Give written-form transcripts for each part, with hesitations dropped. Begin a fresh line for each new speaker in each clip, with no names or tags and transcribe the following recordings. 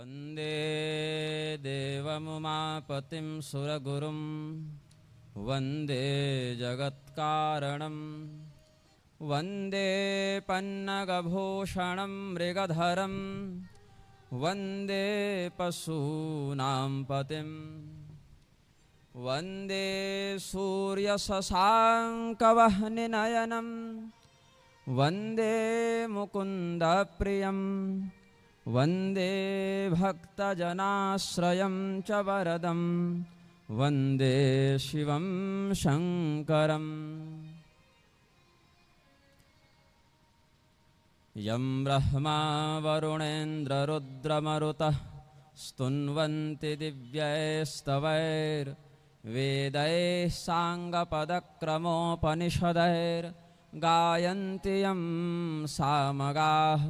वन्दे देवमुमापतिं सुरगुरुं वन्दे जगत्कारणं वन्दे पन्नगभूषणं मृगधरं वन्दे पशूनां पतिं वन्दे सूर्यशशाङ्कवह्निनयनं वन्दे मुकुन्दप्रियं वन्दे भक्तजनाश्रयं च वरदं वन्दे शिवं शङ्करम्। यं ब्रह्मा वरुणेन्द्ररुद्रमरुतः स्तुन्वन्ति दिव्यैस्तवैर्वेदैः साङ्गपदक्रमोपनिषदैर्गायन्ति यं सामगाः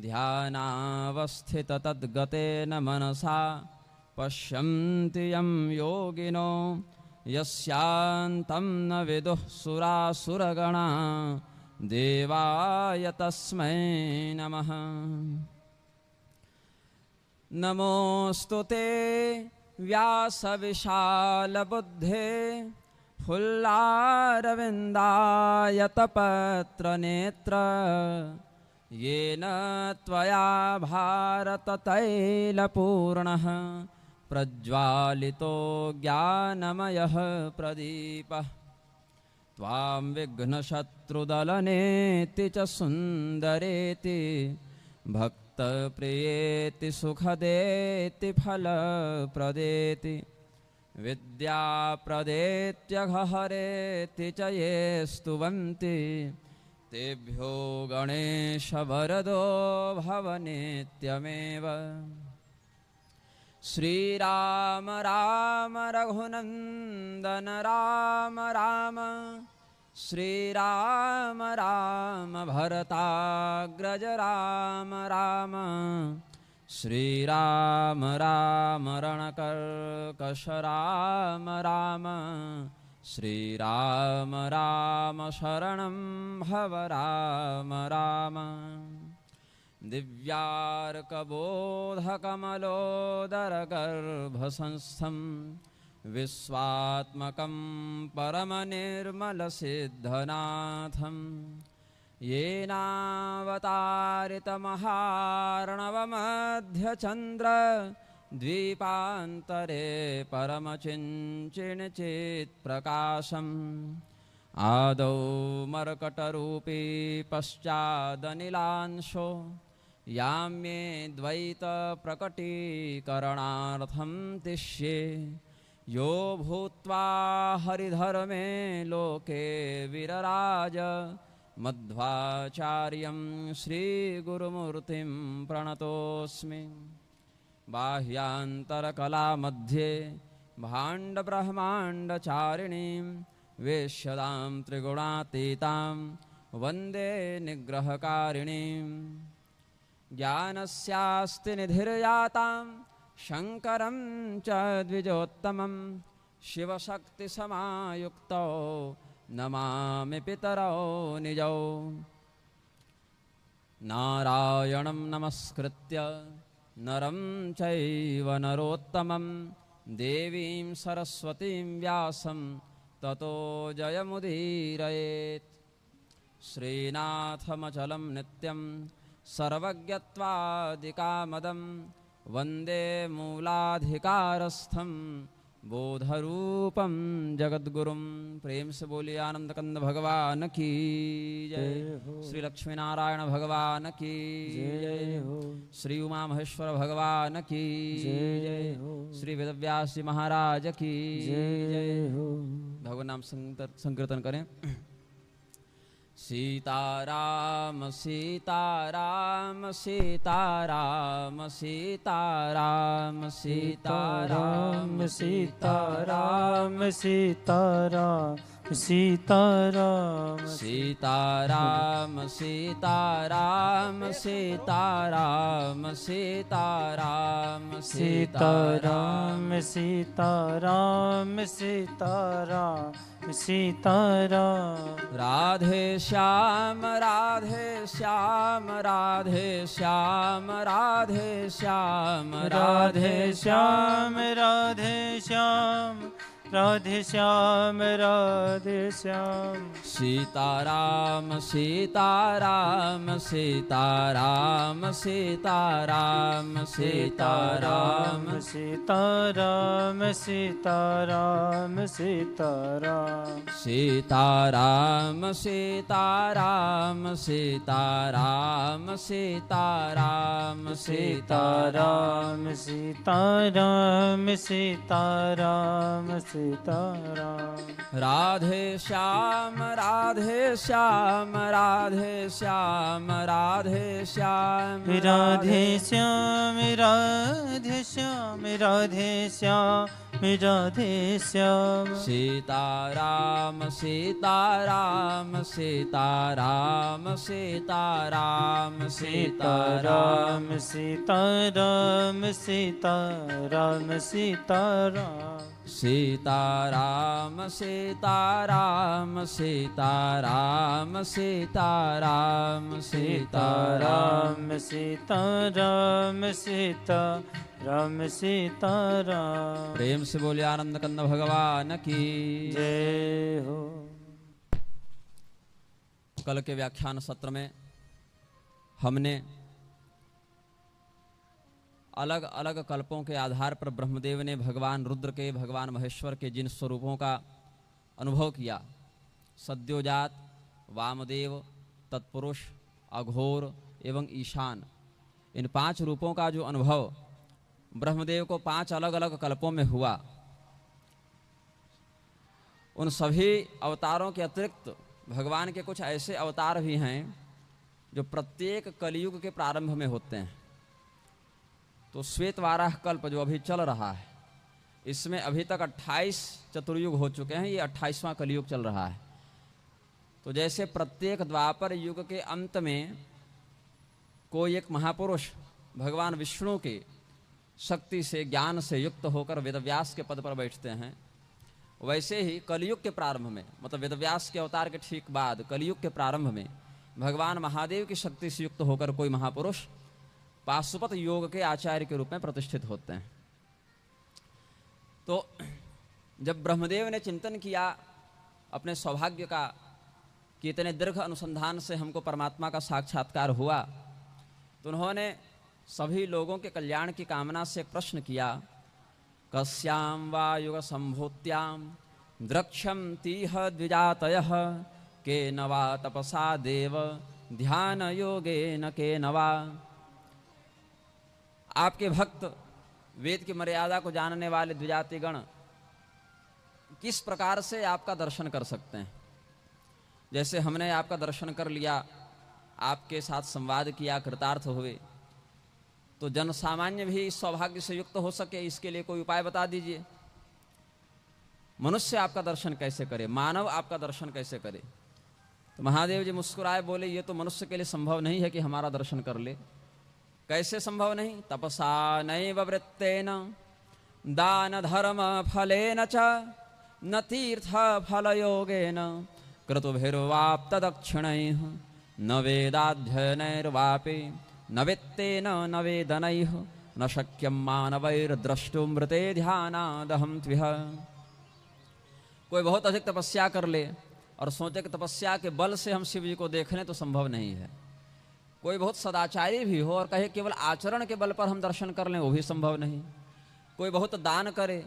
ध्यानावस्थिततद्गतेन मनसा पश्यन्ति यं योगिनो यस्यान्तं न विदुः सुरासुरगणा देवाय तस्मै नमः। नमोऽस्तु ते व्यासविशालबुद्धे फुल्लारविन्दायतपत्रनेत्र येन त्वया भारततैलपूर्णः प्रज्वालितो ज्ञानमयः प्रदीपः त्वां विघ्नशत्रुदलनेति च सुन्दरेति भक्तप्रियेति सुखदेति फलप्रदेति विद्याप्रदेत्यघहरेति च ये स्तुवन्ति तेभ्यो गणेशवरदो भवनित्यमेव। श्रीराम राम रघुनन्दन राम राम श्रीराम राम भरताग्रज राम राम श्रीराम राम रणकर्कश राम राम श्रीराम राम शरणं भव राम राम। दिव्यार्कबोधकमलोदरगर्भसंस्थं विश्वात्मकं परमनिर्मलसिद्धनाथं येनावतारितमहार्णवमध्यचन्द्र द्वीपान्तरे परमचिञ्चिणचित्प्रकाशम् आदौ मर्कटरूपी पश्चादनिलांशो याम्ये द्वैतप्रकटीकरणार्थं तिष्ये यो भूत्वा हरिधर्मे लोके विरराज मध्वाचार्यं श्रीगुरुमूर्तिं प्रणतोऽस्मि। बाह्यान्तरकलामध्ये भाण्डब्रह्माण्डचारिणीं वेश्यदां त्रिगुणातीतां वन्दे निग्रहकारिणीं ज्ञानस्यास्ति निधिर्यातां शङ्करं च द्विजोत्तमं शिवशक्तिसमायुक्तौ नमामि पितरौ निजौ। नारायणं नमस्कृत्य नरं चैव नरोत्तमं देवीं सरस्वतीं व्यासं ततो जयमुदीरयेत्। श्रीनाथमचलं नित्यं सर्वज्ञत्वादिकामदं वन्दे मूलाधिकारस्थं बोधरूपं जगद्गुरुं। प्रेम से बोलिए आनंद कंद भगवान की जय। श्री लक्ष्मी नारायण भगवान की जय हो। श्री उमा महेश्वर भगवान की जय हो। श्री वेदव्यास जी महाराज की जय हो। भगवान नाम संकीर्तन करें। सीताराम सीताराम सीताराम सीताराम सीताराम सीताराम सीताराम
सीताराम
सीताराम सीताराम सीताराम सीताराम
सीताराम सीताराम सीताराम सीताराम
राधे श्याम राधे श्याम राधे श्याम राधे श्याम
राधे श्याम राधे श्याम राधे श्याम राधे श्याम
सीताराम सीताराम सीताराम सीताराम सीताराम
सीताराम सीताराम सीताराम
सीताराम सीताराम सीताराम सीताराम
सीताराम सीताराम सीताराम सीताराम
राधे श्याम राधे श्याम राधे श्याम राधे श्याम
राधे श्याम राधे श्याम राधे श्याम राधे श्याम
सीताराम सीताराम सीताराम सीताराम सीताराम
सीताराम सीताराम सीताराम
सीताराम सीताराम सीताराम सीताराम सीताराम
सीताराम सीताराम सीताराम सीताराम
प्रेम से बोले आनंद कंद भगवान की
जय हो।
कल के व्याख्यान सत्र में हमने अलग अलग कल्पों के आधार पर ब्रह्मदेव ने भगवान रुद्र के भगवान महेश्वर के जिन स्वरूपों का अनुभव किया, सद्योजात, वामदेव, तत्पुरुष, अघोर एवं ईशान, इन 5 रूपों का जो अनुभव ब्रह्मदेव को 5 अलग अलग कल्पों में हुआ, उन सभी अवतारों के अतिरिक्त भगवान के कुछ ऐसे अवतार भी हैं जो प्रत्येक कलयुग के प्रारंभ में होते हैं। तो श्वेत वाराह कल्प जो अभी चल रहा है, इसमें अभी तक 28 चतुर्युग हो चुके हैं, ये 28वां कलयुग चल रहा है। तो जैसे प्रत्येक द्वापर युग के अंत में कोई एक महापुरुष भगवान विष्णु के शक्ति से ज्ञान से युक्त होकर वेदव्यास के पद पर बैठते हैं, वैसे ही कलयुग के प्रारंभ में, मतलब वेदव्यास के अवतार के ठीक बाद कलयुग के प्रारंभ में भगवान महादेव की शक्ति से युक्त होकर कोई महापुरुष पाशुपत योग के आचार्य के रूप में प्रतिष्ठित होते हैं। तो जब ब्रह्मदेव ने चिंतन किया अपने सौभाग्य का कि इतने दीर्घ अनुसंधान से हमको परमात्मा का साक्षात्कार हुआ, तो उन्होंने सभी लोगों के कल्याण की कामना से एक प्रश्न किया, कस्याम वा युग संभूत्याम द्रक्ष्यन्तीह द्विजातयः केन वा तपसा देव ध्यान योगेन केन वा। आपके भक्त वेद की मर्यादा को जानने वाले द्विजाति गण किस प्रकार से आपका दर्शन कर सकते हैं। जैसे हमने आपका दर्शन कर लिया, आपके साथ संवाद किया, कृतार्थ हुए, तो जन सामान्य भी इस सौभाग्य से युक्त हो सके, इसके लिए कोई उपाय बता दीजिए। मनुष्य आपका दर्शन कैसे करे, मानव आपका दर्शन कैसे करे। तो महादेव जी मुस्कुराए, बोले ये तो मनुष्य के लिए संभव नहीं है कि हमारा दर्शन कर ले। कैसे संभव नहीं? तपसा नैव वृत्तेन दान धर्म फलेन च न तीर्थ फलयोगेन क्रतुभिर्वाप्त दक्षिणैः न वेदाध्ययनैर्वापि न वित्तेन न वेदनैः न शक्यं मानवैर्द्रष्टुमृते ध्यानादहं त्विह। कोई बहुत अधिक तपस्या कर ले और सोचे कि तपस्या के बल से हम शिव जी को देख लें, तो संभव नहीं है। कोई बहुत सदाचारी भी हो और कहे केवल आचरण के बल पर हम दर्शन कर लें, वो भी संभव नहीं। कोई बहुत दान करे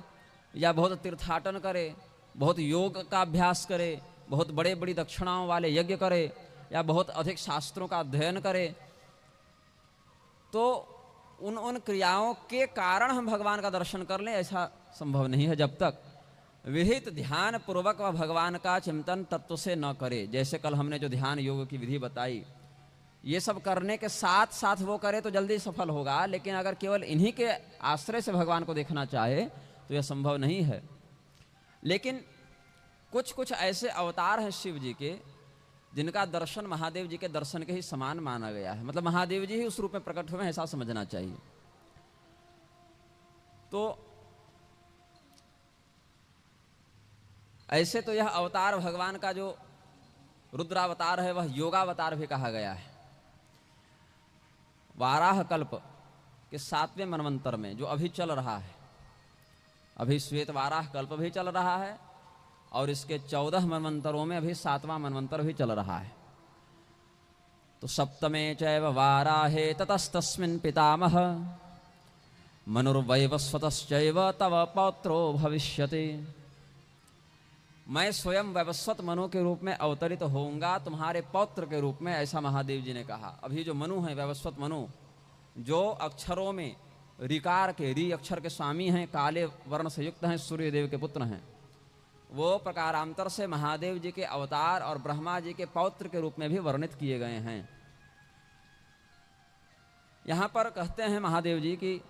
या बहुत तीर्थाटन करे, बहुत योग का अभ्यास करे, बहुत बड़े बड़ी दक्षिणाओं वाले यज्ञ करे या बहुत अधिक शास्त्रों का अध्ययन करे, तो उन क्रियाओं के कारण हम भगवान का दर्शन कर लें, ऐसा संभव नहीं है जब तक विहित ध्यान पूर्वक वह भगवान का चिंतन तत्व से न करे। जैसे कल हमने जो ध्यान योग की विधि बताई, ये सब करने के साथ साथ वो करे तो जल्दी सफल होगा, लेकिन अगर केवल इन्हीं के आश्रय से भगवान को देखना चाहे तो यह संभव नहीं है। लेकिन कुछ कुछ ऐसे अवतार हैं शिव जी के जिनका दर्शन महादेव जी के दर्शन के ही समान माना गया है, मतलब महादेव जी ही उस रूप में प्रकट हुए हैं, ऐसा समझना चाहिए। तो ऐसे तो यह अवतार भगवान का जो रुद्रावतार है वह योगावतार भी कहा गया है। वाराह कल्प के 7वें मनवंतर में जो अभी चल रहा है, अभी श्वेत वाराह कल्प भी चल रहा है और इसके 14 मनवंतरों में अभी 7वां मनवंतर भी चल रहा है। तो सप्तमे चैव वाराहे ततस्तस्मिन् पितामह मनुर्वैवस्वतश्चैव तव पौत्रो भविष्यति। मैं स्वयं वैवस्वत मनु के रूप में अवतरित होऊंगा तुम्हारे पौत्र के रूप में, ऐसा महादेव जी ने कहा। अभी जो मनु है, वैवस्वत मनु, जो अक्षरों में ऋकार के, री अक्षर के स्वामी हैं, काले वर्ण से युक्त हैं, सूर्यदेव के पुत्र हैं, वो प्रकारांतर से महादेव जी के अवतार और ब्रह्मा जी के पौत्र के रूप में भी वर्णित किए गए हैं। यहां पर कहते हैं महादेव जी कि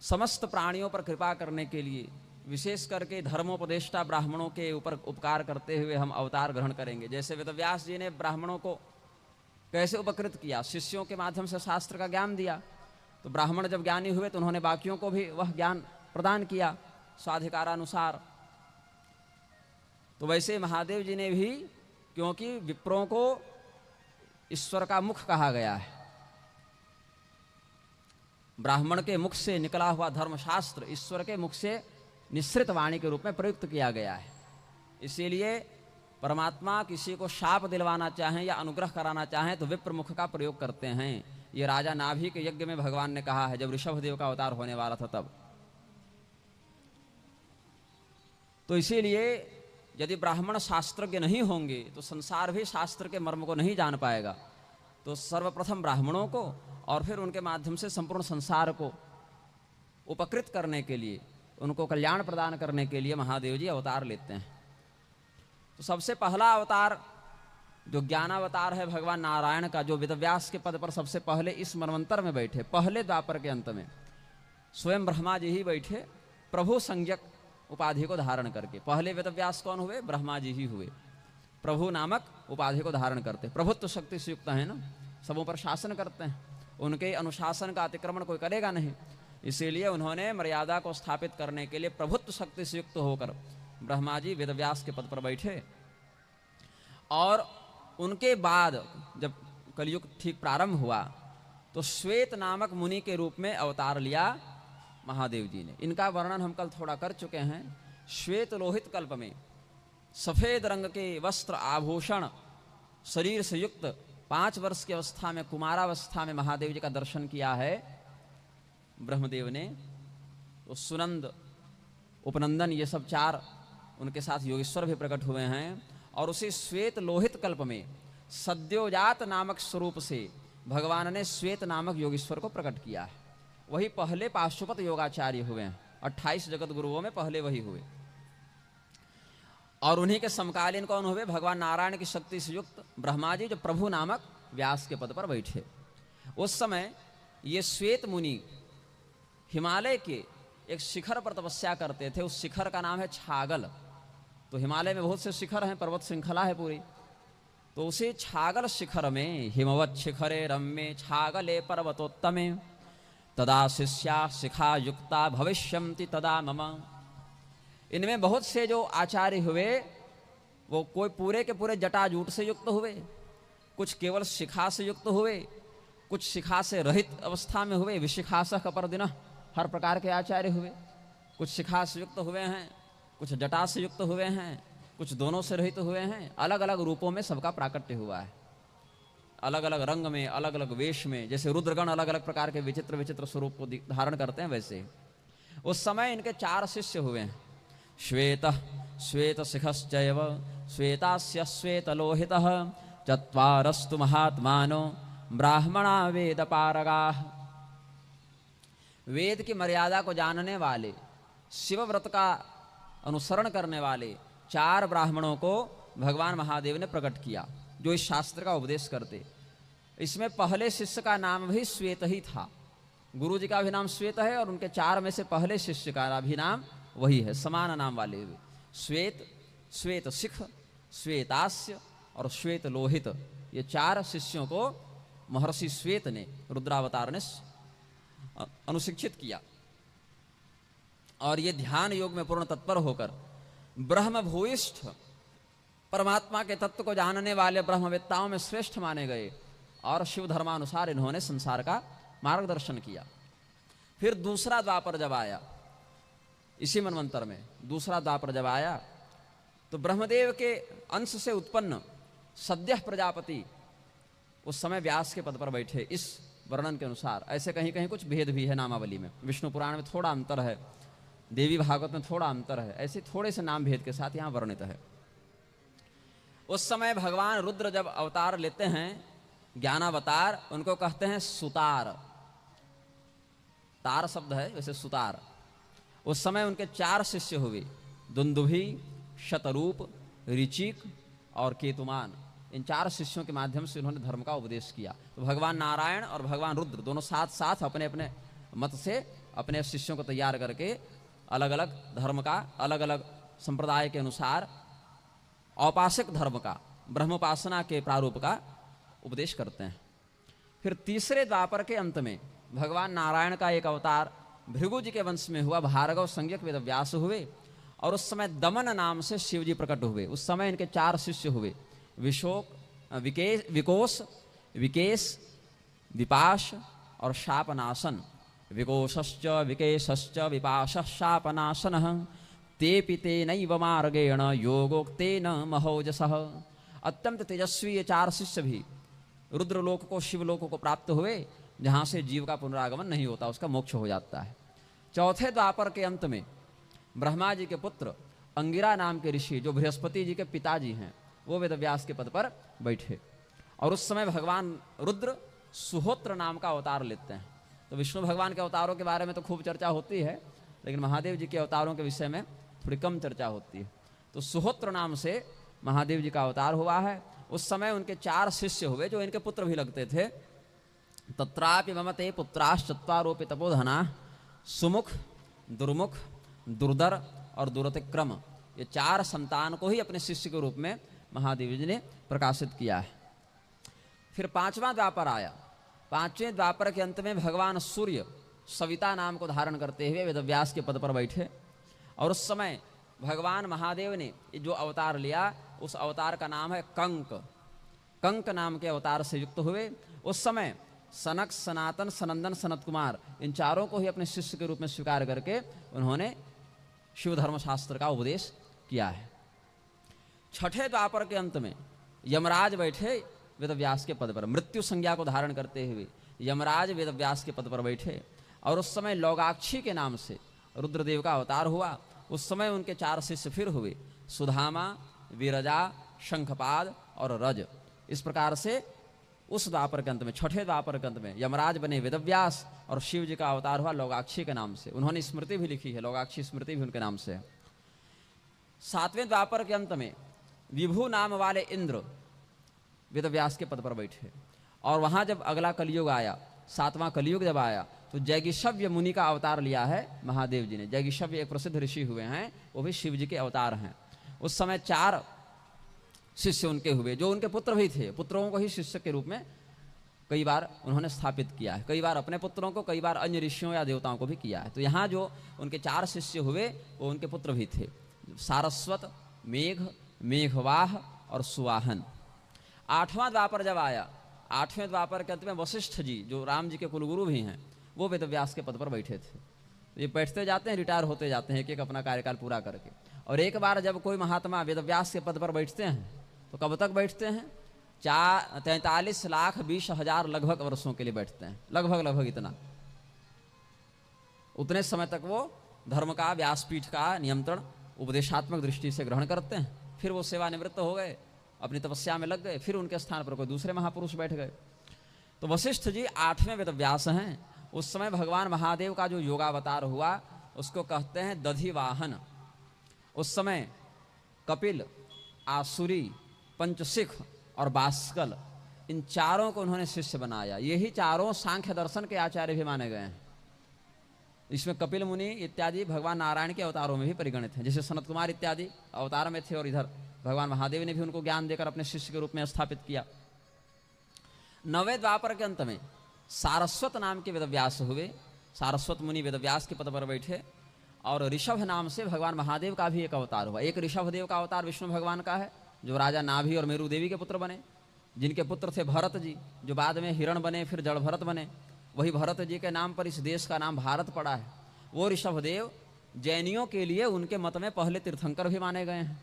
समस्त प्राणियों पर कृपा करने के लिए, विशेष करके धर्मोपदेष्टा ब्राह्मणों के ऊपर उपकार करते हुए हम अवतार ग्रहण करेंगे। जैसे वेदव्यास जी ने ब्राह्मणों को कैसे उपकृत किया, शिष्यों के माध्यम से शास्त्र का ज्ञान दिया, तो ब्राह्मण जब ज्ञानी हुए तो उन्होंने बाकियों को भी वह ज्ञान प्रदान किया स्वाधिकारानुसार। तो वैसे महादेव जी ने भी, क्योंकि विप्रों को ईश्वर का मुख कहा गया है, ब्राह्मण के मुख से निकला हुआ धर्मशास्त्र ईश्वर के मुख से निश्रित वाणी के रूप में प्रयुक्त किया गया है। इसीलिए परमात्मा किसी को शाप दिलवाना चाहें या अनुग्रह कराना चाहें तो विप्र मुख का प्रयोग करते हैं। ये राजा नाभि के यज्ञ में भगवान ने कहा है, जब ऋषभदेव का अवतार होने वाला था तब। तो इसीलिए यदि ब्राह्मण शास्त्रज्ञ नहीं होंगे तो संसार भी शास्त्र के मर्म को नहीं जान पाएगा। तो सर्वप्रथम ब्राह्मणों को और फिर उनके माध्यम से संपूर्ण संसार को उपकृत करने के लिए, उनको कल्याण प्रदान करने के लिए महादेव जी अवतार लेते हैं। तो सबसे पहला अवतार जो ज्ञानावतार है भगवान नारायण का, जो वेदव्यास के पद पर सबसे पहले इस मनवंतर में बैठे, पहले द्वापर के अंत में स्वयं ब्रह्मा जी ही बैठे प्रभु संज्ञक उपाधि को धारण करके। पहले वेदव्यास कौन हुए? ब्रह्मा जी ही हुए, प्रभु नामक उपाधि को धारण करते। प्रभुत्व शक्ति से युक्त है ना, सबों पर शासन करते हैं, उनके अनुशासन का अतिक्रमण कोई करेगा नहीं। इसीलिए उन्होंने मर्यादा को स्थापित करने के लिए प्रभुत्व शक्ति से युक्त होकर ब्रह्मा जी वेदव्यास के पद पर बैठे। और उनके बाद जब कलयुग ठीक प्रारंभ हुआ तो श्वेत नामक मुनि के रूप में अवतार लिया महादेव जी ने। इनका वर्णन हम कल थोड़ा कर चुके हैं। श्वेत लोहित कल्प में सफेद रंग के वस्त्र आभूषण शरीर से युक्त 5 वर्ष की अवस्था में, कुमारावस्था में महादेव जी का दर्शन किया है ब्रह्मदेव ने। तो सुनंद, उपनंदन, ये सब 4 उनके साथ योगेश्वर भी प्रकट हुए हैं। और उसी श्वेत लोहित कल्प में सद्योजात नामक स्वरूप से भगवान ने श्वेत नामक योगेश्वर को प्रकट किया है। वही पहले पाशुपत योगाचार्य हुए हैं, 28 जगत गुरुओं में पहले वही हुए। और उन्हीं के समकालीन कौन हुए? भगवान नारायण की शक्ति से युक्त ब्रह्मा जी, जो प्रभु नामक व्यास के पद पर बैठे। उस समय ये श्वेत मुनि हिमालय के एक शिखर पर तपस्या करते थे। उस शिखर का नाम है छागल। तो हिमालय में बहुत से शिखर हैं, पर्वत श्रृंखला है पूरी। तो उसी छागल शिखर में, हिमवत शिखरे रम्ये छागले पर्वतोत्तमे तदा शिष्या शिखा युक्ता भविष्यन्ति तदा मम। इनमें बहुत से जो आचार्य हुए वो कोई पूरे के पूरे जटाजूट से युक्त हुए, कुछ केवल शिखा से युक्त हुए, कुछ शिखा से रहित अवस्था में हुए, विशिखासः कपर्दिनः, हर प्रकार के आचार्य हुए। कुछ शिखा से युक्त हुए हैं, कुछ जटा से युक्त हुए हैं, कुछ दोनों से रहित हुए हैं। अलग अलग रूपों में सबका प्राकट्य हुआ है, अलग अलग रंग में, अलग अलग वेश में। जैसे रुद्रगण अलग अलग प्रकार के विचित्र विचित्र स्वरूप को धारण करते हैं, वैसे उस समय इनके 4 शिष्य हुए हैं। श्वेत श्वेत शिखश्चैव श्वेतास्य श्वेतलोहितः चत्वारस्तु महात्मानो ब्राह्मणा वेद पारगाः। वेद की मर्यादा को जानने वाले, शिव व्रत का अनुसरण करने वाले 4 ब्राह्मणों को भगवान महादेव ने प्रकट किया, जो इस शास्त्र का उपदेश करते। इसमें पहले शिष्य का नाम भी श्वेत ही था। गुरु जी का भी नाम श्वेत है और उनके 4 में से पहले शिष्य का भी नाम वही है, समान नाम वाले हुए। श्वेत, श्वेत शिख, श्वेतास्य और श्वेत लोहित, ये 4 शिष्यों को महर्षि श्वेत ने, रुद्रावतार ने अनुशिक्षित किया। और ये ध्यान योग में पूर्ण तत्पर होकर ब्रह्म भूयिष्ठ परमात्मा के तत्व को जानने वाले ब्रह्मवेत्ताओं में श्रेष्ठ माने गए और शिव धर्मानुसार इन्होंने संसार का मार्गदर्शन किया। फिर दूसरा द्वापर जब आया, इसी मनवंतर में दूसरा द्वापर जब आया, तो ब्रह्मदेव के अंश से उत्पन्न सद्यः प्रजापति उस समय व्यास के पद पर बैठे। इस वर्णन के अनुसार ऐसे कहीं कहीं कुछ भेद भी है नामावली में, विष्णु पुराण में थोड़ा अंतर है, देवी भागवत में थोड़ा अंतर है, ऐसे थोड़े से नाम भेद के साथ यहाँ वर्णित है। उस समय भगवान रुद्र जब अवतार लेते हैं, ज्ञानावतार, उनको कहते हैं सुतार। तार शब्द है वैसे सुतार। उस समय उनके 4 शिष्य हुए, दुंदुभि, शतरूप, ऋचिक और केतुमान। इन 4 शिष्यों के माध्यम से उन्होंने धर्म का उपदेश किया। तो भगवान नारायण और भगवान रुद्र दोनों साथ साथ अपने अपने मत से अपने शिष्यों को तैयार करके अलग अलग धर्म का, अलग अलग संप्रदाय के अनुसार औपासिक धर्म का, ब्रह्मोपासना के प्रारूप का उपदेश करते हैं। फिर तीसरे द्वापर के अंत में भगवान नारायण का एक अवतार भृगु जी के वंश में हुआ, भार्गव संज्ञक वेदव्यास हुए। और उस समय दमन नाम से शिव जी प्रकट हुए। उस समय इनके 4 शिष्य हुए, विकोस, विकेश, विपाश और शापनाशन। विकोशश्च विकेशश्च विपाशः शापनाशनः तेऽपि तेनैव मार्गेण योगोक्तेन महोजसः। अत्यंत तेजस्वी ये 4 शिष्य भी रुद्रलोक को, शिवलोक को प्राप्त हुए, जहाँ से जीव का पुनरागमन नहीं होता, उसका मोक्ष हो जाता है। चौथे द्वापर के अंत में ब्रह्मा जी के पुत्र अंगिरा नाम के ऋषि, जो बृहस्पति जी के पिताजी हैं, वो वेदव्यास के पद पर बैठे। और उस समय भगवान रुद्र सुहोत्र नाम का अवतार लेते हैं। तो विष्णु भगवान के अवतारों के बारे में तो खूब चर्चा होती है, लेकिन महादेव जी के अवतारों के विषय में थोड़ी कम चर्चा होती है। तो सुहोत्र नाम से महादेव जी का अवतार हुआ है। उस समय उनके 4 शिष्य हुए, जो इनके पुत्र भी लगते थे। तत्रापि ममते पुत्राश्चत्वारोपि तपोधना सुमुख, दुर्मुख, दुर्धर और दुरतिक्रम। ये 4 संतान को ही अपने शिष्य के रूप में महादेव जी ने प्रकाशित किया है। फिर 5वां द्वापर आया। 5वें द्वापर के अंत में भगवान सूर्य सविता नाम को धारण करते हुए वेदव्यास के पद पर बैठे। और उस समय भगवान महादेव ने जो अवतार लिया, उस अवतार का नाम है कंक। कंक नाम के अवतार से युक्त हुए। उस समय सनक, सनातन, सनंदन, सनत कुमार, इन 4 को ही अपने शिष्य के रूप में स्वीकार करके उन्होंने शिव धर्मशास्त्र का उपदेश किया है। 6ठे द्वापर के अंत में यमराज बैठे वेदव्यास के पद पर, मृत्यु संज्ञा को धारण करते हुए यमराज वेदव्यास के पद पर बैठे। और उस समय लोगाक्षी के नाम से रुद्रदेव का अवतार हुआ। उस समय उनके 4 शिष्य फिर हुए, सुधामा, विरजा, शंखपाद और रज। इस प्रकार से उस द्वापर के अंत में, 6ठे द्वापर के अंत में यमराज बने वेदव्यास और शिव जी का अवतार हुआ लोगाक्षी के नाम से। उन्होंने स्मृति भी लिखी है, लोगाक्षी स्मृति भी उनके नाम से है। 7वें द्वापर के अंत में विभु नाम वाले इंद्र वेदव्यास के पद पर बैठे। और वहां जब अगला कलयुग आया, 7वां कलयुग जब आया, तो जैगिशव्य मुनि का अवतार लिया है महादेव जी ने। जैगिशव्य एक प्रसिद्ध ऋषि हुए हैं, वो भी शिव जी के अवतार हैं। उस समय 4 शिष्य उनके हुए, जो उनके पुत्र भी थे। पुत्रों को ही शिष्य के रूप में कई बार उन्होंने स्थापित किया है, कई बार अपने पुत्रों को, कई बार अन्य ऋषियों या देवताओं को भी किया है। तो यहाँ जो उनके 4 शिष्य हुए, वो उनके पुत्र भी थे, सारस्वत, मेघ, मेघवाह और सुवाहन। 8वां द्वापर जब आया, 8वें द्वापर के अंत में वशिष्ठ जी, जो राम जी के कुलगुरु भी हैं, वो वेदव्यास के पद पर बैठे थे। ये बैठते जाते हैं, रिटायर होते जाते हैं, एक एक अपना कार्यकाल पूरा करके। और एक बार जब कोई महात्मा वेदव्यास के पद पर बैठते हैं, तो कब तक बैठते हैं? 43,20,000 लगभग वर्षों के लिए बैठते हैं। लगभग इतना, उतने समय तक वो धर्म का, व्यासपीठ का नियंत्रण उपदेशात्मक दृष्टि से ग्रहण करते हैं। फिर वो सेवानिवृत्त हो गए, अपनी तपस्या में लग गए। फिर उनके स्थान पर कोई दूसरे महापुरुष बैठ गए। तो वशिष्ठ जी 8वें वेदव्यास हैं। उस समय भगवान महादेव का जो योगावतार हुआ, उसको कहते हैं दधिवाहन। उस समय कपिल, आसुरी, पंचशिख और बास्कल, इन 4 को उन्होंने शिष्य बनाया। यही 4 सांख्य दर्शन के आचार्य भी माने गए हैं। इसमें कपिल मुनि इत्यादि भगवान नारायण के अवतारों में भी परिगणित हैं। जैसे सनत कुमार इत्यादि अवतार में थे और इधर भगवान महादेव ने भी उनको ज्ञान देकर अपने शिष्य के रूप में स्थापित किया। 9वें द्वापर के अंत में सारस्वत नाम के वेदव्यास हुए। सारस्वत मुनि वेदव्यास के पद पर बैठे और ऋषभ नाम से भगवान महादेव का भी एक अवतार हुआ। एक ऋषभ देव का अवतार विष्णु भगवान का है, जो राजा नाभि और मेरु देवी के पुत्र बने, जिनके पुत्र थे भरत जी, जो बाद में हिरण बने, फिर जड़ भरत बने। वही भरत जी के नाम पर इस देश का नाम भारत पड़ा है। वो ऋषभ देव जैनियों के लिए उनके मत में पहले तीर्थंकर भी माने गए हैं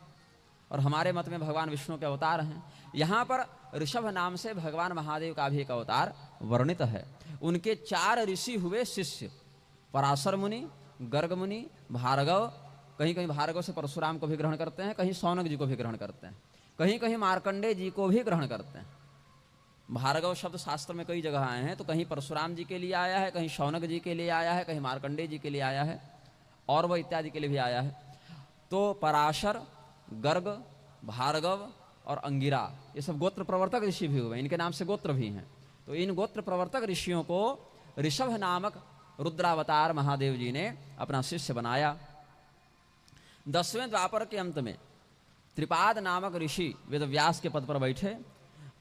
और हमारे मत में भगवान विष्णु के अवतार हैं। यहाँ पर ऋषभ नाम से भगवान महादेव का भी एक अवतार वर्णित है। उनके 4 ऋषि हुए शिष्य, पराशर मुनि, गर्ग मुनि, भार्गव। कहीं कहीं भार्गव से परशुराम को भी ग्रहण करते हैं, कहीं सौनक जी को भी ग्रहण करते हैं, कहीं कहीं मार्कंडेय जी को भी ग्रहण करते हैं। भार्गव शब्द शास्त्र में कई जगह आए हैं, तो कहीं परशुराम जी के लिए आया है, कहीं सौनक जी के लिए आया है, कहीं मार्कंडेय जी के लिए आया है और वह इत्यादि के लिए भी आया है। तो पराशर, गर्ग, भार्गव और अंगिरा ये सब गोत्र प्रवर्तक ऋषि भी हुए, इनके नाम से गोत्र भी हैं। तो इन गोत्र प्रवर्तक ऋषियों को ऋषभ नामक रुद्रावतार महादेव जी ने अपना शिष्य बनाया। 10वें द्वापर के अंत में त्रिपाद नामक ऋषि वेदव्यास के पद पर बैठे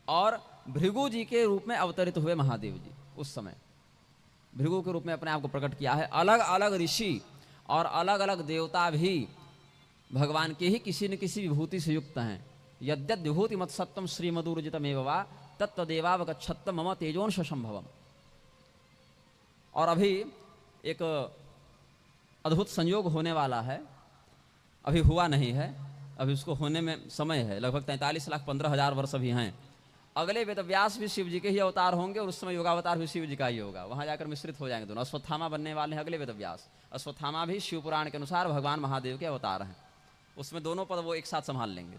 और भृगु जी के रूप में अवतरित हुए महादेव जी। उस समय भृगु के रूप में अपने आप को प्रकट किया है। अलग अलग ऋषि और अलग अलग देवता भी भगवान के ही किसी न किसी विभूति से युक्त हैं। यद्यद विभूति मत सत्तम श्रीमदुर्जितमेव वा तत्तदेवावगच्छत्तम मम तेजोंश संभवम। और अभी एक अद्भुत संयोग होने वाला है, अभी हुआ नहीं है, अभी उसको होने में समय है। लगभग 43,15,000 वर्ष अभी हैं। अगले वेदव्यास भी शिव जी के ही अवतार होंगे और उस समय योगावतार भी शिव जी का ही होगा। वहां जाकर मिश्रित हो जाएंगे दोनों। अश्वत्थामा बनने वाले हैं अगले वेदव्यास। अश्वत्थामा भी शिव पुराण के अनुसार भगवान महादेव के अवतार हैं। उसमें दोनों पद वो एक साथ संभाल लेंगे।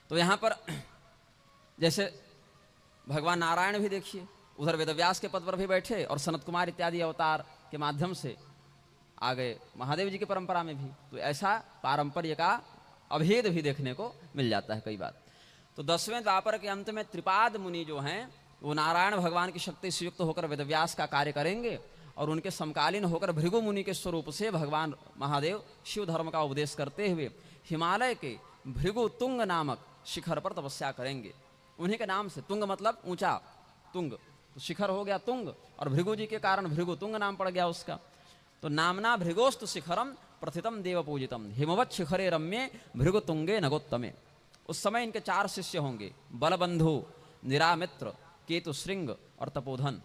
तो यहाँ पर जैसे भगवान नारायण भी देखिए उधर वेदव्यास के पद पर भी बैठे और सनत कुमार इत्यादि अवतार के माध्यम से आ गए महादेव जी की परंपरा में भी। तो ऐसा पारंपर्य का अभेद भी देखने को मिल जाता है कई बार। तो 10वें द्वापर के अंत में त्रिपाद मुनि जो हैं वो नारायण भगवान की शक्ति से युक्त होकर वेदव्यास का कार्य करेंगे और उनके समकालीन होकर भृगु मुनि के स्वरूप से भगवान महादेव शिव धर्म का उपदेश करते हुए हिमालय के भृगु तुंग नामक शिखर पर तपस्या करेंगे। उन्हीं के नाम से, तुंग मतलब ऊंचा, तुंग तो शिखर हो गया तुंग, और भृगु जी के कारण भृगु तुंग नाम पड़ गया उसका। तो नामना भृगोस्तु शिखरम प्रथितम देव पूजितम हिमवत शिखरे रम्ये भृगु तुंगे नगोत्तमे। उस समय इनके 4 शिष्य होंगे, बलबंधु, निरामित्र, केतु श्रृंग और तपोधन।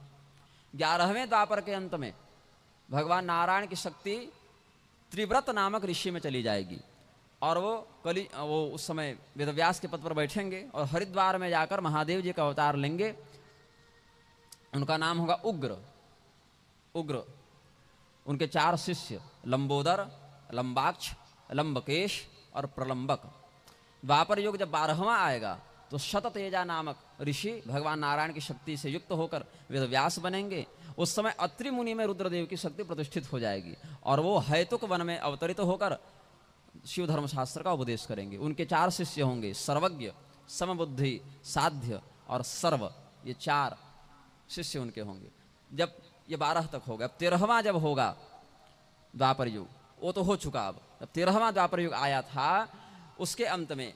11वें द्वापर के अंत में भगवान नारायण की शक्ति त्रिव्रत नामक ऋषि में चली जाएगी और वो उस समय वेदव्यास के पद पर बैठेंगे और हरिद्वार में जाकर महादेव जी का अवतार लेंगे। उनका नाम होगा उग्र। उग्र उनके 4 शिष्य लंबोदर, लंबाक्ष, लंबकेश और प्रलंबक। द्वापर युग जब 12वां आएगा तो शततेजा नामक ऋषि भगवान नारायण की शक्ति से युक्त होकर वेदव्यास बनेंगे। उस समय अत्रि मुनि में रुद्रदेव की शक्ति प्रतिष्ठित हो जाएगी और वो हैतुक वन में अवतरित होकर शिव धर्मशास्त्र का उपदेश करेंगे। उनके 4 शिष्य होंगे, सर्वज्ञ, समबुद्धि, साध्य और सर्व। ये 4 शिष्य उनके होंगे। जब ये 12 तक होगा, अब 13वां जब होगा द्वापर युग, वो तो हो चुका। अब जब 13वां द्वापर युग आया था उसके अंत में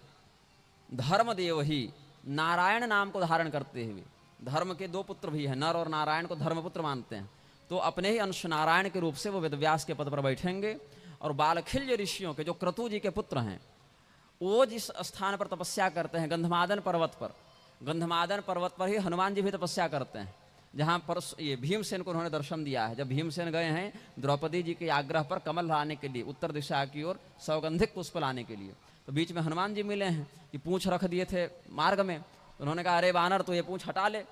धर्मदेव ही नारायण नाम को धारण करते हुए, धर्म के 2 पुत्र भी हैं, नर और नारायण को धर्मपुत्र मानते हैं, तो अपने ही अंश नारायण के रूप से वो वेदव्यास के पद पर बैठेंगे। और बालखिल्य ऋषियों के जो क्रतु जी के पुत्र हैं वो जिस स्थान पर तपस्या करते हैं, गंधमादन पर्वत पर, गंधमादन पर्वत पर ही हनुमान जी भी तपस्या करते हैं, जहाँ पर ये भीमसेन को उन्होंने दर्शन दिया है। जब भीमसेन गए हैं द्रौपदी जी के आग्रह पर कमल लाने के लिए, उत्तर दिशा की ओर सौगंधिक पुष्प लाने के लिए, तो बीच में हनुमान जी मिले हैं कि पूंछ रख दिए थे मार्ग में। तो उन्होंने कहा, अरे बानर तो ये पूंछ हटा ले,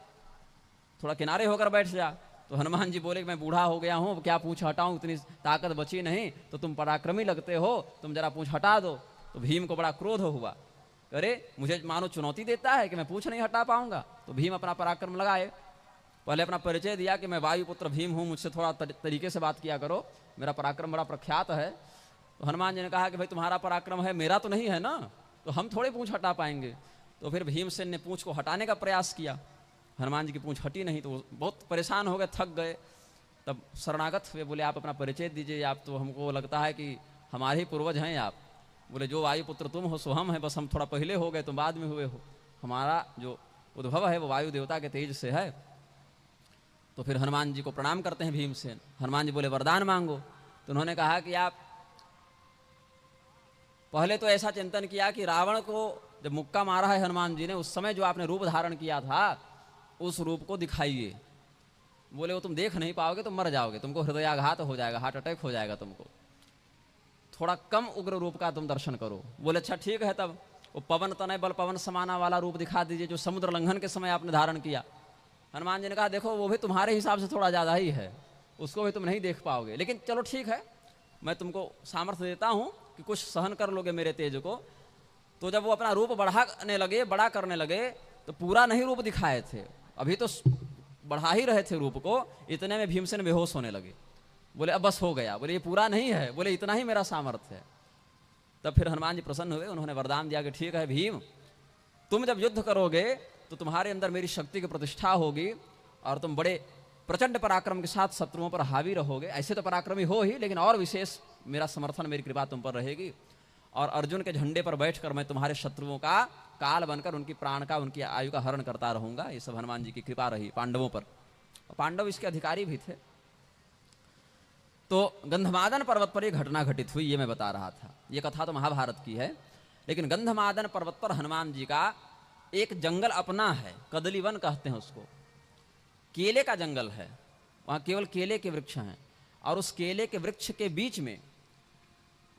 थोड़ा किनारे होकर बैठ जा। तो हनुमान जी बोले कि मैं बूढ़ा हो गया हूँ, क्या पूंछ हटाऊं, इतनी ताकत बची नहीं, तो तुम पराक्रमी लगते हो, तुम जरा पूंछ हटा दो। तो भीम को बड़ा क्रोध हुआ, अरे मुझे मानो चुनौती देता है कि मैं पूंछ नहीं हटा पाऊंगा। तो भीम अपना पराक्रम लगाए, पहले अपना परिचय दिया कि मैं वायुपुत्र भीम हूँ, मुझसे थोड़ा तरीके से बात किया करो, मेरा पराक्रम बड़ा प्रख्यात है। तो हनुमान जी ने कहा कि भाई तुम्हारा पराक्रम है, मेरा तो नहीं है ना, तो हम थोड़े पूंछ हटा पाएंगे। तो फिर भीमसेन ने पूंछ को हटाने का प्रयास किया, हनुमान जी की पूंछ हटी नहीं, तो बहुत परेशान हो गए, थक गए। तब शरणागत हुए, बोले आप अपना परिचय दीजिए, आप तो हमको लगता है कि हमारे ही पूर्वज हैं आप। बोले जो वायुपुत्र तुम हो सो हम हैं, बस हम थोड़ा पहले हो गए, तुम बाद में हुए हो। हमारा जो उद्भव है वो वायु देवता के तेज से है। तो फिर हनुमान जी को प्रणाम करते हैं भीमसेन। हनुमान जी बोले वरदान मांगो। तो उन्होंने कहा कि आप पहले तो ऐसा चिंतन किया कि रावण को जब मुक्का मारा है हनुमान जी ने, उस समय जो आपने रूप धारण किया था उस रूप को दिखाइए। बोले वो तुम देख नहीं पाओगे, तुम मर जाओगे, तुमको हृदयाघात हो जाएगा, हार्ट अटैक हो जाएगा तुमको, थोड़ा कम उग्र रूप का तुम दर्शन करो। बोले अच्छा ठीक है। तब वो पवन तनय बल पवन समाना वाला रूप दिखा दीजिए जो समुद्र लंघन के समय आपने धारण किया। हनुमान जी ने कहा देखो वो भी तुम्हारे हिसाब से थोड़ा ज़्यादा ही है, उसको भी तुम नहीं देख पाओगे, लेकिन चलो ठीक है, मैं तुमको सामर्थ्य देता हूँ कि कुछ सहन कर लोगे मेरे तेज को। तो जब वो अपना रूप बढ़ाने लगे, बड़ा करने लगे, तो पूरा नहीं रूप दिखाए थे, अभी तो बढ़ा ही रहे थे रूप को, इतने में भीमसेन बेहोश होने लगे। बोले अब बस हो गया। बोले ये पूरा नहीं है, बोले इतना ही मेरा सामर्थ्य है। तब फिर हनुमान जी प्रसन्न हुए, उन्होंने वरदान दिया कि ठीक है भीम, तुम जब युद्ध करोगे तो तुम्हारे अंदर मेरी शक्ति की प्रतिष्ठा होगी और तुम बड़े प्रचंड पराक्रम के साथ शत्रुओं पर हावी रहोगे। ऐसे तो पराक्रमी हो ही, लेकिन और विशेष मेरा समर्थन, मेरी कृपा तुम पर रहेगी, और अर्जुन के झंडे पर बैठकर मैं तुम्हारे शत्रुओं का काल बनकर उनकी प्राण का, उनकी आयु का हरण करता रहूंगा। ये सब हनुमान जी की कृपा रही पांडवों पर। पांडव इसके अधिकारी भी थे। तो गंधमादन पर्वत पर यह घटना घटित हुई, ये मैं बता रहा था। ये कथा तो महाभारत की है, लेकिन गंधमादन पर्वत पर हनुमान जी का एक जंगल अपना है, कदली वन कहते हैं उसको, केले का जंगल है, वहाँ केवल केले के वृक्ष हैं, और उस केले के वृक्ष के बीच में,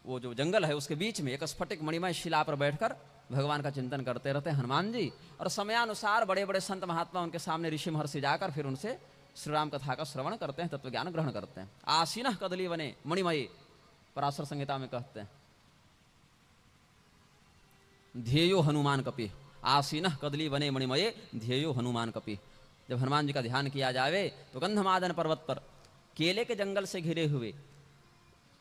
वो जो जंगल है उसके बीच में एक स्फटिक मणिमय शिला पर बैठकर भगवान का चिंतन करते रहते हैं हनुमान जी। और समयानुसार बड़े बड़े संत महात्मा उनके सामने ऋषि महर्षि जाकर फिर उनसे श्री राम कथा का श्रवण करते हैं, तत्व ज्ञान ग्रहण करते हैं। आसीनः कदली वने मणिमयी, पराशर संहिता में कहते हैं, ध्येयो हनुमान कपि, आसीनः कदली वने मणिमये ध्येयो हनुमान कपि। जब हनुमान जी का ध्यान किया जावे तो गंधमादन पर्वत पर केले के जंगल से घिरे हुए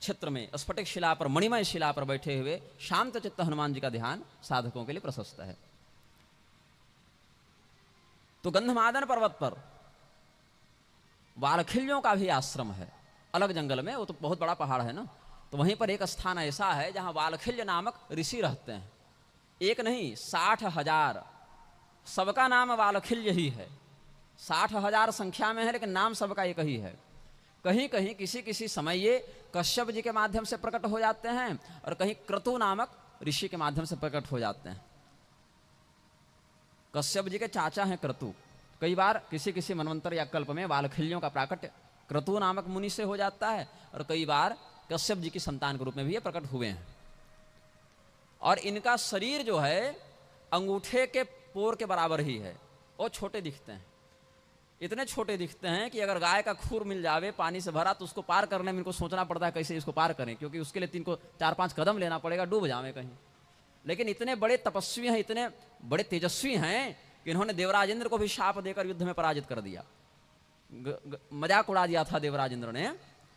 क्षेत्र में स्फटिक शिला पर, मणिमय शिला पर बैठे हुए शांत चित्त हनुमान जी का ध्यान साधकों के लिए प्रशस्त है। तो गंधमादन पर्वत पर वालखिल्यों का भी आश्रम है, अलग जंगल में, वो तो बहुत बड़ा पहाड़ है ना। तो वहीं पर एक स्थान ऐसा है जहां वालखिल्य नामक ऋषि रहते हैं। एक नहीं 60,000, सबका नाम वालखिल्य ही है। 60,000 संख्या में है, लेकिन नाम सबका एक ही है। कहीं कहीं किसी किसी समय ये कश्यप जी के माध्यम से प्रकट हो जाते हैं, और कहीं क्रतु नामक ऋषि के माध्यम से प्रकट हो जाते हैं। कश्यप जी के चाचा हैं क्रतु। कई बार किसी किसी मनवंतर या कल्प में वालखिल्यों का प्राकट्य क्रतु नामक मुनि से हो जाता है, और कई बार कश्यप जी की संतान के रूप में भी ये प्रकट हुए हैं। और इनका शरीर जो है अंगूठे के पोर के बराबर ही है, और छोटे दिखते हैं, इतने छोटे दिखते हैं कि अगर गाय का खूर मिल जावे पानी से भरा तो उसको पार करने में इनको सोचना पड़ता है कैसे इसको पार करें, क्योंकि उसके लिए 4-5 कदम लेना पड़ेगा, डूब जावे कहीं। लेकिन इतने बड़े तपस्वी हैं, इतने बड़े तेजस्वी हैं कि इन्होंने देवराज इंद्र को भी शाप देकर युद्ध में पराजित कर दिया। मजाक उड़ा दिया था देवराज इंद्र ने,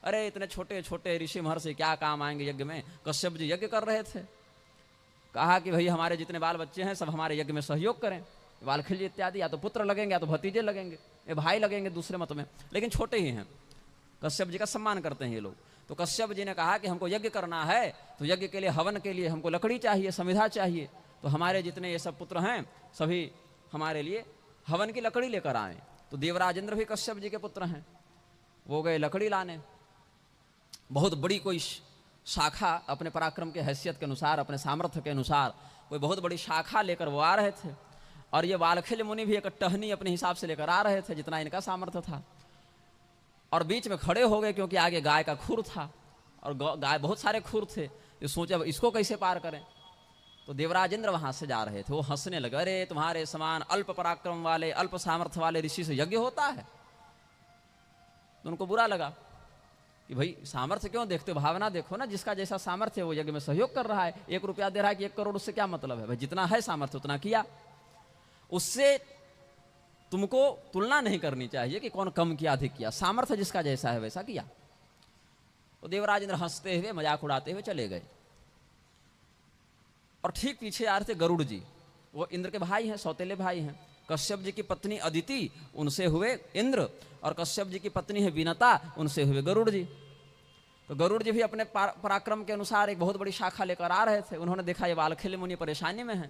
अरे इतने छोटे छोटे ऋषि महर्षि क्या काम आएंगे यज्ञ में। कश्यप जी यज्ञ कर रहे थे, कहा कि भाई हमारे जितने बाल बच्चे हैं सब हमारे यज्ञ में सहयोग करें। वालखिल्य इत्यादि या तो पुत्र लगेंगे या तो भतीजे लगेंगे, ये भाई लगेंगे दूसरे मत में, लेकिन छोटे ही हैं। कश्यप जी का सम्मान करते हैं ये लोग। तो कश्यप जी ने कहा कि हमको यज्ञ करना है, तो यज्ञ के लिए, हवन के लिए हमको लकड़ी चाहिए, समिधा चाहिए। तो हमारे जितने ये सब पुत्र हैं सभी हमारे लिए हवन की लकड़ी लेकर आए। तो देवराज इंद्र भी कश्यप जी के पुत्र हैं, वो गए लकड़ी लाने। बहुत बड़ी कोई शाखा अपने पराक्रम के हैसियत के अनुसार, अपने सामर्थ्य के अनुसार कोई बहुत बड़ी शाखा लेकर वो आ रहे थे। और ये वालखिल्य मुनि भी एक टहनी अपने हिसाब से लेकर आ रहे थे जितना इनका सामर्थ्य था, और बीच में खड़े हो गए क्योंकि आगे गाय का खुर था, और गाय बहुत सारे खुर थे। तो सोचे अब इसको कैसे पार करें। तो देवराज इंद्र वहां से जा रहे थे, वो हंसने लगे, अरे तुम्हारे समान अल्प पराक्रम वाले, अल्प सामर्थ्य वाले ऋषि से यज्ञ होता है। तो उनको बुरा लगा कि भाई सामर्थ्य क्यों देखते हो, भावना देखो ना, जिसका जैसा सामर्थ्य है वो यज्ञ में सहयोग कर रहा है। 1 रुपया दे रहा है कि 1 करोड़, उससे क्या मतलब है भाई, जितना है सामर्थ्य उतना किया। उससे तुमको तुलना नहीं करनी चाहिए कि कौन कम किया अधिक किया, सामर्थ्य जिसका जैसा है वैसा किया। तो देवराज इंद्र हंसते हुए मजाक उड़ाते हुए चले गए। और ठीक पीछे आ रहे थे गरुड़ जी, वो इंद्र के भाई हैं, सौतेले भाई हैं। कश्यप जी की पत्नी अदिति, उनसे हुए इंद्र, और कश्यप जी की पत्नी है विनता, उनसे हुए गरुड़ जी। तो गरुड़ जी भी अपने पराक्रम के अनुसार एक बहुत बड़ी शाखा लेकर आ रहे थे। उन्होंने देखा ये वालखिल्य मुनि परेशानी में है,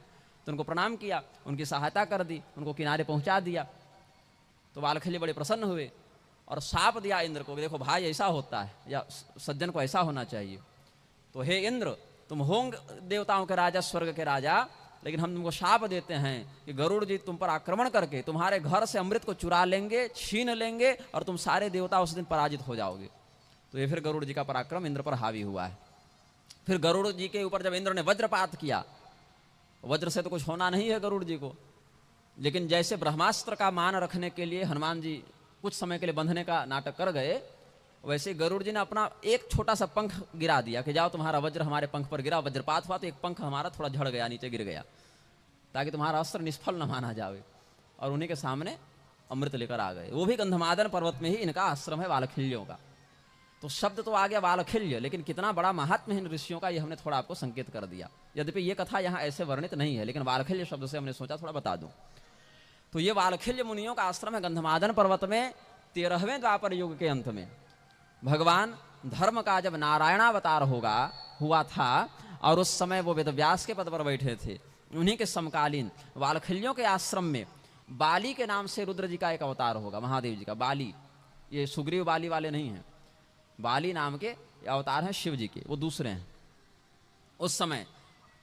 तो उनको प्रणाम किया, उनकी सहायता कर दी, उनको किनारे पहुंचा दिया। तो वालखिल्य बड़े प्रसन्न हुए और शाप दिया इंद्र को, देखो भाई ऐसा होता है, या सज्जन को ऐसा होना चाहिए। तो हे इंद्र, तुम होंगे देवताओं के राजा, स्वर्ग के राजा, लेकिन हम तुमको शाप देते हैं कि गरुड़ जी तुम पर आक्रमण करके तुम्हारे घर से अमृत को चुरा लेंगे, छीन लेंगे, और तुम सारे देवता उस दिन पराजित हो जाओगे। तो ये फिर गरुड़ जी का पराक्रम इंद्र पर हावी हुआ है। फिर गरुड़ जी के ऊपर जब इंद्र ने वज्रपात किया, वज्र से तो कुछ होना नहीं है गरुड़ जी को, लेकिन जैसे ब्रह्मास्त्र का मान रखने के लिए हनुमान जी कुछ समय के लिए बंधने का नाटक कर गए, वैसे गरुड़ जी ने अपना एक छोटा सा पंख गिरा दिया कि जाओ तुम्हारा वज्र हमारे पंख पर गिरा, वज्रपात हुआ तो एक पंख हमारा थोड़ा झड़ गया, नीचे गिर गया, ताकि तुम्हारा अस्त्र निष्फल न माना जावे। और उन्हीं के सामने अमृत लेकर आ गए। वो भी गंधमादन पर्वत में ही इनका आश्रम है वालखिल्यों का। तो शब्द तो आ गया वालखिल्य, लेकिन कितना बड़ा महात्म्य है इन ऋषियों का, ये हमने थोड़ा आपको संकेत कर दिया। यद्यपि ये कथा यहाँ ऐसे वर्णित नहीं है, लेकिन वालखिल्य शब्द से हमने सोचा थोड़ा बता दूं। तो ये वालखिल्य मुनियों का आश्रम है गंधमादन पर्वत में। 13वें द्वापर युग के अंत में भगवान धर्म का जब नारायणावतार हुआ था, और उस समय वो वेदव्यास के पद पर बैठे थे, उन्हीं के समकालीन वालखिल्यों के आश्रम में बाली के नाम से रुद्र जी का एक अवतार होगा, महादेव जी का। बाली, ये सुग्रीव बाली वाले नहीं हैं, बाली नाम के अवतार हैं शिव जी के, वो दूसरे हैं। उस समय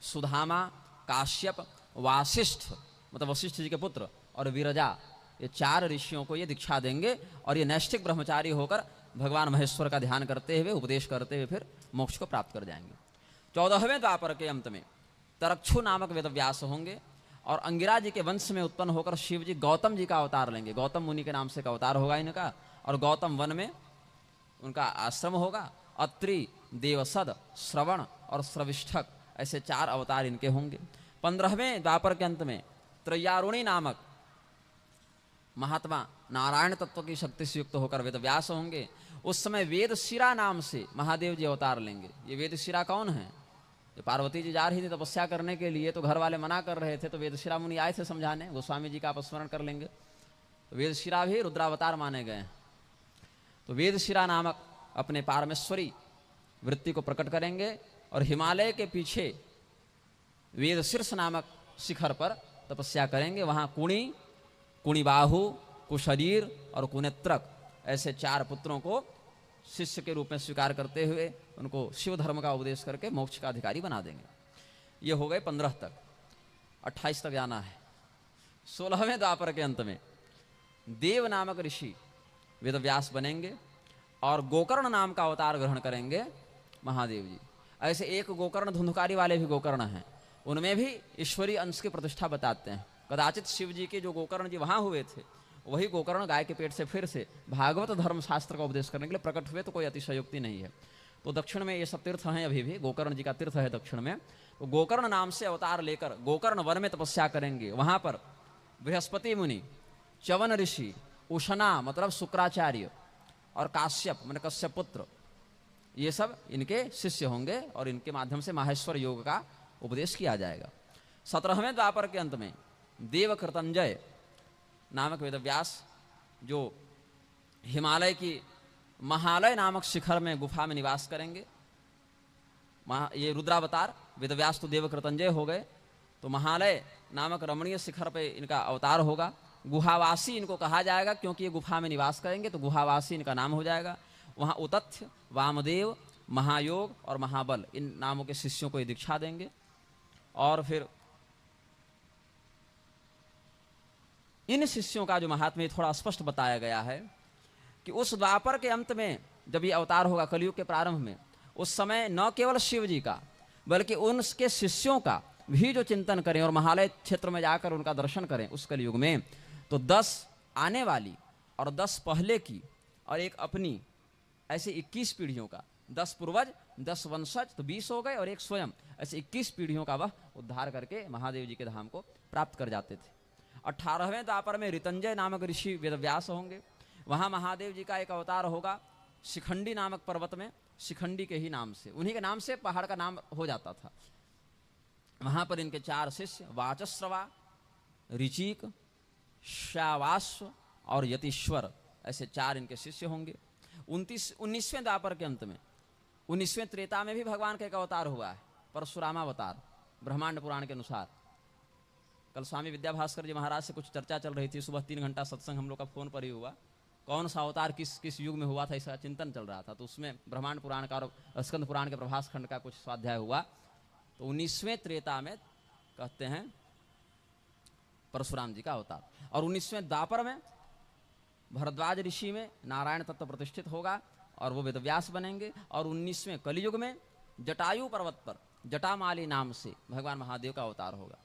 सुधामा, काश्यप, वासिष्ठ मतलब वशिष्ठ जी के पुत्र, और विरजा, ये 4 ऋषियों को ये दीक्षा देंगे, और ये नैष्ठिक ब्रह्मचारी होकर भगवान महेश्वर का ध्यान करते हुए, उपदेश करते हुए फिर मोक्ष को प्राप्त कर जाएंगे। 14वें द्वापर के अंत में तरक्षु नामक वेदव्यास होंगे, और अंगिरा जी के वंश में उत्पन्न होकर शिव जी गौतम जी का अवतार लेंगे। गौतम मुनि के नाम से का अवतार होगा इनका, और गौतम वन में उनका आश्रम होगा। अत्रि, देवसद, श्रवण और श्रविष्ठक, ऐसे 4 अवतार इनके होंगे। 15वें द्वापर के अंत में त्रयारुणी नामक महात्मा नारायण तत्व की शक्ति से युक्त होकर वेदव्यास होंगे। उस समय वेदशिरा नाम से महादेव जी अवतार लेंगे। ये वेदशिरा कौन है? ये पार्वती जी जा रही थी तपस्या करने के लिए, तो घर वाले मना कर रहे थे, तो वेदशिरा मुनि आए थे समझाने। गोस्वामी जी का आप स्मरण कर लेंगे। तो वेदशिरा भी रुद्रावतार माने गए हैं। तो वेदशिरा नामक अपने पारमेश्वरी वृत्ति को प्रकट करेंगे, और हिमालय के पीछे वेदशीर्ष नामक शिखर पर तपस्या करेंगे। वहाँ कुणी, कुणिबाहु, कुशरीर और कुनेत्रक, ऐसे 4 पुत्रों को शिष्य के रूप में स्वीकार करते हुए उनको शिव धर्म का उपदेश करके मोक्ष का अधिकारी बना देंगे। ये हो गए 15 तक, 28 तक जाना है। 16वें द्वापर के अंत में देव नामक ऋषि वेदव्यास बनेंगे, और गोकर्ण नाम का अवतार ग्रहण करेंगे महादेव जी। ऐसे एक गोकर्ण धुंधकारी वाले भी गोकर्ण हैं, उनमें भी ईश्वरीय अंश की प्रतिष्ठा बताते हैं। कदाचित शिव जी के जो गोकर्ण जी वहाँ हुए थे, वही गोकर्ण गाय के पेट से फिर से भागवत धर्म शास्त्र का उपदेश करने के लिए प्रकट हुए, तो कोई अतिशयोक्ति नहीं है। तो दक्षिण में ये सब तीर्थ हैं, अभी भी गोकर्ण जी का तीर्थ है दक्षिण में। तो गोकर्ण नाम से अवतार लेकर गोकर्ण वन में तपस्या करेंगे। वहाँ पर बृहस्पति मुनि, च्यवन ऋषि, उशना मतलब शुक्राचार्य, और काश्यप मतलब कश्यप पुत्र, ये सब इनके शिष्य होंगे, और इनके माध्यम से माहेश्वर योग का उपदेश किया जाएगा। 17वें द्वापर के अंत में देवकृतंजय नामक वेदव्यास, जो हिमालय की महालय नामक शिखर में गुफा में निवास करेंगे। ये रुद्रावतार, वेदव्यास तो देवकृतंजय हो गए, तो महालय नामक रमणीय शिखर पे इनका अवतार होगा। गुहावासी इनको कहा जाएगा, क्योंकि ये गुफा में निवास करेंगे, तो गुहावासी इनका नाम हो जाएगा। वहाँ उतथ्य, वामदेव, महायोग और महाबल, इन नामों के शिष्यों को ये दीक्षा देंगे। और फिर इन शिष्यों का जो महात्म्य थोड़ा स्पष्ट बताया गया है कि उस द्वापर के अंत में जब ये अवतार होगा कलयुग के प्रारंभ में, उस समय न केवल शिव जी का बल्कि उनके शिष्यों का भी जो चिंतन करें और महालय क्षेत्र में जाकर उनका दर्शन करें उस कलयुग में, तो 10 आने वाली और 10 पहले की और एक अपनी, ऐसे 21 पीढ़ियों का, 10 पूर्वज, 10 वंशज, तो 20 हो गए, और एक स्वयं, ऐसे 21 पीढ़ियों का वह उद्धार करके महादेव जी के धाम को प्राप्त कर जाते थे। 18वें द्वापर में ऋतंजय नामक ऋषि वेदव्यास होंगे। वहाँ महादेव जी का एक अवतार होगा शिखंडी नामक पर्वत में, शिखंडी के ही नाम से, उन्हीं के नाम से पहाड़ का नाम हो जाता था। वहाँ पर इनके 4 शिष्य वाचस्रवा, ऋचिक, श्यावास्व और यतीश्वर, ऐसे 4 इनके शिष्य होंगे। 19वें द्वापर के अंत में, 19वें त्रेता में भी भगवान का एक अवतार हुआ है, परशुरामावतार, ब्रह्मांड पुराण के अनुसार। कल स्वामी विद्याभास्कर जी महाराज से कुछ चर्चा चल रही थी, सुबह 3 घंटा सत्संग हम लोग का फोन पर ही हुआ। कौन सा अवतार किस युग में हुआ था, इसका चिंतन चल रहा था। तो उसमें ब्रह्मांड पुराण का और स्कंद पुराण के प्रभास खंड का कुछ स्वाध्याय हुआ। तो 19वें त्रेता में कहते हैं परशुराम जी का अवतार, और 19वें द्वापर में भरद्वाज ऋषि में नारायण तत्व प्रतिष्ठित होगा और वो वेदव्यास बनेंगे। और 19वें कलियुग में जटायु पर्वत पर जटामाली नाम से भगवान महादेव का अवतार होगा।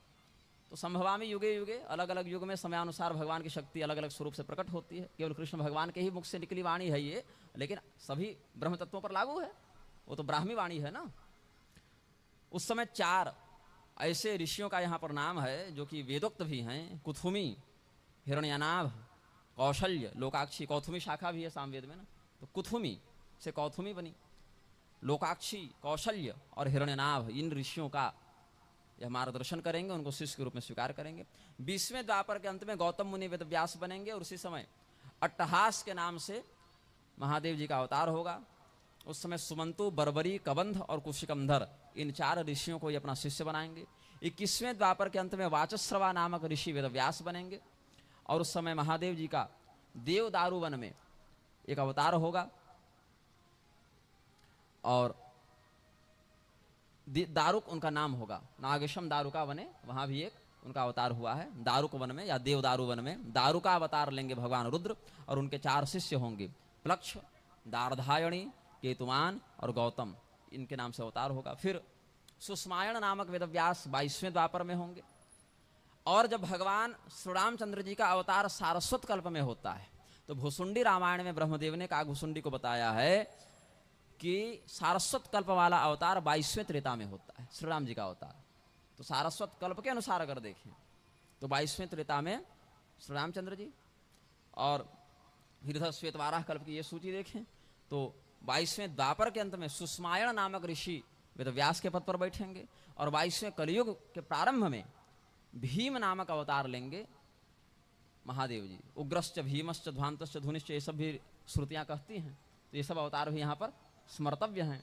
तो संभवामी युगे युगे, अलग अलग युग में समयानुसार भगवान की शक्ति अलग अलग स्वरूप से प्रकट होती है। केवल कृष्ण भगवान के ही मुख से निकली वाणी है ये, लेकिन सभी ब्रह्म तत्वों पर लागू है, वो तो ब्राह्मी वाणी है ना। उस समय 4 ऐसे ऋषियों का यहाँ पर नाम है जो कि वेदोक्त भी हैं। कुथुमी, हिरण्यानाभ, कौशल्य, लोकाक्षी, कौथुमी शाखा भी है सामवेद में ना, तो कुथुमी से कौथुमी बनी, लोकाक्षी, कौशल्य और हिरण्यनाभ, इन ऋषियों का यह मार्गदर्शन करेंगे, उनको शिष्य के रूप में स्वीकार करेंगे। 20वें द्वापर के अंत में गौतम मुनि वेदव्यास बनेंगे और उसी समय अट्टहास के नाम से महादेव जी का अवतार होगा। उस समय सुमंतु, बर्बरी, कबंध और कुशिकंधर, इन 4 ऋषियों को ये अपना शिष्य बनाएंगे। 21वें द्वापर के अंत में वाचस्रवा नामक ऋषि वेदव्यास बनेंगे और उस समय महादेव जी का देवदारू वन में एक अवतार होगा। और दारुक उनका नाम होगा, नागेशम दारुका वने, वहां भी एक उनका अवतार हुआ है। दारुक वन में या देवदारू वन में दारुका अवतार लेंगे भगवान रुद्र, और उनके 4 शिष्य होंगे, प्लक्ष, दार्धायणी, केतुमान और गौतम, इनके नाम से अवतार होगा। फिर सुस्मायण नामक वेदव्यास 22वें द्वापर में होंगे। और जब भगवान श्री रामचंद्र जी का अवतार सारस्वत कल्प में होता है, तो भुसुंडी रामायण में ब्रह्मदेव ने काकभुसुंडी को बताया है कि सारस्वत कल्प वाला अवतार 22वें त्रेता में होता है, श्री राम जी का अवतार। तो सारस्वत कल्प के अनुसार अगर देखें तो 22वें त्रेता में श्री रामचंद्र जी, और फिर इधर श्वेतवाराह कल्प की ये सूची देखें तो 22वें द्वापर के अंत में सुस्मायण नामक ऋषि वेदव्यास के पद पर बैठेंगे, और 22वें कलियुग के प्रारंभ में भीम नामक अवतार लेंगे महादेव जी। उग्रश्च, भीमश्च, ध्वांतश्च, धुनिश्च, ये सब भी श्रुतियां कहती हैं। तो ये सब अवतार भी यहाँ पर स्मर्तव्य हैं।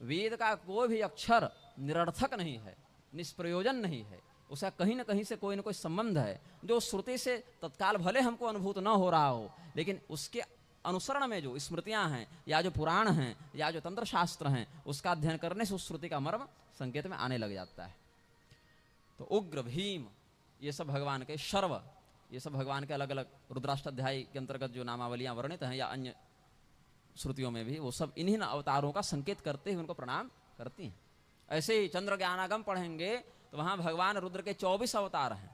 वेद का कोई भी अक्षर निरर्थक नहीं है, निष्प्रयोजन नहीं है, उसका कहीं ना कहीं से कोई ना कोई संबंध है, जो श्रुति से तत्काल भले हमको अनुभूत न हो रहा हो, लेकिन उसके अनुसरण में जो स्मृतियां हैं या जो पुराण हैं या जो तंत्र शास्त्र हैं, उसका अध्ययन करने से उस श्रुति का मर्म संकेत में आने लग जाता है। तो उग्र, भीम, ये सब भगवान के, शर्व, ये सब भगवान के अलग अलग रुद्राष्टाध्याय के अंतर्गत जो नामावलियां वर्णित हैं या अन्य श्रुतियों में भी, वो सब इन्हीं अवतारों का संकेत करते हुए उनको प्रणाम करती हैं। ऐसे ही चंद्र ज्ञानागम पढ़ेंगे तो वहां भगवान रुद्र के 24 अवतार हैं,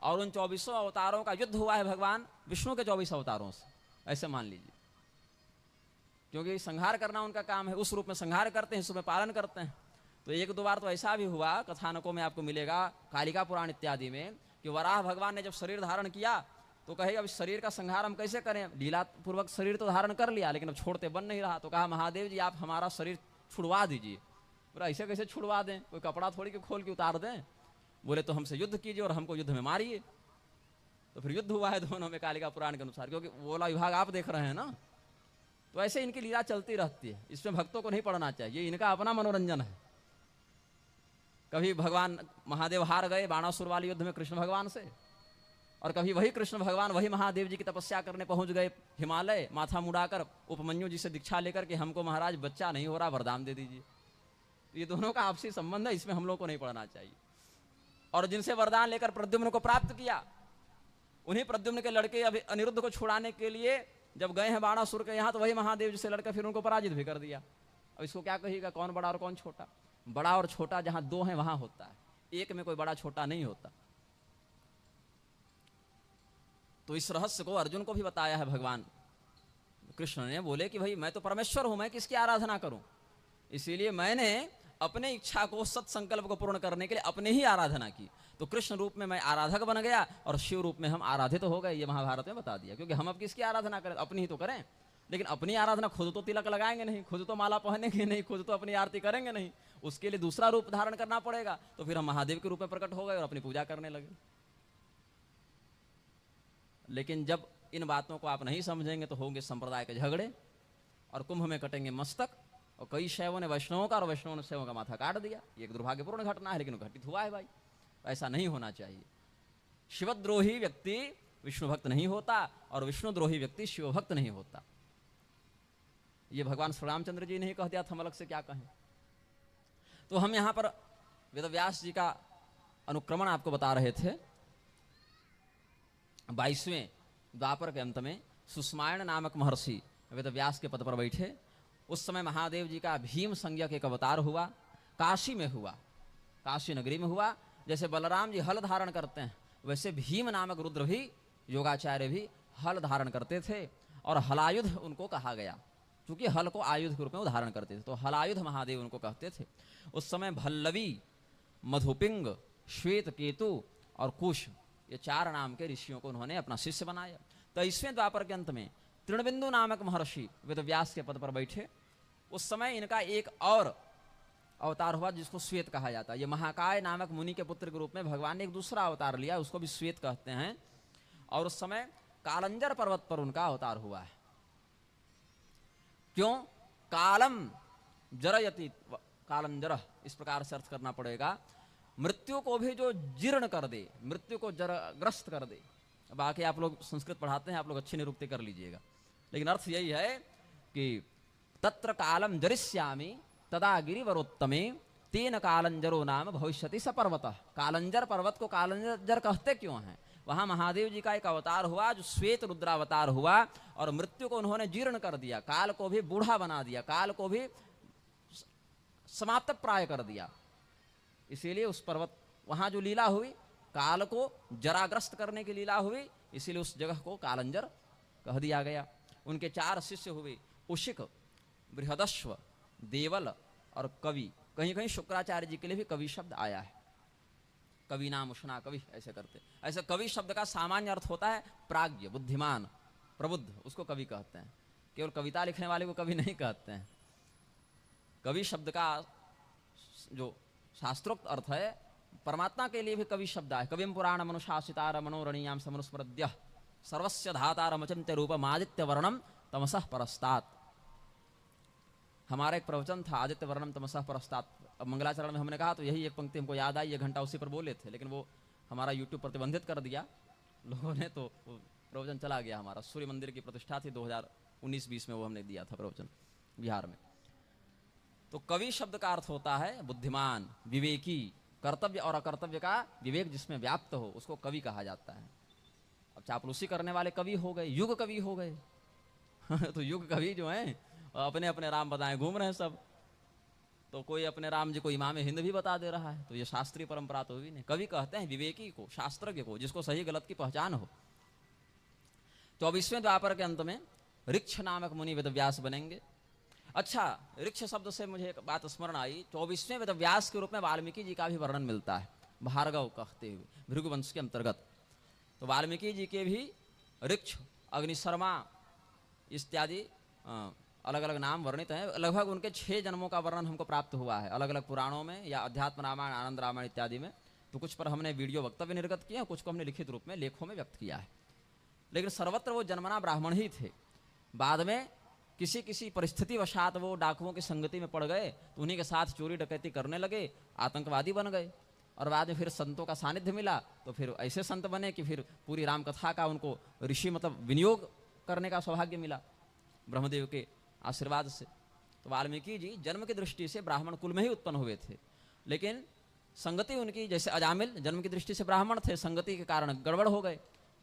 और उन 24 अवतारों का युद्ध हुआ है भगवान विष्णु के 24 अवतारों से, ऐसे मान लीजिए, क्योंकि संहार करना उनका काम है, उस रूप में संहार करते हैं, उसमें पालन करते हैं। तो 1-2 बार तो ऐसा भी हुआ, कथानकों में आपको मिलेगा, कालिका पुराण इत्यादि में, कि वराह भगवान ने जब शरीर धारण किया तो कहे अब शरीर का संहार हम कैसे करें, लीला पूर्वक शरीर तो धारण कर लिया लेकिन अब छोड़ते बन नहीं रहा। तो कहा महादेव जी आप हमारा शरीर छुड़वा दीजिए। बोला ऐसे कैसे छुड़वा दें, कोई कपड़ा थोड़ी के खोल के उतार दें। बोले तो हमसे युद्ध कीजिए और हमको युद्ध में मारिए। तो फिर युद्ध हुआ है दोनों में कालिका पुराण के अनुसार, क्योंकि वो वाला विभाग आप देख रहे हैं ना। तो ऐसे इनकी लीला चलती रहती है, इसमें भक्तों को नहीं पढ़ना चाहिए, इनका अपना मनोरंजन है। कभी भगवान महादेव हार गए बाणासुर वाले युद्ध में कृष्ण भगवान से, और कभी वही कृष्ण भगवान वही महादेव जी की तपस्या करने पहुंच गए हिमालय, माथा मुड़ाकर उपमन्यु जी से दीक्षा लेकर के हमको महाराज बच्चा नहीं हो रहा, वरदान दे दीजिए। तो ये दोनों का आपसी संबंध है, इसमें हम लोग को नहीं पढ़ना चाहिए। और जिनसे वरदान लेकर प्रद्युम्न को प्राप्त किया, उन्हीं प्रद्युम्न के लड़के अभी अनिरुद्ध को छुड़ाने के लिए जब गए हैं बाणासुर के यहाँ, तो वही महादेव जी से लड़कर फिर उनको पराजित भी कर दिया। अब इसको क्या कहिएगा, कौन बड़ा और कौन छोटा? बड़ा और छोटा जहां 2 हैं वहां होता है, एक में कोई बड़ा छोटा नहीं होता। तो इस रहस्य को अर्जुन को भी बताया है भगवान कृष्ण ने। बोले कि भाई मैं तो परमेश्वर हूं, मैं किसकी आराधना करूं, इसीलिए मैंने अपने इच्छा को, सत्संकल्प को पूर्ण करने के लिए अपने ही आराधना की। तो कृष्ण रूप में मैं आराधक बन गया और शिव रूप में हम आराधित हो गए, ये महाभारत में बता दिया। क्योंकि हम अब किसकी आराधना करें, अपनी ही तो करें। लेकिन अपनी आराधना खुद तो तिलक लगाएंगे नहीं, खुद तो माला पहनेंगे नहीं, खुद तो अपनी आरती करेंगे नहीं, उसके लिए दूसरा रूप धारण करना पड़ेगा। तो फिर हम महादेव के रूप में प्रकट हो गए और अपनी पूजा करने लगे। लेकिन जब इन बातों को आप नहीं समझेंगे तो होंगे संप्रदाय के झगड़े और कुंभ में कटेंगे मस्तक। और कई शैवों ने वैष्णवों का और वैष्णवों ने शैवों का माथा काट दिया। ये एक दुर्भाग्यपूर्ण घटना है, लेकिन घटित हुआ है भाई। ऐसा नहीं होना चाहिए। शिवद्रोही व्यक्ति विष्णु भक्त नहीं होता और विष्णुद्रोही व्यक्ति शिव भक्त नहीं होता। ये भगवान श्री रामचंद्र जी ने ही कह दिया था, हम अलग से क्या कहें। तो हम यहां पर वेदव्यास जी का अनुक्रमण आपको बता रहे थे। 22वें द्वापर के अंत में सुषमायण नामक महर्षि वेदव्यास के पद पर बैठे। उस समय महादेव जी का भीम संज्ञक एक अवतार हुआ, काशी में हुआ, काशी नगरी में हुआ। जैसे बलराम जी हल धारण करते हैं, वैसे भीम नामक रुद्र भी, योगाचार्य भी हल धारण करते थे। और हलायुध उनको कहा गया, क्योंकि हल को आयुध के रूप में धारण करते थे, तो हलायुध महादेव उनको कहते थे। उस समय भल्लवी, मधुपिंग, श्वेत केतु और कुश, ये 4 नाम के ऋषियों को उन्होंने अपना शिष्य बनाया। 23वें द्वापर के अंत में तृणबिंदु नामक महर्षि वेदव्यास के पद पर बैठे। उस समय इनका एक और अवतार हुआ जिसको श्वेत कहा जाता है। ये महाकाय नामक मुनि के पुत्र के रूप में भगवान ने एक दूसरा अवतार लिया, उसको भी श्वेत कहते हैं। और उस समय कालंजर पर्वत पर उनका अवतार हुआ है। क्यों? कालम जरयति, कालंजर, इस प्रकार से अर्थ करना पड़ेगा, मृत्यु को भी जो जीर्ण कर दे, मृत्यु को जरग्रस्त कर दे। बाकी आप लोग संस्कृत पढ़ाते हैं, आप लोग अच्छी निरुक्ति कर लीजिएगा, लेकिन अर्थ यही है कि तत्र कालम जरिष्यामि तदा गिरिवरोत्तमे तेन कालंजरो नाम भविष्यति स पर्वतः। कालंजर पर्वत को कालंजर कहते क्यों हैं? वहां महादेव जी का एक अवतार हुआ जो श्वेत रुद्रावतार हुआ, और मृत्यु को उन्होंने जीर्ण कर दिया, काल को भी बूढ़ा बना दिया, काल को भी समाप्त प्राय कर दिया। इसीलिए उस पर्वत, वहां जो लीला हुई, काल को जराग्रस्त करने की लीला हुई, इसीलिए उस जगह को कालंजर कह दिया गया। उनके 4 शिष्य हुए, उशिक, बृहदश्व, देवल और कवि। कहीं कहीं शुक्राचार्य जी के लिए भी कवि शब्द आया है, कवि नाम उष्णा कवि ऐसे करते। ऐसे कवि शब्द का सामान्य अर्थ होता है प्राज्ञ, बुद्धिमान, प्रबुद्ध, उसको कवि कहते हैं। केवल कविता लिखने वाले को कवि नहीं कहते हैं। कवि शब्द का जो शास्त्रोक्त अर्थ है, परमात्मा के लिए भी कवि शब्द है। कविम पुराण मनुशासितार मनोरणीयाम समनुस्मृत्य सर्वस्य धातार मचिंत्य रूपम आदित्य वर्णम तमसः परस्तात्। हमारा एक प्रवचन था आदित्य वर्णम तमसः परस्तात्, अब मंगलाचरण में हमने कहा तो यही एक पंक्ति हमको याद आई, 1 घंटा उसी पर बोले थे, लेकिन वो हमारा यूट्यूब प्रतिबंधित कर दिया लोगों ने, तो प्रवचन चला गया हमारा। सूर्य मंदिर की प्रतिष्ठा थी 2019-20 में, वो हमने दिया था प्रवचन बिहार में। तो कवि शब्द का अर्थ होता है बुद्धिमान, विवेकी, कर्तव्य और अकर्तव्य का विवेक जिसमें व्याप्त हो, उसको कवि कहा जाता है। अब चापलूसी करने वाले कवि हो गए, युग कवि हो गए तो युग कवि जो हैं अपने अपने राम बताएं घूम रहे हैं सब। तो कोई अपने राम जी को इमाम हिंद भी बता दे रहा है, तो ये शास्त्रीय परंपरा तो हुई नहीं। कवि कहते हैं विवेकी को, शास्त्रज्ञ को, जिसको सही गलत की पहचान हो। 24वें द्वापर के अंत में ऋक्ष नामक मुनि वेदव्यास बनेंगे। अच्छा, ऋक्ष शब्द से मुझे एक बात स्मरण आई, 24वें वेदव्यास के रूप में वाल्मीकि जी का भी वर्णन मिलता है, भार्गव कहते हुए, भृगुवंश के अंतर्गत। तो वाल्मीकि जी के भी ऋक्ष, अग्निशर्मा इत्यादि अलग अलग नाम वर्णित हैं। लगभग उनके 6 जन्मों का वर्णन हमको प्राप्त हुआ है, अलग अलग पुराणों में या अध्यात्म रामायण, आनंद रामायण इत्यादि में। तो कुछ पर हमने वीडियो वक्तव्य निर्गत किया, कुछ को हमने लिखित रूप में लेखों में व्यक्त किया है। लेकिन सर्वत्र वो जन्मना ब्राह्मण ही थे। बाद में किसी किसी परिस्थिति वशात वो डाकुओं की संगति में पड़ गए, तो उन्हीं के साथ चोरी डकैती करने लगे, आतंकवादी बन गए। और बाद में फिर संतों का सानिध्य मिला, तो फिर ऐसे संत बने कि फिर पूरी राम कथा का उनको ऋषि मतलब विनियोग करने का सौभाग्य मिला ब्रह्मदेव के आशीर्वाद से। तो वाल्मीकि जी जन्म की दृष्टि से ब्राह्मण कुल में ही उत्पन्न हुए थे, लेकिन संगति उनकी, जैसे अजामिल जन्म की दृष्टि से ब्राह्मण थे, संगति के कारण गड़बड़ हो गए।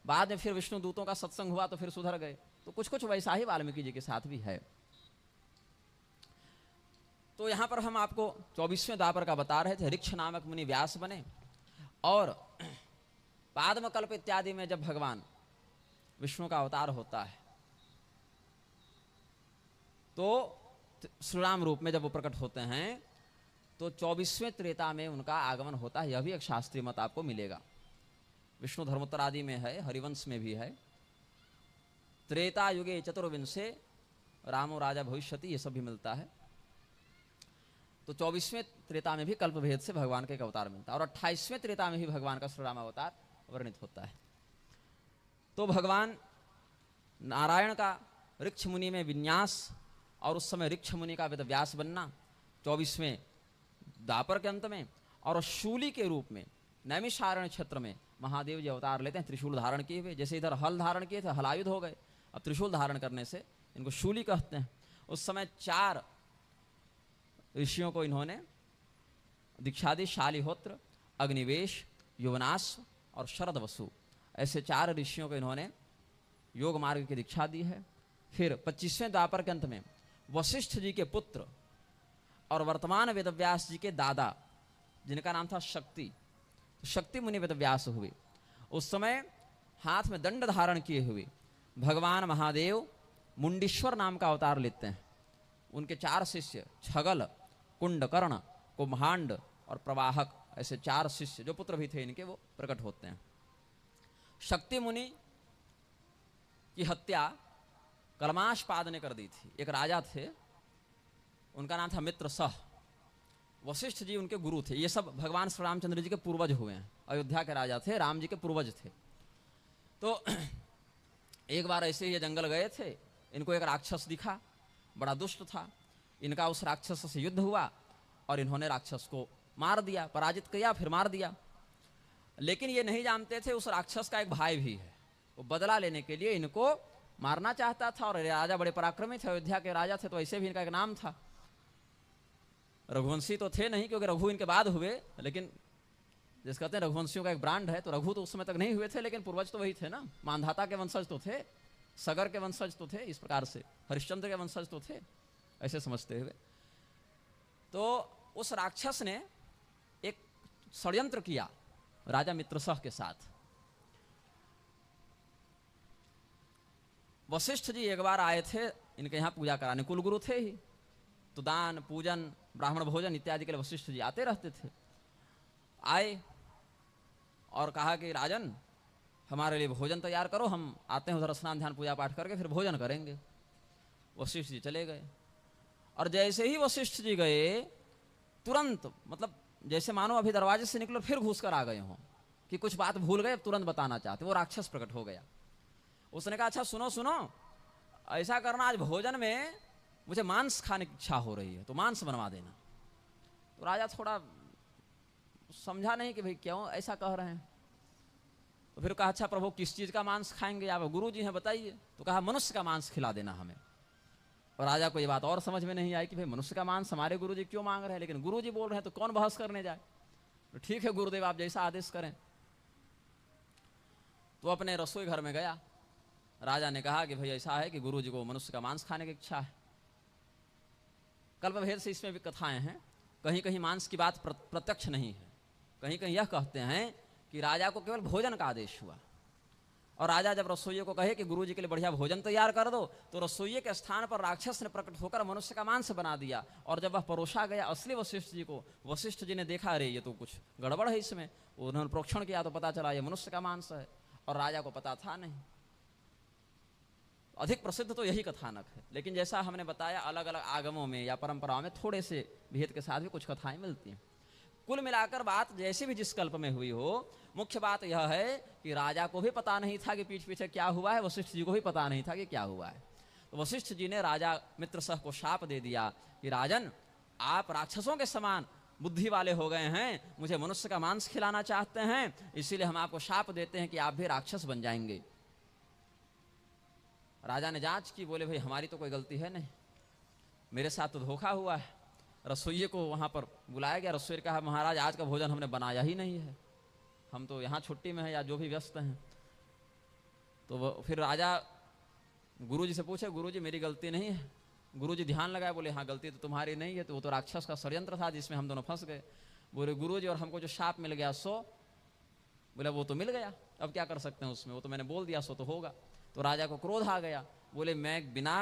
बाद में फिर विष्णु दूतों का सत्संग हुआ तो फिर सुधर गए। तो कुछ कुछ वैसा ही वाल्मीकि जी के साथ भी है। तो यहां पर हम आपको 24वें द्वापर का बता रहे थे। ऋक्ष नामक मुनि व्यास बने, और पाद्मकल्प इत्यादि में जब भगवान विष्णु का अवतार होता है, तो श्री राम रूप में जब वो प्रकट होते हैं, तो 24वें त्रेता में उनका आगमन होता है। यह भी एक शास्त्रीय मत आपको मिलेगा, विष्णु धर्मोत्तर आदि में है, हरिवंश में भी है। त्रेता युगे चतुर्विंशे रामो राजा भविष्यति, ये सब भी मिलता है। तो 24वें त्रेता में भी कल्प भेद से भगवान का एक अवतार मिलता है, और 28वें त्रेता में ही भगवान का श्री राम अवतार वर्णित होता है। तो भगवान नारायण का ऋक्ष मुनि में विन्यास और उस समय ऋक्ष मुनि का वेदव्यास बनना 24वें द्वापर के अंत में, और शूली के रूप में नैमिषारण्य क्षेत्र में महादेव जी अवतार लेते हैं त्रिशूल धारण किए हुए। जैसे इधर हल धारण किए थे, हलायुध हो गए, अब त्रिशूल धारण करने से इनको शूली कहते हैं। उस समय 4 ऋषियों को इन्होंने दीक्षा दी, शालिहोत्र, अग्निवेश, युवनाश्व और शरद वसु, ऐसे 4 ऋषियों को इन्होंने योग मार्ग की दीक्षा दी है। फिर 25वें द्वापर के अंत में वशिष्ठ जी के पुत्र और वर्तमान वेदव्यास जी के दादा, जिनका नाम था शक्ति, शक्ति मुनि वेदव्यास हुए। उस समय हाथ में दंड धारण किए हुए भगवान महादेव मुंडीश्वर नाम का अवतार लेते हैं। उनके 4 शिष्य छगल, कुंडकर्ण, कुम्हांड और प्रवाहक, ऐसे 4 शिष्य जो पुत्र भी थे इनके, वो प्रकट होते हैं। शक्ति मुनि की हत्या कलमाशपाद ने कर दी थी। एक राजा थे, उनका नाम था मित्रसह। वशिष्ठ जी उनके गुरु थे। ये सब भगवान श्री रामचंद्र जी के पूर्वज हुए हैं, अयोध्या के राजा थे, राम जी के पूर्वज थे। तो एक बार ऐसे ये जंगल गए थे, इनको एक राक्षस दिखा, बड़ा दुष्ट था। इनका उस राक्षस से युद्ध हुआ और इन्होंने राक्षस को मार दिया, पराजित किया, फिर मार दिया। लेकिन ये नहीं जानते थे उस राक्षस का एक भाई भी है, वो बदला लेने के लिए इनको मारना चाहता था। और राजा बड़े पराक्रमी थे, अयोध्या के राजा थे, तो ऐसे भी इनका एक नाम था। रघुवंशी तो थे नहीं, क्योंकि रघु इनके बाद हुए, लेकिन जिस कहते हैं रघुवंशियों का एक ब्रांड है, तो रघु तो उस समय तक नहीं हुए थे, लेकिन पूर्वज तो वही थे ना। मानधाता के वंशज तो थे, सगर के वंशज तो थे, इस प्रकार से हरिश्चंद्र के वंशज तो थे, ऐसे समझते हुए। तो उस राक्षस ने एक षड्यंत्र किया राजा मित्रसह के साथ। वशिष्ठ जी एक बार आए थे इनके यहाँ पूजा कराने, कुलगुरु थे ही, तो दान पूजन ब्राह्मण भोजन इत्यादि के लिए वशिष्ठ जी आते रहते थे। आए और कहा कि राजन हमारे लिए भोजन तैयार करो, हम आते हैं उधर स्नान ध्यान पूजा पाठ करके फिर भोजन करेंगे। वशिष्ठ जी चले गए, और जैसे ही वशिष्ठ जी गए तुरंत, मतलब जैसे मानो अभी दरवाजे से निकलो फिर घुस कर आ गए हों कि कुछ बात भूल गए, तुरंत बताना चाहते। वो राक्षस प्रकट हो गया। उसने कहा अच्छा सुनो सुनो, ऐसा करना, आज भोजन में मुझे मांस खाने की इच्छा हो रही है, तो मांस बनवा देना। तो राजा थोड़ा समझा नहीं कि भाई क्यों ऐसा कह रहे हैं। तो फिर कहा अच्छा प्रभु किस चीज का मांस खाएंगे आप, गुरु जी हैं बताइए। तो कहा मनुष्य का मांस खिला देना हमें। और राजा को ये बात और समझ में नहीं आई कि भाई मनुष्य का मांस हमारे गुरु जी क्यों मांग रहे हैं, लेकिन गुरु जी बोल रहे हैं तो कौन बहस करने जाए। तो ठीक है गुरुदेव आप जैसा आदेश करें। तो अपने रसोई घर में गया। राजा ने कहा कि भाई ऐसा है कि गुरु जी को मनुष्य का मांस खाने की इच्छा है। कल्पभेद से इसमें भी कथाएं हैं, कहीं कहीं मांस की बात प्रत्यक्ष नहीं है, कहीं कहीं यह कहते हैं कि राजा को केवल भोजन का आदेश हुआ। और राजा जब रसोइये को कहे कि गुरु जी के लिए बढ़िया भोजन तैयार कर दो, तो रसोइये के स्थान पर राक्षस ने प्रकट होकर मनुष्य का मांस बना दिया। और जब वह परोसा गया असली वशिष्ठ जी को, वशिष्ठ जी ने देखा अरे ये तो कुछ गड़बड़ है इसमें। उन्होंने प्रोक्षण किया तो पता चला ये मनुष्य का मांस है, और राजा को पता था नहीं। अधिक प्रसिद्ध तो यही कथानक है, लेकिन जैसा हमने बताया अलग अलग आगमों में या परंपराओं में थोड़े से भेद के साथ भी कुछ कथाएं मिलती हैं। कुल मिलाकर बात जैसे भी जिस कल्प में हुई हो, मुख्य बात यह है कि राजा को भी पता नहीं था कि पीठ पीछे क्या हुआ है, वशिष्ठ जी को भी पता नहीं था कि क्या हुआ है। तो वशिष्ठ जी ने राजा मित्रसह को शाप दे दिया कि राजन आप राक्षसों के समान बुद्धि वाले हो गए हैं, मुझे मनुष्य का मांस खिलाना चाहते हैं, इसीलिए हम आपको शाप देते हैं कि आप भी राक्षस बन जाएंगे। राजा ने जांच की, बोले भाई हमारी तो कोई गलती है नहीं, मेरे साथ तो धोखा हुआ है। रसोइये को वहां पर बुलाया गया। रसोइये कहा महाराज आज का भोजन हमने बनाया ही नहीं है, हम तो यहाँ छुट्टी में है या जो भी व्यस्त हैं। तो फिर राजा गुरुजी से पूछे, गुरुजी मेरी गलती नहीं है। गुरुजी ध्यान लगाए, बोले हाँ गलती तो तुम्हारी नहीं है, तो वो तो राक्षस का षड्यंत्र था जिसमें हम दोनों फंस गए। बोले गुरुजी और हमको जो शाप मिल गया सो, बोले वो तो मिल गया, अब क्या कर सकते हैं उसमें, वो तो मैंने बोल दिया सो तो होगा। तो राजा को क्रोध आ गया, बोले मैं बिना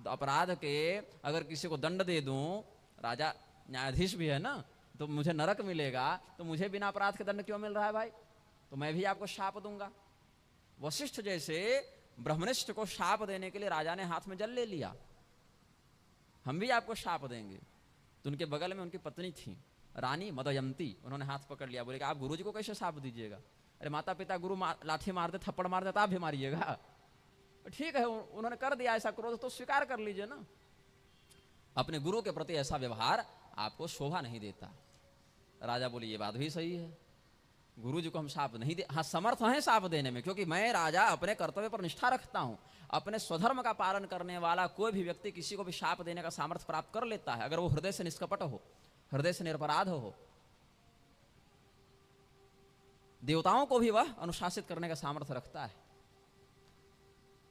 अपराध के अगर किसी को दंड दे दूं, राजा न्यायाधीश भी है ना, तो मुझे नरक मिलेगा, तो मुझे बिना अपराध के दंड क्यों मिल रहा है भाई, तो मैं भी आपको शाप दूंगा। वशिष्ठ जैसे ब्रह्मनिष्ठ को शाप देने के लिए राजा ने हाथ में जल ले लिया, हम भी आपको शाप देंगे। तो उनके बगल में उनकी पत्नी थी रानी मदयंती, उन्होंने हाथ पकड़ लिया, बोले कि आप गुरुजी को कैसे शाप दीजिएगा, अरे माता पिता गुरु लाठी मार दे, थप्पड़ मार दे तो आप भी मारिएगा? ठीक है, उन्होंने कर दिया ऐसा क्रोध तो स्वीकार कर लीजिए ना। अपने गुरु के प्रति ऐसा व्यवहार आपको शोभा नहीं देता। राजा बोले ये बात भी सही है, गुरु जी को हम शाप नहीं दे, हाँ समर्थ हैं शाप देने में, क्योंकि मैं राजा अपने कर्तव्य पर निष्ठा रखता हूं। अपने स्वधर्म का पालन करने वाला कोई भी व्यक्ति किसी को भी शाप देने का सामर्थ्य प्राप्त कर लेता है, अगर वो हृदय से निष्कपट हो, हृदय से निरपराध हो। देवताओं को भी वह अनुशासित करने का सामर्थ्य रखता है।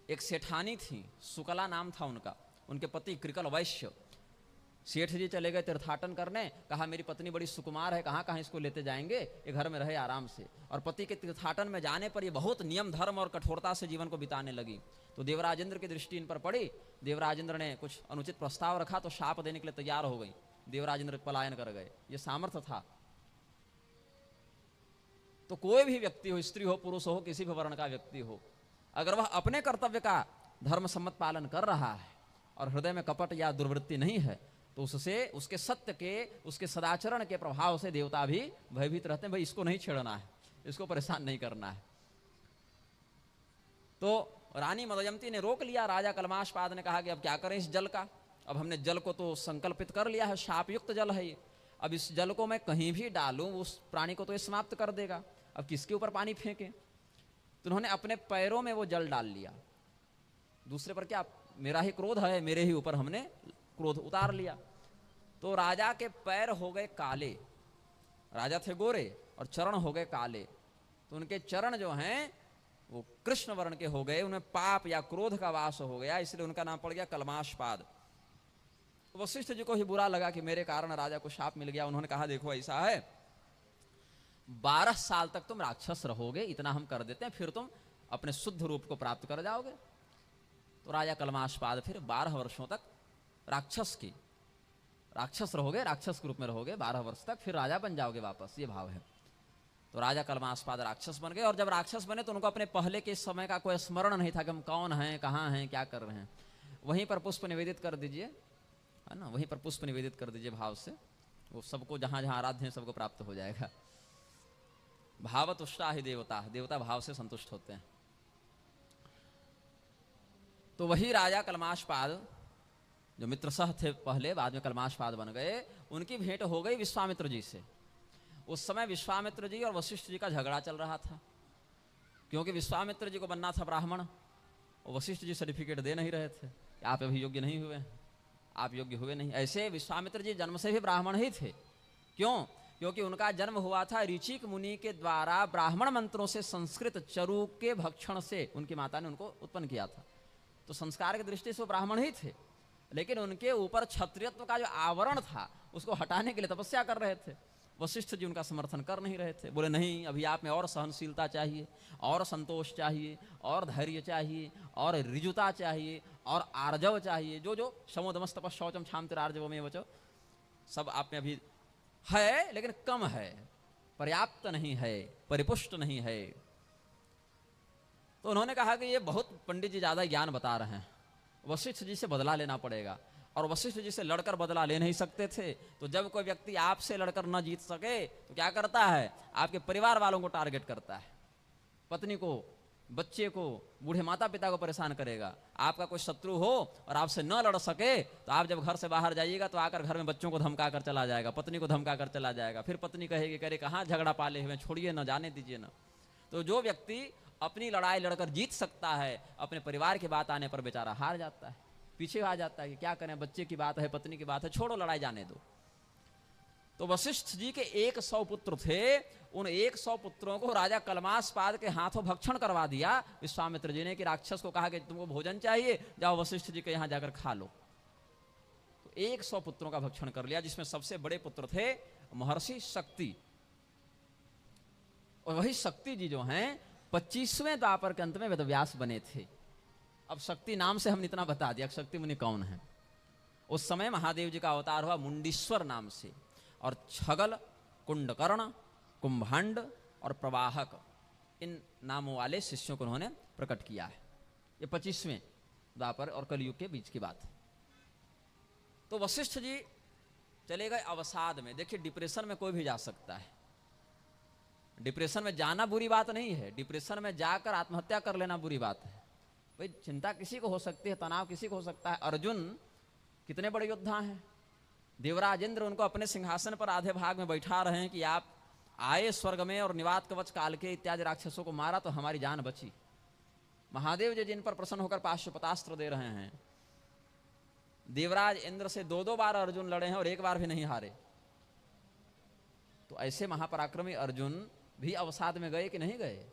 एक सेठानी थी, सुकला नाम था उनका, उनके पति कृकल वैश्य। सेठ जी चले गए तीर्थाटन करने, कहा मेरी पत्नी बड़ी सुकुमार है, कहाँ कहाँ इसको लेते जाएंगे, ये घर में रहे आराम से। और पति के तीर्थाटन में जाने पर ये बहुत नियम धर्म और कठोरता से जीवन को बिताने लगी। तो देवराजेंद्र की दृष्टि इन पर पड़ी, देवराजेंद्र ने कुछ अनुचित प्रस्ताव रखा तो शाप देने के लिए तैयार हो गई। देवराजेंद्र पलायन कर गए, ये सामर्थ्य था। तो कोई भी व्यक्ति हो, स्त्री हो पुरुष हो, किसी भी वर्ण का व्यक्ति हो, अगर वह अपने कर्तव्य का धर्म सम्मत पालन कर रहा है और हृदय में कपट या दुर्वृत्ति नहीं है, तो उससे, उसके सत्य के, उसके सदाचरण के प्रभाव से देवता भी भयभीत रहते हैं, भाई इसको नहीं छेड़ना है, इसको परेशान नहीं करना है। तो रानी मदयंती ने रोक लिया। राजा कलमाशपाद ने कहा कि अब क्या करें इस जल का, अब हमने जल को तो संकल्पित कर लिया है, शापयुक्त जल है ये, अब इस जल को मैं कहीं भी डालूं उस प्राणी को तो ये समाप्त कर देगा, अब किसके ऊपर पानी फेंके। तो उन्होंने अपने पैरों में वो जल डाल लिया। दूसरे पर क्या, मेरा ही क्रोध है, मेरे ही ऊपर हमने क्रोध उतार लिया। तो राजा के पैर हो गए काले, राजा थे गोरे और चरण हो गए काले, तो उनके चरण जो हैं वो कृष्ण वर्ण के हो गए, उन्हें पाप या क्रोध का वास हो गया, इसलिए उनका नाम पड़ गया कलमाशपाद। वशिष्ठ जी को ही बुरा लगा कि मेरे कारण राजा को शाप मिल गया। उन्होंने कहा देखो ऐसा है, 12 साल तक तुम राक्षस रहोगे, इतना हम कर देते हैं, फिर तुम अपने शुद्ध रूप को प्राप्त कर जाओगे। तो राजा कलमाशपाद फिर 12 वर्षों तक राक्षस रहोगे, राक्षस के रूप में रहोगे 12 वर्ष तक, फिर राजा बन जाओगे वापस, ये भाव है। तो राजा कलमाशपाद राक्षस बन गए, और जब राक्षस बने तो उनको अपने पहले के समय का कोई स्मरण नहीं था कि हम कौन हैं, कहाँ हैं, क्या कर रहे हैं। वहीं पर पुष्प निवेदित कर दीजिए, है ना, वहीं पर पुष्प निवेदित कर दीजिए भाव से, वो सबको जहाँ जहाँ आराध्य है सबको प्राप्त हो जाएगा। भाव तुष्टा ही देवता, देवता भाव से संतुष्ट होते हैं। तो वही राजा कलमाशपाद जो मित्रसह थे पहले, बाद में कलमाशपाद बन गए, उनकी भेंट हो गई विश्वामित्र जी से। उस समय विश्वामित्र जी और वशिष्ठ जी का झगड़ा चल रहा था, क्योंकि विश्वामित्र जी को बनना था ब्राह्मण और वशिष्ठ जी सर्टिफिकेट दे नहीं रहे थे, आप अभी योग्य नहीं हुए, आप योग्य हुए नहीं। ऐसे विश्वामित्र जी जन्म से भी ब्राह्मण ही थे। क्यों? क्योंकि उनका जन्म हुआ था ऋचिक मुनि के द्वारा ब्राह्मण मंत्रों से संस्कृत चरु के भक्षण से, उनकी माता ने उनको उत्पन्न किया था। तो संस्कार की दृष्टि से वो ब्राह्मण ही थे, लेकिन उनके ऊपर क्षत्रियत्व का जो आवरण था उसको हटाने के लिए तपस्या कर रहे थे। वशिष्ठ जी उनका समर्थन कर नहीं रहे थे, बोले नहीं, अभी आप में और सहनशीलता चाहिए, और संतोष चाहिए, और धैर्य चाहिए, और ऋजुता चाहिए, और आर्जव चाहिए। जो जो शमोदमस तपस शौचम क्षामतिरार्जव में वचो, सब आप में अभी है, लेकिन कम है, पर्याप्त नहीं है, परिपुष्ट नहीं है। तो उन्होंने कहा कि ये बहुत पंडित जी ज्यादा ज्ञान बता रहे हैं, वशिष्ठ जी से बदला लेना पड़ेगा। और वशिष्ठ जी से लड़कर बदला ले नहीं सकते थे, तो जब कोई व्यक्ति आपसे लड़कर न जीत सके तो क्या करता है, आपके परिवार वालों को टारगेट करता है, पत्नी को, बच्चे को, बूढ़े माता पिता को परेशान करेगा। आपका कोई शत्रु हो और आपसे न लड़ सके तो आप जब घर से बाहर जाइएगा तो आकर घर में बच्चों को धमका कर चला जाएगा, पत्नी को धमका कर चला जाएगा। फिर पत्नी कहेगी करे कहाँ झगड़ा पाले हुए, छोड़िए न, जाने दीजिए न। तो जो व्यक्ति अपनी लड़ाई लड़कर जीत सकता है, अपने परिवार की बात आने पर बेचारा हार जाता है, पीछे आ जाता है कि क्या करें, बच्चे की बात है, पत्नी की बात है, छोड़ो लड़ाई, जाने दो। तो वशिष्ठ जी के 100 पुत्र थे, उन 100 पुत्रों को राजा कलमाशपाद के हाथों भक्षण करवा दिया विश्वामित्र जी ने, कि राक्षस को कहा कि तुमको भोजन चाहिए, जाओ वशिष्ठ जी के यहाँ जाकर खा लो। तो 100 पुत्रों का भक्षण कर लिया, जिसमें सबसे बड़े पुत्र थे महर्षि शक्ति। और वही शक्ति जी जो हैं 25वें द्वापर के अंत में वेदव्यास बने थे। अब शक्ति नाम से हमने इतना बता दिया, शक्ति मुनि कौन है। उस समय महादेव जी का अवतार हुआ मुंडीश्वर नाम से, और छगल, कुंडकर्ण, कुंभांड और प्रवाहक, इन नामों वाले शिष्यों को उन्होंने प्रकट किया है। ये 25वें द्वापर और कलयुग के बीच की बात है। तो वशिष्ठ जी चले गए अवसाद में। देखिए डिप्रेशन में कोई भी जा सकता है, डिप्रेशन में जाना बुरी बात नहीं है, डिप्रेशन में जाकर आत्महत्या कर लेना बुरी बात है। भाई चिंता किसी को हो सकती है, तनाव किसी को हो सकता है। अर्जुन कितने बड़े योद्धा हैं, देवराज इंद्र उनको अपने सिंहासन पर आधे भाग में बैठा रहे हैं कि आप आए स्वर्ग में और निवात कवच काल के इत्यादि राक्षसों को मारा तो हमारी जान बची। महादेव जी जिन पर प्रसन्न होकर पाशुपतास्त्र दे रहे हैं। देवराज इंद्र से 2-2 बार अर्जुन लड़े हैं और एक बार भी नहीं हारे। तो ऐसे महापराक्रमी अर्जुन भी अवसाद में गए कि नहीं गए?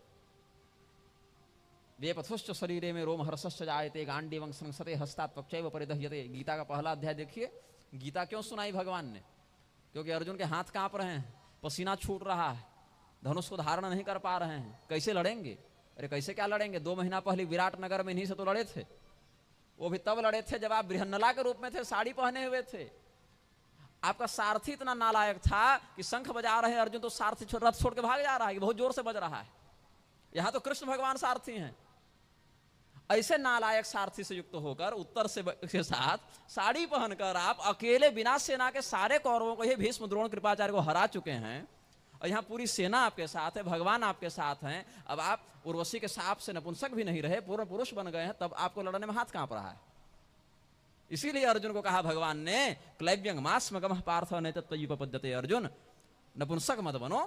वेपथुश्च शरीरे में रोम हर्षश्च जायते गांडीवं संसते हस्तात् त्वक्चैव परिदह्यते। गीता का पहला अध्याय देखिए। गीता क्यों सुनाई भगवान ने? क्योंकि अर्जुन के हाथ कांप रहे हैं, पसीना छूट रहा है, धनुष को धारण नहीं कर पा रहे हैं, कैसे लड़ेंगे? अरे कैसे क्या लड़ेंगे? 2 महीना पहले विराट नगर में इन्हीं से तो लड़े थे। वो भी तब लड़े थे जब आप बृहन्नला के रूप में थे, साड़ी पहने हुए थे। आपका सारथी इतना नालायक था कि शंख बजा रहे हैं अर्जुन तो सारथी रथ छोड़ के भाग जा रहा है कि बहुत जोर से बज रहा है। यहां तो कृष्ण भगवान सारथी हैं। ऐसे नालायक सारथी से युक्त होकर उत्तर से के साथ साड़ी पहनकर आप अकेले बिना सेना के सारे कौरवों को, ये भीष्म द्रोण कृपाचार्य को हरा चुके हैं और यहाँ पूरी सेना आपके साथ है, भगवान आपके साथ हैं। अब आप उर्वशी के साप से नपुंसक भी नहीं रहे, पूर्ण पुरुष बन गए हैं, तब आपको लड़ने में हाथ कांप रहा है। इसीलिए अर्जुन को कहा भगवान ने क्लैव्यंग मास्मगमः पार्थ नैतत्त्वयुपपद्यते। अर्जुन नपुंसक मत बनो,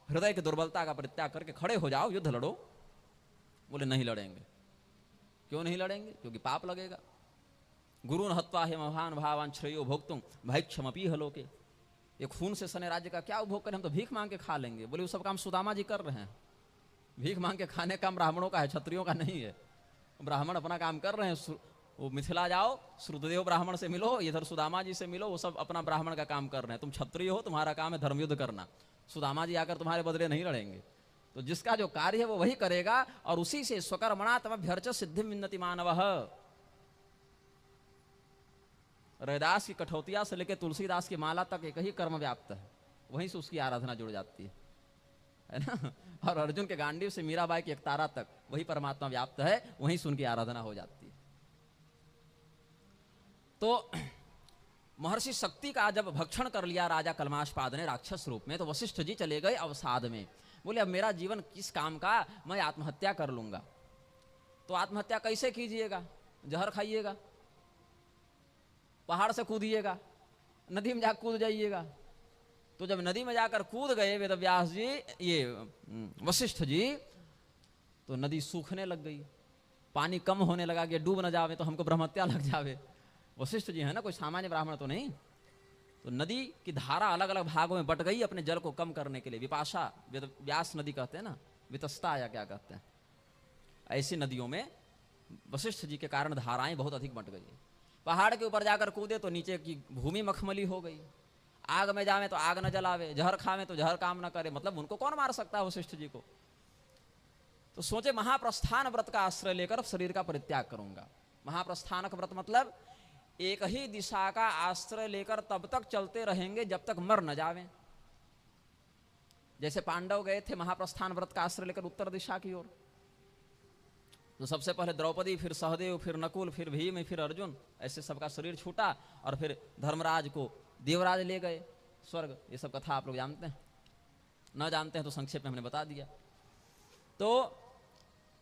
हृदय की दुर्बलता का परित्याग करके खड़े हो जाओ, युद्ध लड़ो। बोले नहीं लड़ेंगे। क्यों नहीं लड़ेंगे? क्योंकि पाप लगेगा। गुरुन हत्वा हे महान भावान श्रेयो भोक्तुम भैक्षमपि हलोके। ये खून से सने राज्य का क्या उपभोग करें, हम तो भीख मांग के खा लेंगे। बोले वो सब काम सुदामा जी कर रहे हैं। भीख मांग के खाने का ब्राह्मणों का है, क्षत्रियों का नहीं है। ब्राह्मण अपना काम कर रहे हैं। वो मिथिला जाओ, श्रुतदेव ब्राह्मण से मिलो, इधर सुदामा जी से मिलो, वो सब अपना ब्राह्मण का काम कर रहे हैं। तुम क्षत्रिय हो, तुम्हारा काम है धर्मयुद्ध करना। सुदामा जी आकर तुम्हारे बदले नहीं लड़ेंगे। तो जिसका जो कार्य है वो वही करेगा और उसी से स्वकर्मणा तमभ्यर्च सिद्धिं विन्दति मानवः। रैदास की कठौतिया से लेकर तुलसीदास की माला तक एक ही कर्म व्याप्त है, वहीं से उसकी आराधना जुड़ जाती है ना। और अर्जुन के गांडीव से मीराबाई की एकतारा तक वही परमात्मा व्याप्त है, वहीं से उनकी आराधना हो जाती है। तो महर्षि शक्ति का जब भक्षण कर लिया राजा कलमाशपाद ने राक्षस रूप में, तो वशिष्ठ जी चले गए अवसाद में। बोले अब मेरा जीवन किस काम का, मैं आत्महत्या कर लूंगा। तो आत्महत्या कैसे कीजिएगा? जहर खाइएगा, पहाड़ से कूदिएगा, नदी में जाकर कूद जाइएगा। तो जब नदी में जाकर कूद गए वेदव्यास जी, ये वशिष्ठ जी, तो नदी सूखने लग गई, पानी कम होने लगा कि डूब न जावे तो हमको ब्रह्महत्या लग जावे। वशिष्ठ जी है ना, कोई सामान्य ब्राह्मण तो नहीं। तो नदी की धारा अलग अलग भागों में बट गई अपने जल को कम करने के लिए। विपाशा व्यास नदी कहते हैं ना, वितस्ता या क्या कहते हैं। ऐसी नदियों में वशिष्ठ जी के कारण धाराएं बहुत अधिक बट गई। पहाड़ के ऊपर जाकर कूदे तो नीचे की भूमि मखमली हो गई। आग में जावे तो आग न जलावे, जहर खावे तो जहर काम न करे। मतलब उनको कौन मार सकता है वशिष्ठ जी को? तो सोचे महाप्रस्थान व्रत का आश्रय लेकर शरीर का परित्याग करूंगा। महाप्रस्थानक व्रत मतलब एक ही दिशा का आश्रय लेकर तब तक चलते रहेंगे जब तक मर न जावें। जैसे पांडव गए थे महाप्रस्थान व्रत का आश्रय लेकर उत्तर दिशा की ओर, तो सबसे पहले द्रौपदी, फिर सहदेव, फिर नकुल, फिर भीम, फिर अर्जुन, ऐसे सबका शरीर छूटा और फिर धर्मराज को देवराज ले गए स्वर्ग। ये सब कथा आप लोग जानते हैं, न जानते हैं तो संक्षेप में हमने बता दिया। तो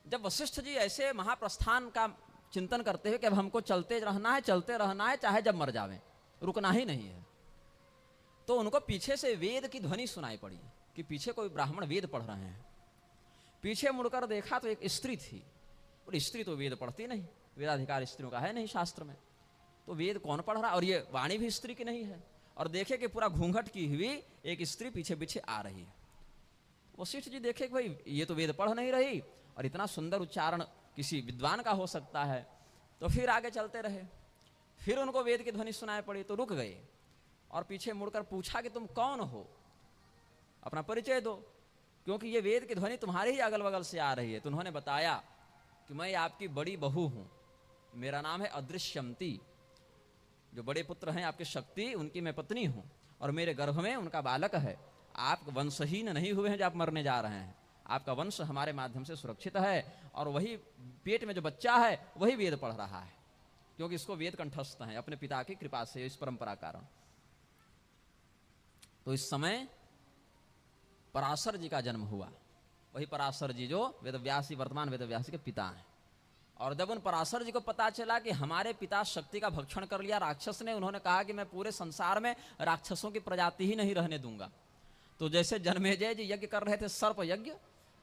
जब वशिष्ठ जी ऐसे महाप्रस्थान का चिंतन करते हुए कि अब हमको चलते रहना है चाहे जब मर जावें, रुकना ही नहीं है, तो उनको पीछे से वेद की ध्वनि सुनाई पड़ी कि पीछे कोई ब्राह्मण वेद पढ़ रहे हैं। पीछे मुड़कर देखा तो एक स्त्री थी। और स्त्री तो वेद पढ़ती नहीं, वेदाधिकार स्त्रियों का है नहीं शास्त्र में, तो वेद कौन पढ़ रहा? और ये वाणी भी स्त्री की नहीं है। और देखे कि पूरा घूंघट की हुई एक स्त्री पीछे पीछे आ रही है। वशिष्ठ जी देखे कि भाई ये तो वेद पढ़ नहीं रही और इतना सुंदर उच्चारण किसी विद्वान का हो सकता है। तो फिर आगे चलते रहे। फिर उनको वेद की ध्वनि सुनाई पड़ी तो रुक गए और पीछे मुड़कर पूछा कि तुम कौन हो, अपना परिचय दो, क्योंकि ये वेद की ध्वनि तुम्हारे ही अगल बगल से आ रही है। तो उन्होंने बताया कि मैं आपकी बड़ी बहू हूं, मेरा नाम है अदृश्यमती। जो बड़े पुत्र हैं आपके शक्ति, उनकी मैं पत्नी हूं और मेरे गर्भ में उनका बालक है। आप वंशहीन नहीं हुए हैं जो आप मरने जा रहे हैं, आपका वंश हमारे माध्यम से सुरक्षित है। और वही पेट में जो बच्चा है वही वेद पढ़ रहा है, क्योंकि इसको वेद कंठस्थ है अपने पिता की कृपा से, इस परंपरा कारण। तो इस समय पराशर जी का जन्म हुआ। वही पराशर जी जो वेदव्यास जी, वर्तमान वेदव्यास के पिता हैं। और जब उन पराशर जी को पता चला कि हमारे पिता शक्ति का भक्षण कर लिया राक्षस ने, उन्होंने कहा कि मैं पूरे संसार में राक्षसों की प्रजाति ही नहीं रहने दूंगा। तो जैसे जन्मेजय जी यज्ञ कर रहे थे सर्प यज्ञ,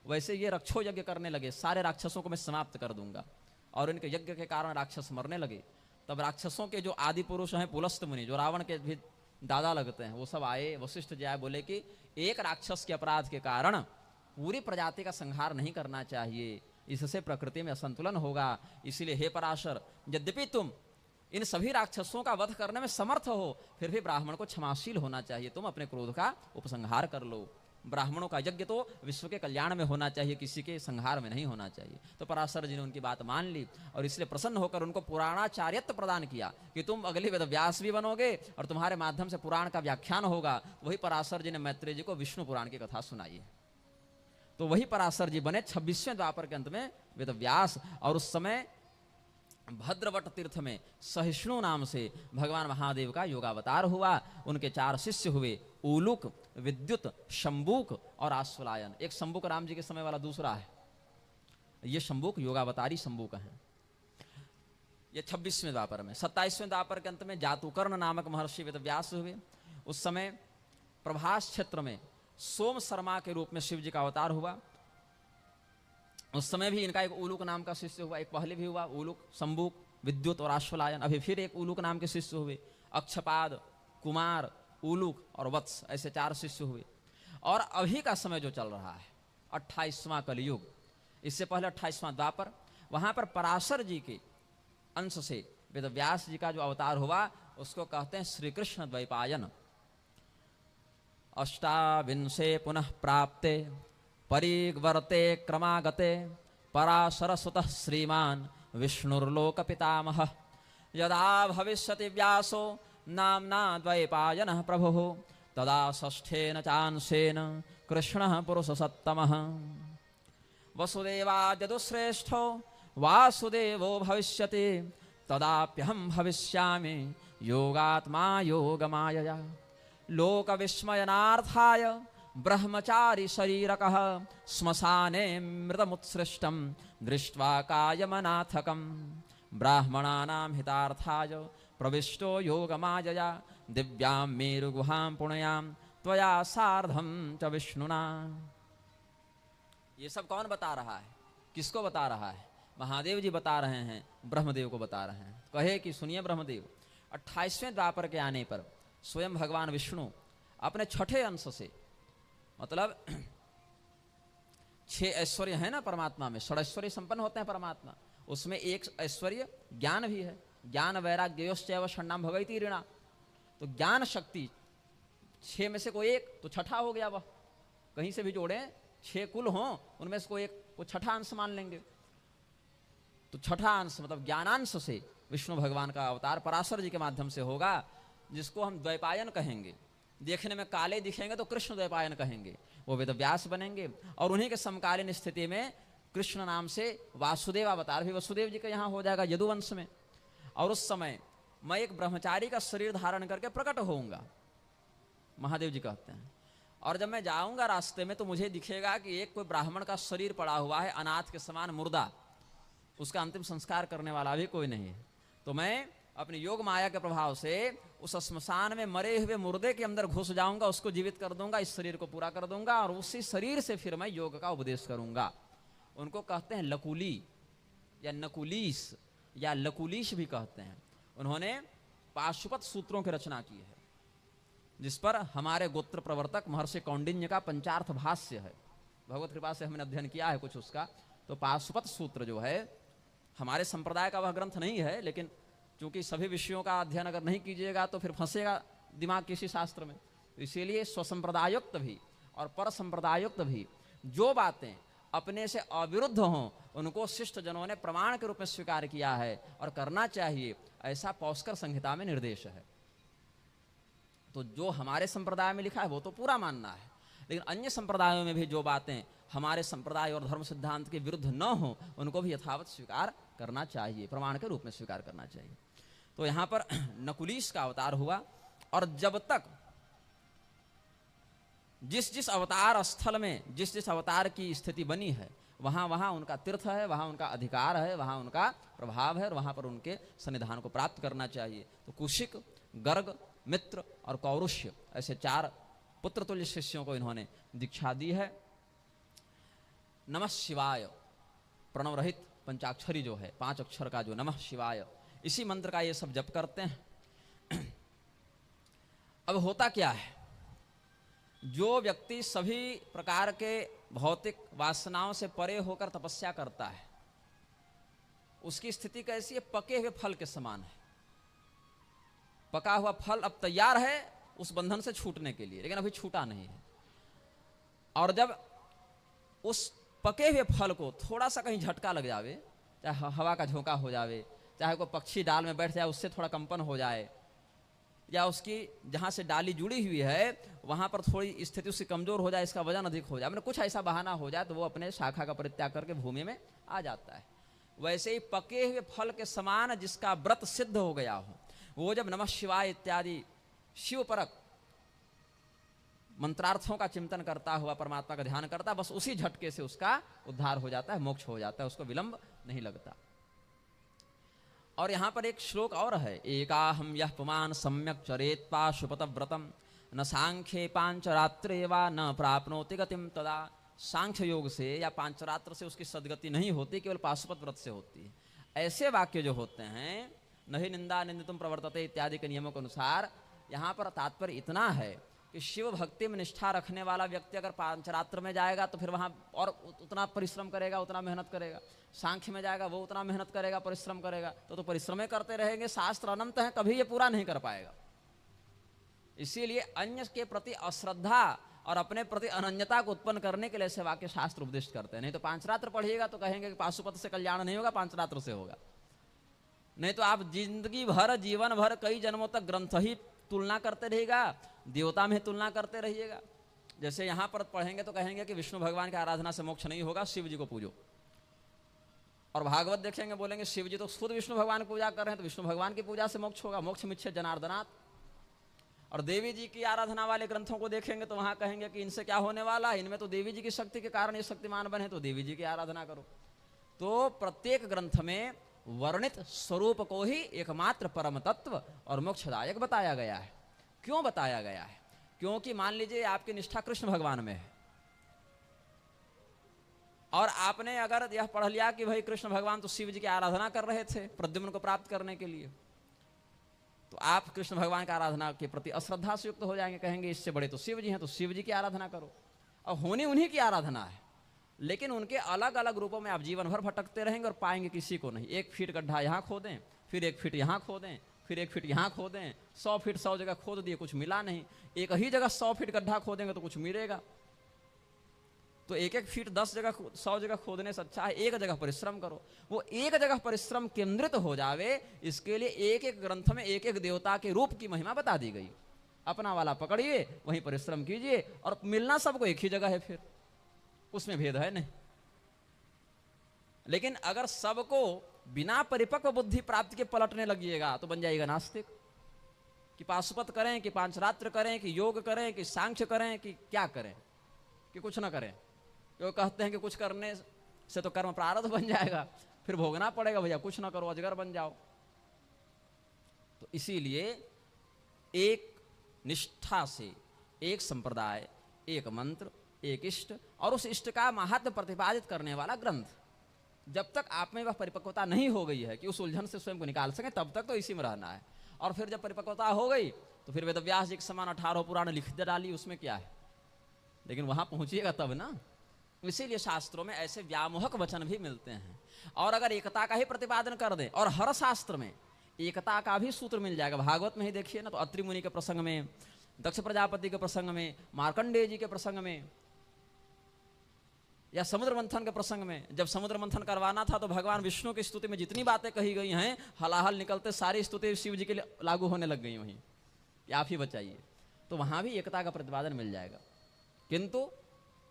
वैसे ये रक्षो यज्ञ करने लगे, सारे राक्षसों को मैं समाप्त कर दूंगा। और इनके यज्ञ के कारण राक्षस मरने लगे। तब राक्षसों के जो आदि पुरुष हैं पुलस्त मुनि, जो रावण के भी दादा लगते हैं, वो सब आए। वशिष्ठ जी आए, बोले कि एक राक्षस के अपराध के कारण पूरी प्रजाति का संहार नहीं करना चाहिए, इससे प्रकृति में असंतुलन होगा। इसलिए हे पराशर, यद्यपि तुम इन सभी राक्षसों का वध करने में समर्थ हो, फिर भी ब्राह्मण को क्षमाशील होना चाहिए। तुम अपने क्रोध का उपसंहार कर लो। ब्राह्मणों का यज्ञ तो विश्व के कल्याण में होना चाहिए, किसी के संहार में नहीं होना चाहिए। तो पराशर जी ने उनकी बात मान ली और इसलिए प्रसन्न होकर उनको पुराणाचार्यत्व प्रदान किया कि तुम अगले वेदव्यास भी बनोगे और तुम्हारे माध्यम से पुराण का व्याख्यान होगा। वही पराशर जी ने मैत्रेय जी को विष्णु पुराण की कथा सुनाई है। तो वही पराशर जी बने 26वें द्वापर के अंत में वेदव्यास। और उस समय भद्रवट तीर्थ में सहिष्णु नाम से भगवान महादेव का योगावतार हुआ। उनके 4 शिष्य हुए, उलूक, विद्युत, शंबूक और आश्वलायन। एक शंबूक राम जी के समय वाला दूसरा है, ये शंबूक योगावतारी शंबूक है। ये 26वें द्वापर में। 27वें द्वापर के अंत में जातुकर्ण नामक महर्षि वेदव्यास हुए। उस समय प्रभास क्षेत्र में सोम शर्मा के रूप में शिव जी का अवतार हुआ। उस समय भी इनका एक उलूक नाम का शिष्य हुआ। एक पहले भी हुआ, उलूक, शंबूक, विद्युत और आश्वलायन। अभी फिर एक उलूक नाम के शिष्य हुए। अक्षपाद, कुमार, उलूक और वत्स, ऐसे 4 शिष्य हुए। और अभी का समय जो चल रहा है 28वां कलयुग, इससे पहले 28वां द्वापर, वहां पर पराशर जी के अंश से वेदव्यास जी का जो अवतार हुआ उसको कहते हैं श्री कृष्ण द्वैपायन। अष्टाविंशे पुनः प्राप्ते परिवर्ते क्रमागते पराशर सुतः श्रीमान विष्णुर्लोक पितामह। यदा भविष्यति व्यासो नाम्ना द्वैपायनः प्रभुः तदा षष्ठेन चांसेन कृष्णः पुरुषसत्तमः। वसुदेवाद्यदुश्रेष्ठो वासुदेवो भविष्यति तदाप्यहं भविष्यामि योगात्मा योगमायया। लोक विस्मयनार्थाय ब्रह्मचारी शरीरकः श्मशाने मृतमुत्सृष्टं दृष्ट्वा कायमनाथकं। ब्राह्मणानां हितार्थाय प्रविष्टो योगमायया दिव्यां मेरुगुहां पुण्यां त्वया सार्धं च विष्णुना। ये सब कौन बता रहा है, किसको बता रहा है? महादेव जी बता रहे हैं, ब्रह्मदेव को बता रहे हैं। कहे कि सुनिए ब्रह्मदेव, 28वें द्वापर के आने पर स्वयं भगवान विष्णु अपने 6ठे अंश से, मतलब 6 ऐश्वर्य है ना परमात्मा में, 6 ऐश्वर्य संपन्न होते हैं परमात्मा। उसमें एक ऐश्वर्य ज्ञान भी है। ज्ञान वैराग्योश्चैव षण्णाम भवति ऋणा। तो ज्ञान शक्ति 6 में से कोई एक तो 6ठा हो गया। वह कहीं से भी जोड़े 6 कुल हों, उनमें से कोई एक को 6ठा अंश मान लेंगे। तो 6ठा अंश मतलब ज्ञानांश से विष्णु भगवान का अवतार पराशर जी के माध्यम से होगा, जिसको हम द्वैपायन कहेंगे। देखने में काले दिखेंगे तो कृष्ण द्वैपायन कहेंगे। वो वेदव्यास बनेंगे और उन्हीं के समकालीन स्थिति में कृष्ण नाम से वासुदेव अवतार भी वसुदेव जी का यहाँ हो जाएगा यदुवंश में। और उस समय मैं एक ब्रह्मचारी का शरीर धारण करके प्रकट होऊंगा, महादेव जी कहते हैं। और जब मैं जाऊंगा रास्ते में तो मुझे दिखेगा कि एक कोई ब्राह्मण का शरीर पड़ा हुआ है, अनाथ के समान मुर्दा, उसका अंतिम संस्कार करने वाला भी कोई नहीं है। तो मैं अपनी योग माया के प्रभाव से उस श्मशान में मरे हुए मुर्दे के अंदर घुस जाऊंगा, उसको जीवित कर दूंगा, इस शरीर को पूरा कर दूंगा और उसी शरीर से फिर मैं योग का उपदेश करूंगा। उनको कहते हैं लकुली या नकुलीस या लकुलीश भी कहते हैं। उन्होंने पाशुपत सूत्रों की रचना की है, जिस पर हमारे गोत्र प्रवर्तक महर्षि कौंडिन्य का पंचार्थ भाष्य है। भगवत कृपा से हमने अध्ययन किया है कुछ उसका। तो पाशुपत सूत्र जो है हमारे संप्रदाय का वह ग्रंथ नहीं है, लेकिन चूंकि सभी विषयों का अध्ययन अगर नहीं कीजिएगा तो फिर फंसेगा दिमाग किसी शास्त्र में। तो इसीलिए स्वसंप्रदायुक्त भी और पर संप्रदायुक्त भी जो बातें अपने से अविरुद्ध हों उनको शिष्ट जनों ने प्रमाण के रूप में स्वीकार किया है और करना चाहिए, ऐसा पौष्कर संहिता में निर्देश है। तो जो हमारे संप्रदाय में लिखा है वो तो पूरा मानना है, लेकिन अन्य संप्रदायों में भी जो बातें हमारे संप्रदाय और धर्म सिद्धांत के विरुद्ध न हो उनको भी यथावत स्वीकार करना चाहिए, प्रमाण के रूप में स्वीकार करना चाहिए। तो यहाँ पर नकुलीश का अवतार हुआ और जब तक जिस जिस अवतार स्थल में जिस जिस अवतार की स्थिति बनी है वहाँ वहाँ उनका तीर्थ है, वहाँ उनका अधिकार है, वहाँ उनका प्रभाव है और वहाँ पर उनके सन्निधान को प्राप्त करना चाहिए। तो कुशिक, गर्ग, मित्र और कौरुष्य ऐसे 4 पुत्र तुल्य शिष्यों को इन्होंने दीक्षा दी है। नमः शिवाय प्रणव रहित पंचाक्षरी जो है, 5 अक्षर का जो नमः शिवाय, इसी मंत्र का ये सब जप करते हैं। अब होता क्या है, जो व्यक्ति सभी प्रकार के भौतिक वासनाओं से परे होकर तपस्या करता है उसकी स्थिति कैसी है, पके हुए फल के समान है। पका हुआ फल अब तैयार है उस बंधन से छूटने के लिए, लेकिन अभी छूटा नहीं है। और जब उस पके हुए फल को थोड़ा सा कहीं झटका लग जावे, चाहे हवा का झोंका हो जावे, चाहे कोई पक्षी डाल में बैठ जाए उससे थोड़ा कंपन हो जाए, या उसकी जहाँ से डाली जुड़ी हुई है वहाँ पर थोड़ी स्थिति उसकी कमजोर हो जाए, इसका वजन अधिक हो जाए, मतलब कुछ ऐसा बहाना हो जाए तो वो अपने शाखा का परित्याग करके भूमि में आ जाता है। वैसे ही पके हुए फल के समान जिसका व्रत सिद्ध हो गया हो, वो जब नमः शिवाय इत्यादि शिव परक मंत्रार्थों का चिंतन करता हुआ परमात्मा का ध्यान करता, बस उसी झटके से उसका उद्धार हो जाता है, मोक्ष हो जाता है, उसको विलंब नहीं लगता। और यहां पर एक श्लोक और है, एकाहम यह पुमान सम्यक चरेत पाशुपत व्रतम न सांख्ये पांचरात्रे वा न प्राप्नोति गतिम तदा। सांख्य योग से या पांचरात्र से उसकी सदगति नहीं होती, केवल पाशुपत व्रत से होती है। ऐसे वाक्य जो होते हैं, नहीं निंदा निंदितुम प्रवर्तते इत्यादि के नियमों के अनुसार, यहाँ पर तात्पर्य इतना है कि शिव भक्ति में निष्ठा रखने वाला व्यक्ति अगर पांचरात्र में जाएगा तो फिर वहाँ और उतना परिश्रम करेगा, उतना मेहनत करेगा। सांख्य में जाएगा वो उतना मेहनत करेगा, परिश्रम करेगा, तो परिश्रम करते रहेंगे। शास्त्र अनंत है, कभी ये पूरा नहीं कर पाएगा। इसीलिए अन्य के प्रति अश्रद्धा और अपने प्रति अनन्यता को उत्पन्न करने के लिए ऐसे वाक्य शास्त्र उपदेश करते हैं। नहीं तो पांचरात्र पढ़िएगा तो कहेंगे कि पाशुपत से कल्याण नहीं होगा, पांचरात्र से होगा। नहीं तो आप जिंदगी भर, जीवन भर, कई जन्मों तक ग्रंथ ही तुलना करते रहिएगा, देवता में तुलना करते रहिएगा। जैसे यहाँ पर पढ़ेंगे तो कहेंगे कि विष्णु भगवान की आराधना से मोक्ष नहीं होगा, शिव जी को पूजो। और भागवत देखेंगे, बोलेंगे शिव जी तो खुद विष्णु भगवान की पूजा कर रहे हैं, तो विष्णु भगवान की पूजा से मोक्ष होगा, मोक्ष मिच्छे जनार्दनाथ। और देवी जी की आराधना वाले ग्रंथों को देखेंगे तो वहां कहेंगे कि इनसे क्या होने वाला है, इनमें तो देवी जी की शक्ति के कारण ये शक्तिमान बने, तो देवी जी की आराधना करो। तो प्रत्येक ग्रंथ में वर्णित स्वरूप को ही एकमात्र परम तत्व और मोक्षदायक बताया गया है। क्यों बताया गया है? क्योंकि मान लीजिए आपकी निष्ठा कृष्ण भगवान में है और आपने अगर यह पढ़ लिया कि भाई कृष्ण भगवान तो शिव जी की आराधना कर रहे थे प्रद्युम्न को प्राप्त करने के लिए, तो आप कृष्ण भगवान की आराधना के प्रति अश्रद्धा से युक्त हो जाएंगे, कहेंगे इससे बड़े तो शिव जी हैं, तो शिव जी की आराधना करो। और होनी उन्हीं की आराधना है, लेकिन उनके अलग अलग रूपों में आप जीवन भर भटकते रहेंगे और पाएंगे किसी को नहीं। 1 फीट गड्ढा यहाँ खोदें, फिर 1 फीट यहाँ खोदें, फिर 1 फीट यहाँ खोदें, 100 फीट 100 जगह खोद दिए, कुछ मिला नहीं। एक ही जगह 100 फीट गड्ढा खोदेंगे तो कुछ मिलेगा। तो 1-1 फीट 10 जगह 100 जगह खोदने से अच्छा है एक जगह परिश्रम करो। वो एक जगह परिश्रम केंद्रित हो जावे, इसके लिए एक एक ग्रंथ में एक एक देवता के रूप की महिमा बता दी गई। अपना वाला पकड़िए, वहीं परिश्रम कीजिए, और मिलना सबको एक ही जगह है, फिर उसमें भेद है नहीं। लेकिन अगर सबको बिना परिपक्व बुद्धि प्राप्ति के पलटने लगिएगा तो बन जाएगा नास्तिक। कि पाशुपत करें, कि पांचरात्र करें, कि योग करें, कि सांख्य करें, कि क्या करें, कि कुछ ना करें। वो कहते हैं कि कुछ करने से तो कर्म प्रारब्ध बन जाएगा, फिर भोगना पड़ेगा, भैया कुछ ना करो, अजगर बन जाओ। तो इसीलिए एक निष्ठा से एक संप्रदाय, एक मंत्र, एक इष्ट, और उस इष्ट का महत्व प्रतिपादित करने वाला ग्रंथ, जब तक आप में वह परिपक्वता नहीं हो गई है कि उस उलझन से स्वयं को निकाल सके, तब तक तो इसी में रहना है। और फिर जब परिपक्वता हो गई तो फिर वेदव्यास जी के समान 18 पुराण लिख डाली, उसमें क्या है, लेकिन वहां पहुंचिएगा तब ना। इसीलिए शास्त्रों में ऐसे व्यामोहक वचन भी मिलते हैं। और अगर एकता का ही प्रतिपादन कर दें, और हर शास्त्र में एकता का भी सूत्र मिल जाएगा। भागवत में ही देखिए ना, तो अत्रि मुनि के प्रसंग में, दक्ष प्रजापति के प्रसंग में, मार्कंडेय जी के प्रसंग में, या समुद्र मंथन के प्रसंग में, जब समुद्र मंथन करवाना था तो भगवान विष्णु की स्तुति में जितनी बातें कही गई हैं, हलाहल निकलते सारी स्तुति शिव जी के लिए लागू होने लग गई वहीं, आप ही बचाइए। तो वहां भी एकता का प्रतिपादन मिल जाएगा। किंतु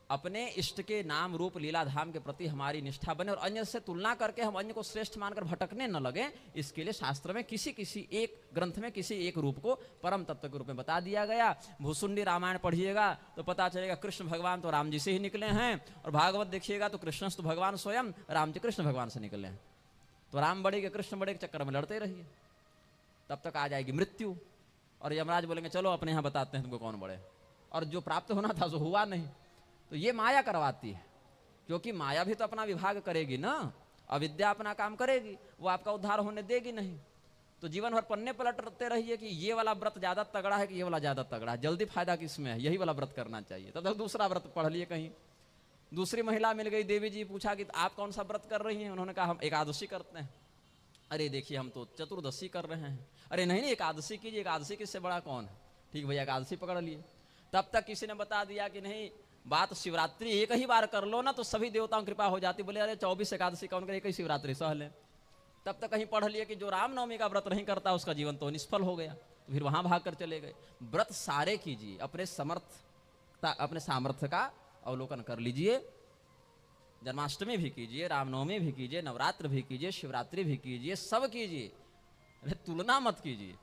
अपने इष्ट के नाम रूप लीला धाम के प्रति हमारी निष्ठा बने और अन्य से तुलना करके हम अन्य को श्रेष्ठ मानकर भटकने न लगे। इसके लिए शास्त्र में किसी एक ग्रंथ में किसी एक रूप को परम तत्व के रूप में बता दिया गया। भूसुंडी रामायण पढ़िएगा तो पता चलेगा कृष्ण भगवान तो राम जी से ही निकले हैं, और भागवत देखिएगा तो कृष्ण तो भगवान स्वयं राम जी कृष्ण भगवान से निकले हैं। तो राम बड़े के कृष्ण बड़े के चक्कर में लड़ते रहिए, तब तक आ जाएगी मृत्यु, और यमराज बोलेंगे चलो अपने यहाँ बताते हैं तुमको कौन बड़े, और जो प्राप्त होना था जो हुआ नहीं। तो ये माया करवाती है, क्योंकि माया भी तो अपना विभाग करेगी ना, अविद्या अपना काम करेगी, वो आपका उद्धार होने देगी नहीं। तो जीवन भर पन्ने पलटते रहिए कि ये वाला व्रत ज्यादा तगड़ा है कि ये वाला ज्यादा तगड़ा है, जल्दी फायदा किसमें है, यही वाला व्रत करना चाहिए। तब तक दूसरा व्रत पढ़ लिए कहीं। दूसरी महिला मिल गई, देवी जी पूछा कि आप कौन सा व्रत कर रही हैं? उन्होंने कहा हम एकादशी करते हैं। अरे देखिए हम तो चतुर्दशी कर रहे हैं। अरे नहीं नहीं एकादशी कीजिए, एकादशी किससे बड़ा कौन है। ठीक भैया एकादशी पकड़ लिए। तब तक किसी ने बता दिया कि नहीं बात शिवरात्रि एक ही बार कर लो ना तो सभी देवताओं की कृपा हो जाती। बोले अरे 24 एकादशी कौन करे, एक ही शिवरात्रि सह ले। तब तक कहीं पढ़ लिए कि जो रामनवमी का व्रत नहीं करता उसका जीवन तो निष्फल हो गया, तो फिर वहां भाग कर चले गए। व्रत सारे कीजिए, अपने सामर्थ्य का अवलोकन कर लीजिए। जन्माष्टमी भी कीजिए, रामनवमी भी कीजिए, नवरात्र भी कीजिए, शिवरात्रि भी कीजिए, सब कीजिए। अरे तुलना मत कीजिए,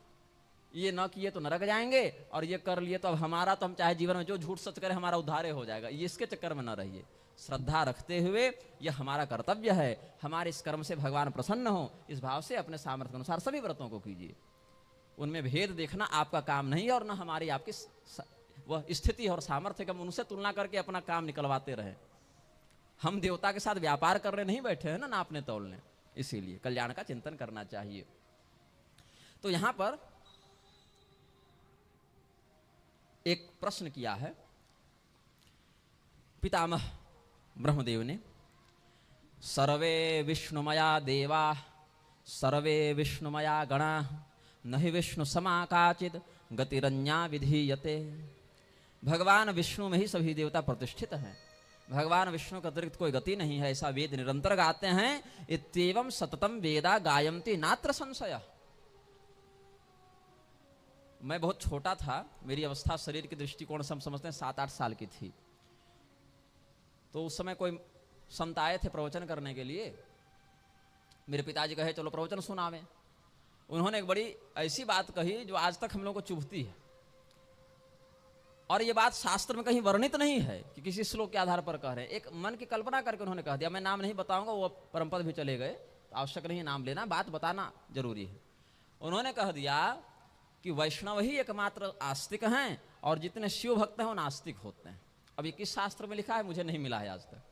ये न किए तो नरक जाएंगे और ये कर लिए तो अब हमारा तो हम चाहे जीवन में जो झूठ सच करें हमारा उद्धार हो जाएगा, ये इसके चक्कर में न रहिए। श्रद्धा रखते हुए यह हमारा कर्तव्य है, हमारे इस कर्म से भगवान प्रसन्न हो, इस भाव से अपने सामर्थ्य के अनुसार सभी व्रतों को कीजिए। उनमें भेद देखना आपका काम नहीं है और न हमारी आपकी वह स्थिति और सामर्थ्य, हम उनसे तुलना करके अपना काम निकलवाते रहे। हम देवता के साथ व्यापार करने नहीं बैठे हैं ना नापने तौलने, इसीलिए कल्याण का चिंतन करना चाहिए। तो यहां पर एक प्रश्न किया है पितामह ब्रह्मदेव ने, सर्वे विष्णुमया देवा सर्वे विष्णुमया गणा नहि विष्णु समा काचिद गतिरन्या विधीयते। भगवान विष्णु में ही सभी देवता प्रतिष्ठित हैं, भगवान विष्णु के अतिरिक्त कोई गति नहीं है, ऐसा वेद निरंतर गाते हैं। इत्येवं सततम वेदा गायन्ति नात्र संशय। मैं बहुत छोटा था, मेरी अवस्था शरीर के दृष्टिकोण से हम समझते हैं 7-8 साल की थी। तो उस समय कोई संत आए थे प्रवचन करने के लिए, मेरे पिताजी कहे चलो प्रवचन सुनावे। उन्होंने एक बड़ी ऐसी बात कही जो आज तक हम लोगों को चुभती है, और ये बात शास्त्र में कहीं वर्णित नहीं है कि किसी श्लोक के आधार पर कह रहे हैं, एक मन की कल्पना करके उन्होंने कह दिया। मैं नाम नहीं बताऊंगा, वो परमपद भी चले गए, आवश्यक नहीं नाम लेना, बात बताना जरूरी है। उन्होंने कह दिया कि वैष्णव ही एकमात्र आस्तिक हैं और जितने शिव भक्त हैं वो नास्तिक होते हैं। अब ये किस शास्त्र में लिखा है मुझे नहीं मिला है आज तक,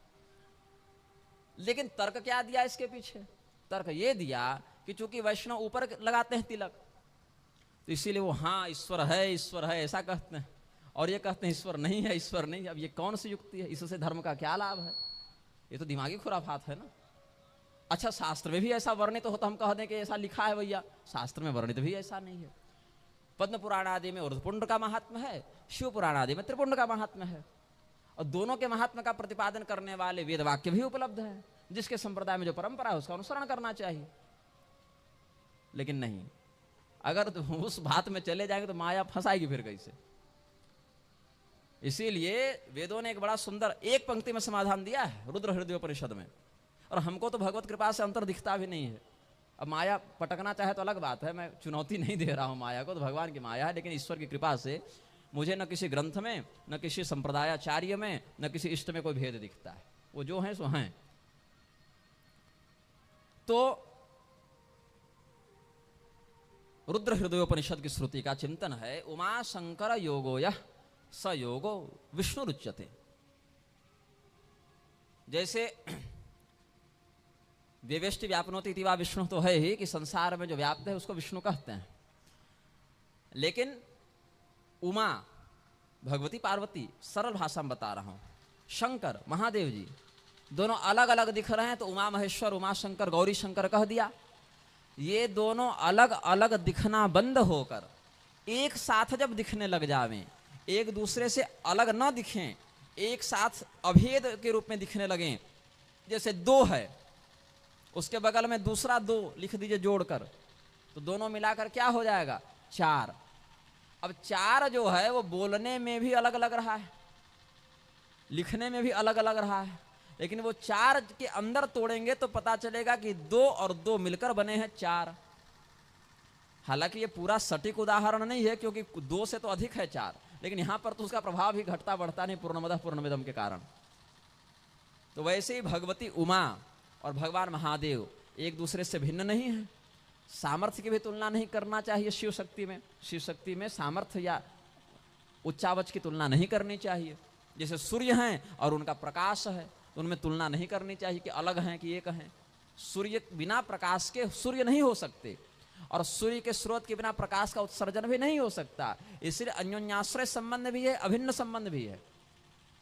लेकिन तर्क क्या दिया इसके पीछे? तर्क ये दिया कि चूंकि वैष्णव ऊपर लगाते हैं तिलक, तो इसीलिए वो हाँ ईश्वर है ऐसा कहते हैं, और ये कहते हैं ईश्वर नहीं है, ईश्वर नहीं है। अब ये कौन सी युक्ति है? इससे धर्म का क्या लाभ है? ये तो दिमागी खुराफात है ना। अच्छा शास्त्र में भी ऐसा वर्णित हो तो हम कह दें कि ऐसा लिखा है भैया, शास्त्र में वर्णित भी ऐसा नहीं है। पद्म पुराण आदि में ऊर्ध्वपुंड का महात्म्य है, शिव पुराण आदि में त्रिपुंड का महात्म्य है, और दोनों के महात्म्य का प्रतिपादन करने वाले वेद वाक्य भी उपलब्ध है। जिसके संप्रदाय में जो परंपरा है उसका अनुसरण करना चाहिए। लेकिन नहीं, अगर तो उस बात में चले जाएंगे तो माया फंसाएगी फिर कैसे। इसीलिए वेदों ने एक बड़ा सुंदर एक पंक्ति में समाधान दिया है रुद्र हृदयोपनिषद में, और हमको तो भगवत कृपा से अंतर दिखता भी नहीं है। अब माया पटकना चाहे तो अलग बात है, मैं चुनौती नहीं दे रहा हूं माया को, तो भगवान की माया है। लेकिन ईश्वर की कृपा से मुझे न किसी ग्रंथ में, न किसी संप्रदायाचार्य में, न किसी इष्ट में कोई भेद दिखता है। वो जो हैं सो हैं। तो रुद्र हृदयोपनिषद की श्रुति का चिंतन है, उमा शंकर योगो यः स योगो विष्णु रुच्यते। जैसे व्यवेष्टि व्यापनोति इति वा विष्णु तो है ही कि संसार में जो व्याप्त है उसको विष्णु कहते हैं, लेकिन उमा भगवती पार्वती सरल भाषा में बता रहा हूं, शंकर महादेव जी दोनों अलग अलग दिख रहे हैं, तो उमा महेश्वर उमा शंकर गौरी शंकर कह दिया। ये दोनों अलग अलग दिखना बंद होकर एक साथ जब दिखने लग जावें, एक दूसरे से अलग न दिखें, एक साथ अभेद के रूप में दिखने लगें। जैसे 2 है, उसके बगल में दूसरा 2 लिख दीजिए जोड़कर, तो दोनों मिलाकर क्या हो जाएगा? 4। अब 4 जो है वो बोलने में भी अलग अलग रहा है, लिखने में भी अलग अलग रहा है, लेकिन वो 4 के अंदर तोड़ेंगे तो पता चलेगा कि 2 और 2 मिलकर बने हैं 4। हालांकि ये पूरा सटीक उदाहरण नहीं है, क्योंकि 2 से तो अधिक है 4, लेकिन यहां पर तो उसका प्रभाव ही घटता बढ़ता नहीं पूर्णमदः पूर्णमिदम् के कारण। तो वैसे ही भगवती उमा और भगवान महादेव एक दूसरे से भिन्न नहीं है। सामर्थ्य की भी तुलना नहीं करना चाहिए शिव शक्ति में। शिव शक्ति में सामर्थ्य या उच्चावच की तुलना नहीं करनी चाहिए। जैसे सूर्य हैं और उनका प्रकाश है, तो उनमें तुलना नहीं करनी चाहिए कि अलग हैं कि एक हैं। सूर्य बिना प्रकाश के सूर्य नहीं हो सकते, और सूर्य के स्रोत के बिना प्रकाश का उत्सर्जन भी नहीं हो सकता। इसलिए अन्योन्याश्रय संबंध भी है, अभिन्न संबंध भी है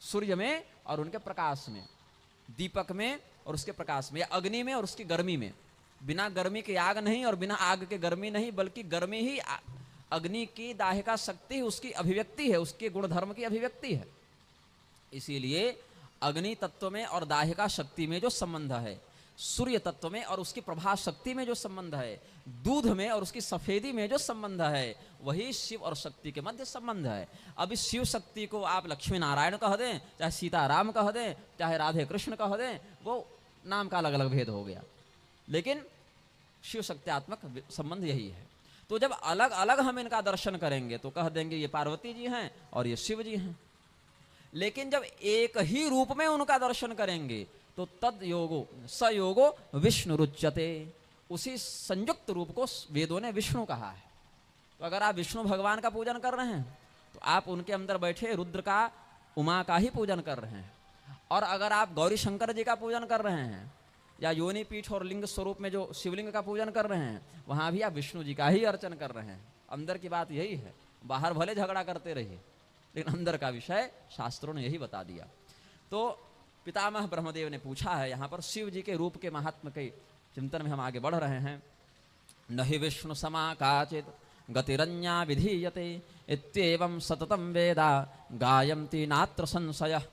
सूर्य में और उनके प्रकाश में, दीपक में और उसके प्रकाश में, या अग्नि में और उसकी गर्मी में। बिना गर्मी के आग नहीं और बिना आग के गर्मी नहीं, बल्कि गर्मी ही अग्नि की दाहिका शक्ति उसकी अभिव्यक्ति है, उसके गुणधर्म की अभिव्यक्ति है। इसीलिए अग्नि तत्व में और दाहिका शक्ति में जो संबंध है, सूर्य तत्व में और उसकी प्रभा शक्ति में जो संबंध है, दूध में और उसकी सफेदी में जो संबंध है, वही शिव और शक्ति के मध्य संबंध है। अब इस शिव शक्ति को आप लक्ष्मी नारायण कह दें, चाहे सीताराम कह दें, चाहे राधे कृष्ण कह दें, वो नाम का अलग अलग भेद हो गया, लेकिन शिव शक्त्यात्मक संबंध यही है। तो जब अलग अलग हम इनका दर्शन करेंगे तो कह देंगे ये पार्वती जी हैं और ये शिव जी हैं। लेकिन जब एक ही रूप में उनका दर्शन करेंगे तो तद योगो स योगो विष्णु रुच्यते, उसी संयुक्त रूप को वेदों ने विष्णु कहा है। तो अगर आप विष्णु भगवान का पूजन कर रहे हैं तो आप उनके अंदर बैठे रुद्र का, उमा का ही पूजन कर रहे हैं। और अगर आप गौरी शंकर जी का पूजन कर रहे हैं या योनि पीठ और लिंग स्वरूप में जो शिवलिंग का पूजन कर रहे हैं, वहां भी आप विष्णु जी का ही अर्चन कर रहे हैं। अंदर की बात यही है। बाहर भले झगड़ा करते रहिए, लेकिन अंदर का विषय शास्त्रों ने यही बता दिया। तो पितामह ब्रह्मदेव ने पूछा है, यहाँ पर शिव जी के रूप के महात्म के चिंतन में हम आगे बढ़ रहे हैं। नहि विष्णु समा काचित गतिरन्या विधीयते इत्येवं सततं वेदा गायन्ति नात्र संशयः।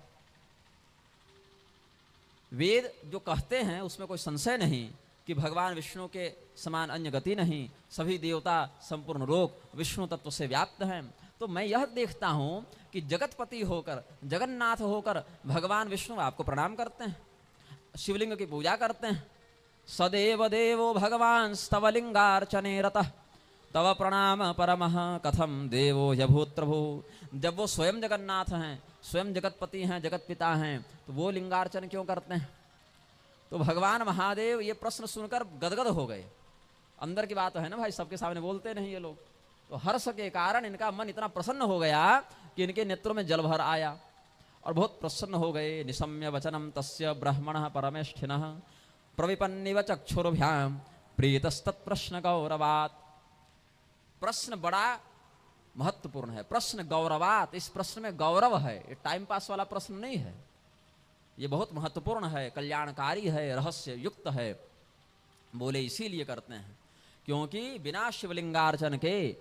वेद जो कहते हैं उसमें कोई संशय नहीं कि भगवान विष्णु के समान अन्य गति नहीं, सभी देवता संपूर्ण लोक विष्णु तत्व से व्याप्त हैं। तो मैं यह देखता हूं कि जगतपति होकर, जगन्नाथ होकर भगवान विष्णु आपको प्रणाम करते हैं, शिवलिंग की पूजा करते हैं। सदेव देवो भगवान स्तवलिंगार्चने रतः तव प्रणाम परमः कथम देवो यभूत प्रभु। जब वो स्वयं जगन्नाथ हैं, स्वयं जगतपति हैं, जगत पिता हैं, तो वो लिंगार्चन क्यों करते हैं? तो भगवान महादेव ये प्रश्न सुनकर गदगद हो गए। अंदर की बात है ना भाई, सबके सामने बोलते नहीं ये लोग। तो हर्ष के कारण इनका मन इतना प्रसन्न हो गया कि इनके नेत्रों में जल भर आया और बहुत प्रसन्न हो गए। निशम्य वचनम तस्य ब्रह्मणः परमेष्ठिनः प्रविपन्निव चक्षुर्भ्याम प्रीतस्तत्प्रश्न गौरवात्। प्रश्न बड़ा महत्वपूर्ण है, प्रश्न गौरवात। इस प्रश्न में गौरव है, ये टाइम पास वाला प्रश्न नहीं है, ये बहुत महत्वपूर्ण है, कल्याणकारी है, रहस्य युक्त है। बोले इसीलिए करते हैं क्योंकि बिना शिवलिंगार्चन के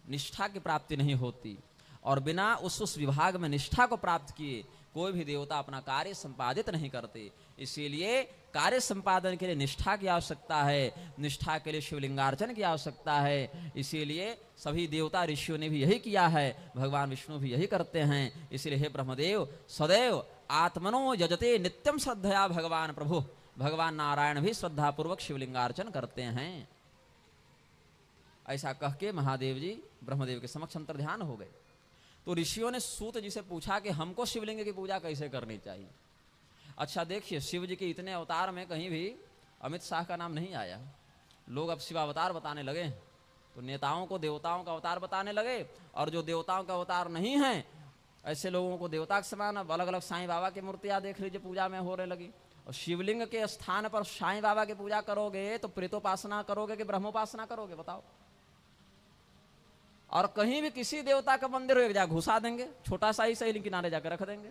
निष्ठा की प्राप्ति नहीं होती, और बिना उस विभाग में निष्ठा को प्राप्त किए कोई भी देवता अपना कार्य संपादित नहीं करते। इसीलिए कार्य संपादन के लिए निष्ठा की आवश्यकता है, निष्ठा के लिए शिवलिंगार्चन की आवश्यकता है। इसीलिए सभी देवता ऋषियों ने भी यही किया है, भगवान विष्णु भी यही करते हैं। इसलिए हे ब्रह्मदेव सदैव आत्मनो यजते नित्यम श्रद्धया भगवान प्रभु। भगवान नारायण भी श्रद्धापूर्वक शिवलिंगार्चन करते हैं। ऐसा कह के महादेव जी ब्रह्मदेव के समक्ष अंतर ध्यान हो गए। तो ऋषियों ने सूत जी से पूछा कि हमको शिवलिंग की पूजा कैसे करनी चाहिए। अच्छा देखिए, शिव जी के इतने अवतार में कहीं भी अमित शाह का नाम नहीं आया। लोग अब शिवावतार बताने लगे, तो नेताओं को देवताओं का अवतार बताने लगे, और जो देवताओं का अवतार नहीं है ऐसे लोगों को देवता के समान अब अलग अलग साईं बाबा की मूर्तियां देख लीजिए पूजा में होने लगी। और शिवलिंग के स्थान पर साईं बाबा की पूजा करोगे तो प्रेतोपासना करोगे कि ब्रह्मोपासना करोगे बताओ? और कहीं भी किसी देवता का मंदिर हो एक जगह घुसा देंगे, छोटा सा ही सही किनारे जाकर रख देंगे।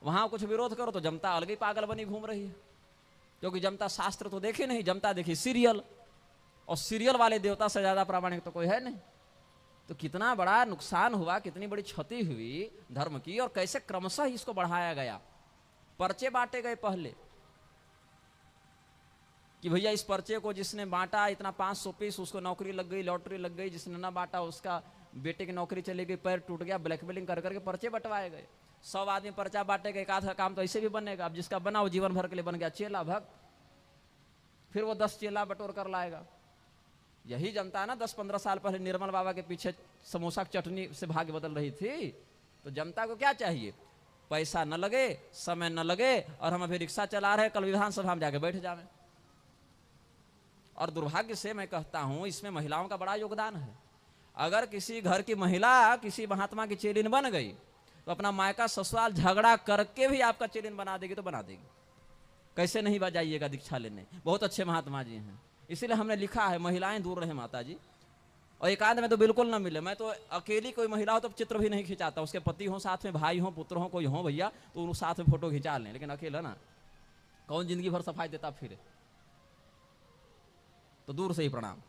वहां कुछ विरोध करो तो जनता अलग ही पागल बनी घूम रही है, क्योंकि जनता शास्त्र तो देखी नहीं, जनता देखी सीरियल, और सीरियल वाले देवता से ज्यादा प्रामाणिक तो कोई है नहीं। तो कितना बड़ा नुकसान हुआ, कितनी बड़ी क्षति हुई धर्म की, और कैसे क्रमशः इसको बढ़ाया गया। पर्चे बांटे गए पहले कि भैया इस पर्चे को जिसने बांटा इतना 500 पीस उसको नौकरी लग गई, लॉटरी लग गई, जिसने ना बांटा उसका बेटे की नौकरी चली गई, पैर टूट गया, ब्लैकमेलिंग कर करके पर्चे बंटवाए गए। 100 आदमी पर्चा बांटे गए, एक आधा काम तो ऐसे भी बनेगा। अब जिसका बना वो जीवन भर के लिए बन गया चेला भक्त, फिर वो 10 चेला बटोर कर लाएगा। यही जनता है ना 10-15 साल पहले निर्मल बाबा के पीछे समोसा की चटनी से भाग्य बदल रही थी। तो जनता को क्या चाहिए? पैसा न लगे, समय न लगे, और हम अभी रिक्शा चला रहे, कल विधानसभा में जाके बैठ जावे। और दुर्भाग्य से मैं कहता हूं इसमें महिलाओं का बड़ा योगदान है। अगर किसी घर की महिला किसी महात्मा की चेलिन बन गई तो अपना मायका ससुराल झगड़ा करके भी आपका चेलिन बना देगी तो बना देगी। कैसे नहीं बजाइएगा दीक्षा लेने, बहुत अच्छे महात्मा जी हैं। इसीलिए हमने लिखा है महिलाएं दूर रहे माता जी, और एकांत में तो बिल्कुल ना मिले। मैं तो अकेली कोई महिला हो तो चित्र भी नहीं खिंचाता, उसके पति हो साथ में, भाई हो, पुत्र हो, कोई हो भैया तो उन साथ में फोटो खिंचा लें, लेकिन अकेला ना कौन जिंदगी भर सफाई देता फिरे। तो दूर से ही प्रणाम।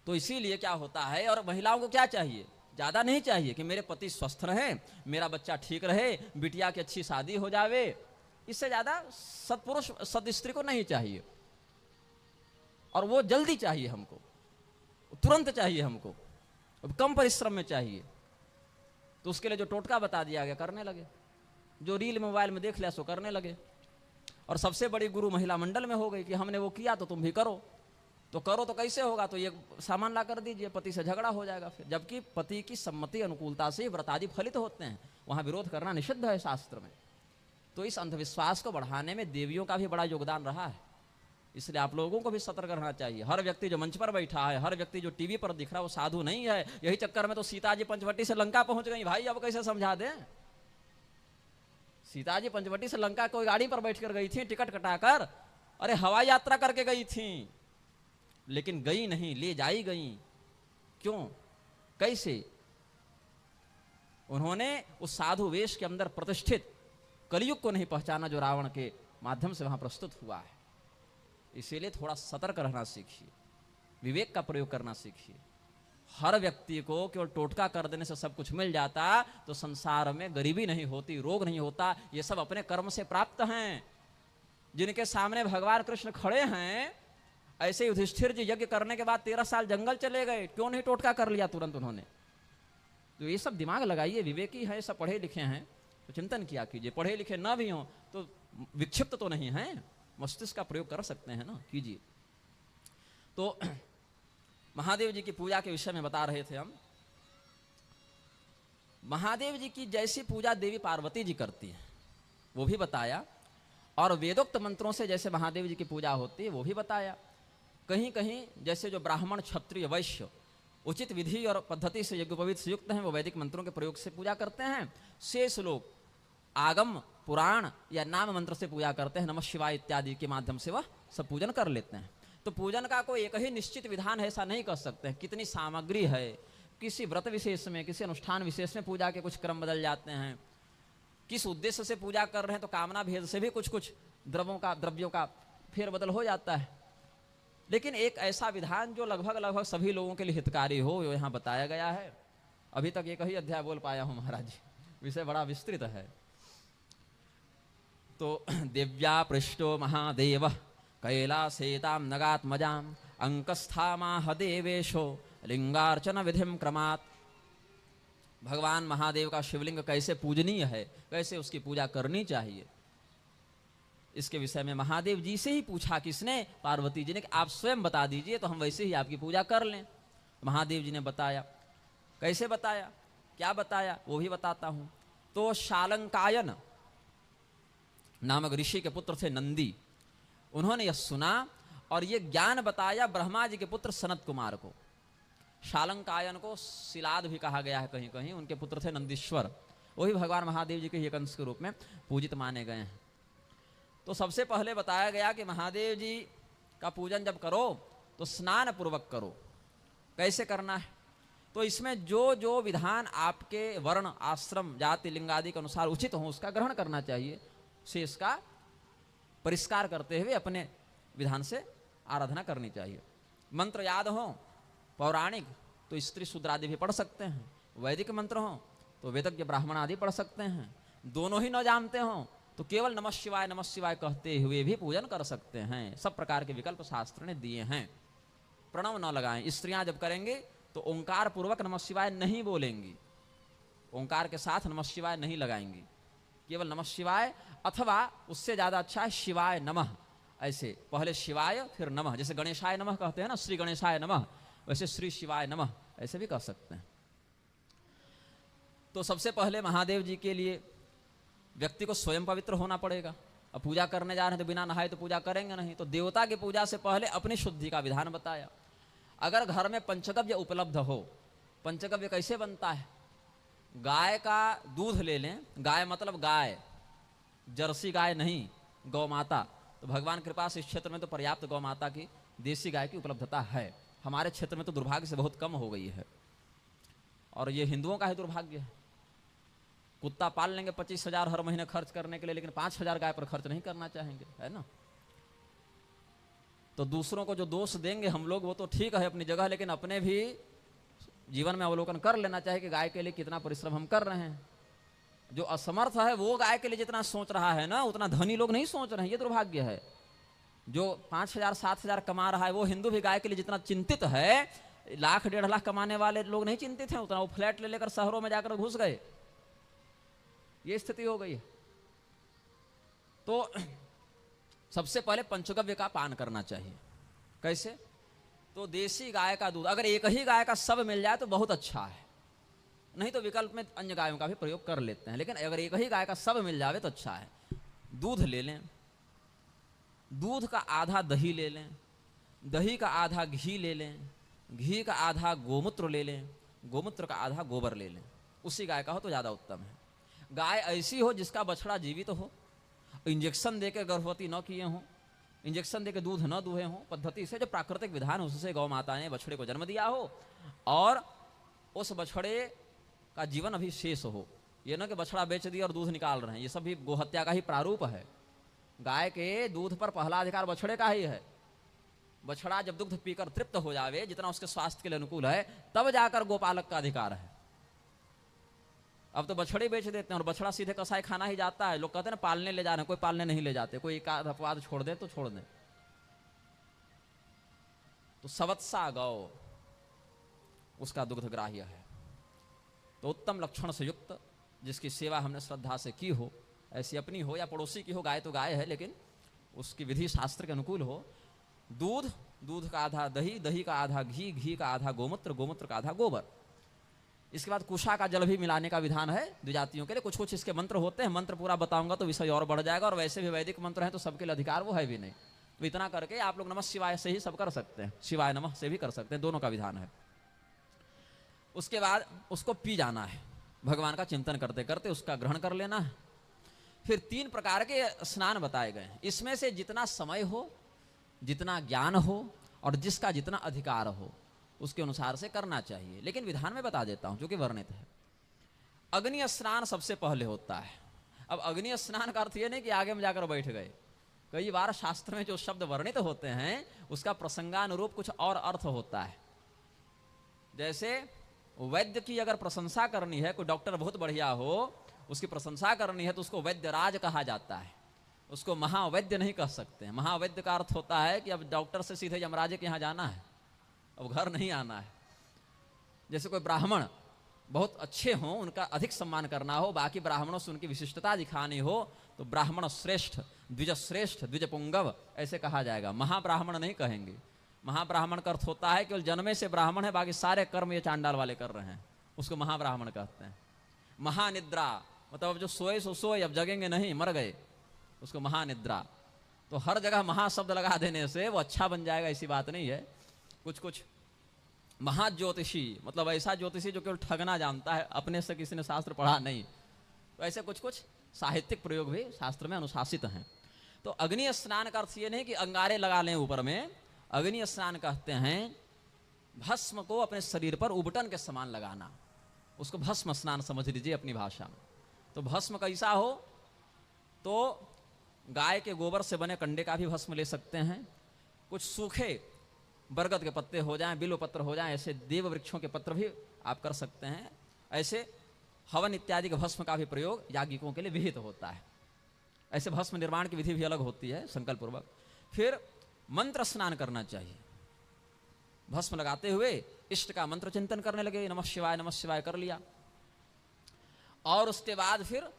तो इसीलिए क्या होता है, और महिलाओं को क्या चाहिए? ज्यादा नहीं चाहिए कि मेरे पति स्वस्थ रहे, मेरा बच्चा ठीक रहे, बिटिया की अच्छी शादी हो जावे। इससे ज्यादा सत्पुरुष सदस्त्री को नहीं चाहिए, और वो जल्दी चाहिए हमको, तुरंत चाहिए हमको, कम परिश्रम में चाहिए। तो उसके लिए जो टोटका बता दिया गया करने लगे, जो रील मोबाइल में देख लिया सो करने लगे। और सबसे बड़ी गुरु महिला मंडल में हो गई कि हमने वो किया तो तुम भी करो। तो करो तो कैसे होगा? तो ये सामान ला कर दीजिए, पति से झगड़ा हो जाएगा फिर। जबकि पति की सम्मति अनुकूलता से व्रत आदि फलित होते हैं, वहां विरोध करना निषिद्ध है शास्त्र में। तो इस अंधविश्वास को बढ़ाने में देवियों का भी बड़ा योगदान रहा है। इसलिए आप लोगों को भी सतर्क रहना चाहिए। हर व्यक्ति जो मंच पर बैठा है, हर व्यक्ति जो टीवी पर दिख रहा है वो साधु नहीं है। यही चक्कर में तो सीता जी पंचवटी से लंका पहुंच गई भाई, अब कैसे समझा दें? सीता जी पंचवटी से लंका कोई गाड़ी पर बैठकर गई थी, टिकट कटाकर, अरे हवाई यात्रा करके गई थी, लेकिन गई नहीं, ले जाई गई। क्यों? कैसे? उन्होंने उस साधु वेश के अंदर प्रतिष्ठित कलयुग को नहीं पहचाना जो रावण के माध्यम से वहां प्रस्तुत हुआ है। इसीलिए थोड़ा सतर्क रहना सीखिए, विवेक का प्रयोग करना सीखिए। हर व्यक्ति को केवल टोटका कर देने से सब कुछ मिल जाता तो संसार में गरीबी नहीं होती, रोग नहीं होता। ये सब अपने कर्म से प्राप्त हैं। जिनके सामने भगवान कृष्ण खड़े हैं, ऐसे युधिष्ठिर जी यज्ञ करने के बाद 13 साल जंगल चले गए, क्यों नहीं टोटका कर लिया तुरंत उन्होंने? तो ये सब दिमाग लगाइए, विवेकी है, सब पढ़े लिखे हैं तो चिंतन किया कीजिए। पढ़े लिखे ना भी हो तो विक्षिप्त तो नहीं है, मस्तिष्क का प्रयोग कर सकते हैं ना, कीजिए। तो महादेव जी की पूजा के विषय में बता रहे थे हम। महादेव जी की जैसी पूजा देवी पार्वती जी करती हैं वो भी बताया, और वेदोक्त मंत्रों से जैसे महादेव जी की पूजा होती है वो भी बताया। कहीं कहीं जैसे जो ब्राह्मण क्षत्रिय वैश्य उचित विधि और पद्धति से यज्ञोपवीत से युक्त हैं वो वैदिक मंत्रों के प्रयोग से पूजा करते हैं। शेष लोग आगम पुराण या नाम मंत्र से पूजा करते हैं, नमः शिवाय इत्यादि के माध्यम से वह सब पूजन कर लेते हैं। तो पूजन का कोई एक ही निश्चित विधान है ऐसा नहीं कह सकते हैं। कितनी सामग्री है, किसी व्रत विशेष में, किसी अनुष्ठान विशेष में पूजा के कुछ क्रम बदल जाते हैं। किस उद्देश्य से पूजा कर रहे हैं तो कामना भेद से भी कुछ कुछ द्रव्यों का फेरबदल हो जाता है। लेकिन एक ऐसा विधान जो लगभग सभी लोगों के लिए हितकारी हो, वो यहाँ बताया गया है। अभी तक एक ही अध्याय बोल पाया हूँ महाराज जी, विषय बड़ा विस्तृत है। तो दिव्या पृष्ठो महादेव कैलासेतां नगात्मजां अंकस्थामाह देवेशो लिंगार्चन विधिम क्रमात्। भगवान महादेव का शिवलिंग कैसे पूजनीय है, कैसे उसकी पूजा करनी चाहिए, इसके विषय में महादेव जी से ही पूछा। किसने? पार्वती जी ने। कि आप स्वयं बता दीजिए तो हम वैसे ही आपकी पूजा कर लें। महादेव जी ने बताया। कैसे बताया, क्या बताया वो भी बताता हूं। तो शालंकायन नामक ऋषि के पुत्र थे नंदी, उन्होंने यह सुना और यह ज्ञान बताया ब्रह्मा जी के पुत्र सनत कुमार को। शालंकायन को शिलाद भी कहा गया है कहीं कहीं, उनके पुत्र थे नंदीश्वर, वही भगवान महादेव जी के एक अंश के रूप में पूजित माने गए हैं। तो सबसे पहले बताया गया कि महादेव जी का पूजन जब करो तो स्नान पूर्वक करो। कैसे करना है? तो इसमें जो जो विधान आपके वर्ण आश्रम जाति लिंग आदि के अनुसार उचित हो उसका ग्रहण करना चाहिए, शेष का परिष्कार करते हुए अपने विधान से आराधना करनी चाहिए। मंत्र याद हो पौराणिक तो स्त्री शूद्र आदि भी पढ़ सकते हैं, वैदिक मंत्र हो तो वेदज्ञ ब्राह्मण आदि पढ़ सकते हैं, दोनों ही न जानते हो तो केवल नमः शिवाय कहते हुए भी पूजन कर सकते हैं। सब प्रकार के विकल्प शास्त्र ने दिए हैं। प्रणव न लगाएं, स्त्रियां जब करेंगे तो ओंकार पूर्वक नमः शिवाय नहीं बोलेंगी, ओंकार के साथ नमः शिवाय नहीं लगाएंगी, केवल नमः शिवाय, अथवा उससे ज्यादा अच्छा है शिवाय नमः। ऐसे पहले शिवाय फिर नमः, जैसे गणेशाय नमः कहते हैं ना, श्री गणेशाय नमः, वैसे श्री शिवाय नमः ऐसे भी कह सकते हैं। तो सबसे पहले महादेव जी के लिए व्यक्ति को स्वयं पवित्र होना पड़ेगा। अब पूजा करने जा रहे हैं तो बिना नहाए तो पूजा करेंगे नहीं, तो देवता की पूजा से पहले अपनी शुद्धि का विधान बताया। अगर घर में पंचगव्य उपलब्ध हो, पंचगव्य कैसे बनता है, गाय का दूध ले लें, गाय मतलब गाय, जर्सी गाय नहीं, गौ माता। तो भगवान कृपा से इस क्षेत्र में तो पर्याप्त गौ माता की, देसी गाय की उपलब्धता है। हमारे क्षेत्र में तो दुर्भाग्य से बहुत कम हो गई है, और ये हिंदुओं का ही दुर्भाग्य है। कुत्ता पाल लेंगे 25,000 हर महीने खर्च करने के लिए, लेकिन 5,000 गाय पर खर्च नहीं करना चाहेंगे, है ना। तो दूसरों को जो दोष देंगे हम लोग, वो तो ठीक है अपनी जगह, लेकिन अपने भी जीवन में अवलोकन कर लेना चाहिए कि गाय के लिए कितना परिश्रम हम कर रहे हैं। जो असमर्थ है वो गाय के लिए जितना सोच रहा है ना, उतना धनी लोग नहीं सोच रहे हैं, ये दुर्भाग्य है। जो 5,000 7,000 कमा रहा है, वो हिंदू भी गाय के लिए जितना चिंतित है, 1,00,000 1,50,000 कमाने वाले लोग नहीं चिंतित हैं उतना। वो फ्लैट ले लेकर शहरों में जाकर घुस गए, ये स्थिति हो गई है। तो सबसे पहले पंचगव्य का पान करना चाहिए। कैसे, तो देसी गाय का दूध, अगर एक ही गाय का सब मिल जाए तो बहुत अच्छा है, नहीं तो विकल्प में अन्य गायों का भी प्रयोग कर लेते हैं, लेकिन अगर एक ही गाय का सब मिल जावे तो अच्छा है। दूध ले लें, दूध का आधा दही ले लें, दही का आधा घी ले लें, घी का आधा गोमूत्र ले लें, गोमूत्र का आधा गोबर ले लें। उसी गाय का हो तो ज़्यादा उत्तम है। गाय ऐसी हो जिसका बछड़ा जीवित हो, इंजेक्शन देकर गर्भवती न किए हों, इंजेक्शन देकर दूध न दुहे हों, पद्धति से जो प्राकृतिक विधान उससे गौ माता ने बछड़े को जन्म दिया हो, और उस बछड़े का जीवन अभी शेष हो। ये न कि बछड़ा बेच दिया और दूध निकाल रहे हैं, ये सब भी गोहत्या का ही प्रारूप है। गाय के दूध पर पहला अधिकार बछड़े का ही है। बछड़ा जब दुग्ध पीकर तृप्त हो जावे, जितना उसके स्वास्थ्य के लिए अनुकूल है, तब जाकर गोपालक का अधिकार है। अब तो बछड़े बेच देते हैं और बछड़ा सीधे कसाई खाना ही जाता है। लोग कहते हैं ना पालने ले जा रहे हैं, कोई पालने नहीं ले जाते, कोई एक आध अपवाद छोड़ दे तो छोड़ दे। तो सवत्सा गौ उसका दुग्ध ग्राह्य है। तो उत्तम लक्षण से युक्त जिसकी सेवा हमने श्रद्धा से की हो, ऐसी अपनी हो या पड़ोसी की हो, गाय तो गाय है लेकिन उसकी विधि शास्त्र के अनुकूल हो। दूध, दूध का आधा दही, दही का आधा घी, घी का आधा गोमूत्र, गोमूत्र का आधा गोबर। इसके बाद कुशा का जल भी मिलाने का विधान है द्विजातियों के लिए। कुछ कुछ इसके मंत्र होते हैं, मंत्र पूरा बताऊंगा तो विषय और बढ़ जाएगा, और वैसे भी वैदिक मंत्र हैं तो सबके लिए अधिकार वो है भी नहीं। तो इतना करके आप लोग नमः शिवाय से ही सब कर सकते हैं, शिवाय नमः से भी कर सकते हैं, दोनों का विधान है। उसके बाद उसको पी जाना है, भगवान का चिंतन करते करते उसका ग्रहण कर लेना है। फिर 3 प्रकार के स्नान बताए गए हैं, इसमें से जितना समय हो, जितना ज्ञान हो और जिसका जितना अधिकार हो उसके अनुसार से करना चाहिए। लेकिन विधान में बता देता हूं जो कि वर्णित है। अग्नि स्नान सबसे पहले होता है। अब अग्नि स्नान का अर्थ ये नहीं कि आगे में जाकर बैठ गए। कई बार शास्त्र में जो शब्द वर्णित होते हैं उसका प्रसंगानुरूप कुछ और अर्थ होता है। जैसे वैद्य की अगर प्रशंसा करनी है, कोई डॉक्टर बहुत बढ़िया हो, उसकी प्रशंसा करनी है तो उसको वैद्यराज कहा जाता है, उसको महावैद्य नहीं कह सकते हैं। महावैद्य का अर्थ होता है कि अब डॉक्टर से सीधे यमराज के यहाँ जाना है, अब घर नहीं आना है। जैसे कोई ब्राह्मण बहुत अच्छे हों, उनका अधिक सम्मान करना हो, बाकी ब्राह्मणों से उनकी विशिष्टता दिखानी हो, तो ब्राह्मण श्रेष्ठ, द्विज पुंगव ऐसे कहा जाएगा। महाब्राह्मण नहीं कहेंगे। महाब्राह्मण का अर्थ होता है केवल जन्मे से ब्राह्मण है, बाकी सारे कर्म ये चांडाल वाले कर रहे हैं, उसको महाब्राह्मण कहते हैं। महानिद्रा मतलब अब जो सोए सो सोए, अब जगेंगे नहीं, मर गए, उसको महानिद्रा। तो हर जगह महाशब्द लगा देने से वो अच्छा बन जाएगा ऐसी बात नहीं है। कुछ कुछ महाज्योतिषी मतलब ऐसा ज्योतिषी जो केवल ठगना जानता है, अपने से किसी ने शास्त्र पढ़ा नहीं, तो ऐसे कुछ कुछ साहित्यिक प्रयोग भी शास्त्र में अनुशासित हैं। तो अग्नि स्नान का अर्थ ये नहीं कि अंगारे लगा लें ऊपर में। अग्नि स्नान कहते हैं भस्म को अपने शरीर पर उबटन के समान लगाना, उसको भस्म स्नान समझ लीजिए अपनी भाषा में। तो भस्म कैसा हो, तो गाय के गोबर से बने कंडे का भी भस्म ले सकते हैं, कुछ सूखे बरगद के पत्ते हो जाएं, बिल्व पत्र हो जाएं, ऐसे देव वृक्षों के पत्र भी आप कर सकते हैं। ऐसे हवन इत्यादि के भस्म का भी प्रयोग याज्ञिकों के लिए विहित होता है। ऐसे भस्म निर्माण की विधि भी अलग होती है संकल्प पूर्वक। फिर मंत्र स्नान करना चाहिए। भस्म लगाते हुए इष्ट का मंत्र चिंतन करने लगे, नमः शिवाय कर लिया। और उसके बाद फिर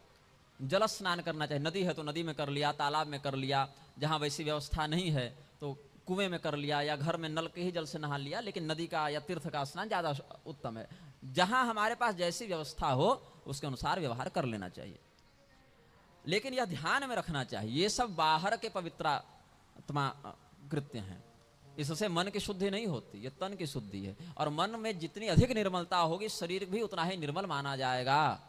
जल स्नान करना चाहिए। नदी है तो नदी में कर लिया, तालाब में कर लिया, जहाँ वैसी व्यवस्था नहीं है तो कुएं में कर लिया, या घर में नल के ही जल से नहा लिया, लेकिन नदी का या तीर्थ का स्नान ज़्यादा उत्तम है। जहाँ हमारे पास जैसी व्यवस्था हो उसके अनुसार व्यवहार कर लेना चाहिए। लेकिन यह ध्यान में रखना चाहिए, ये सब बाहर के पवित्रात्मा कृत्य हैं, इससे मन की शुद्धि नहीं होती, ये तन की शुद्धि है। और मन में जितनी अधिक निर्मलता होगी शरीर भी उतना ही निर्मल माना जाएगा।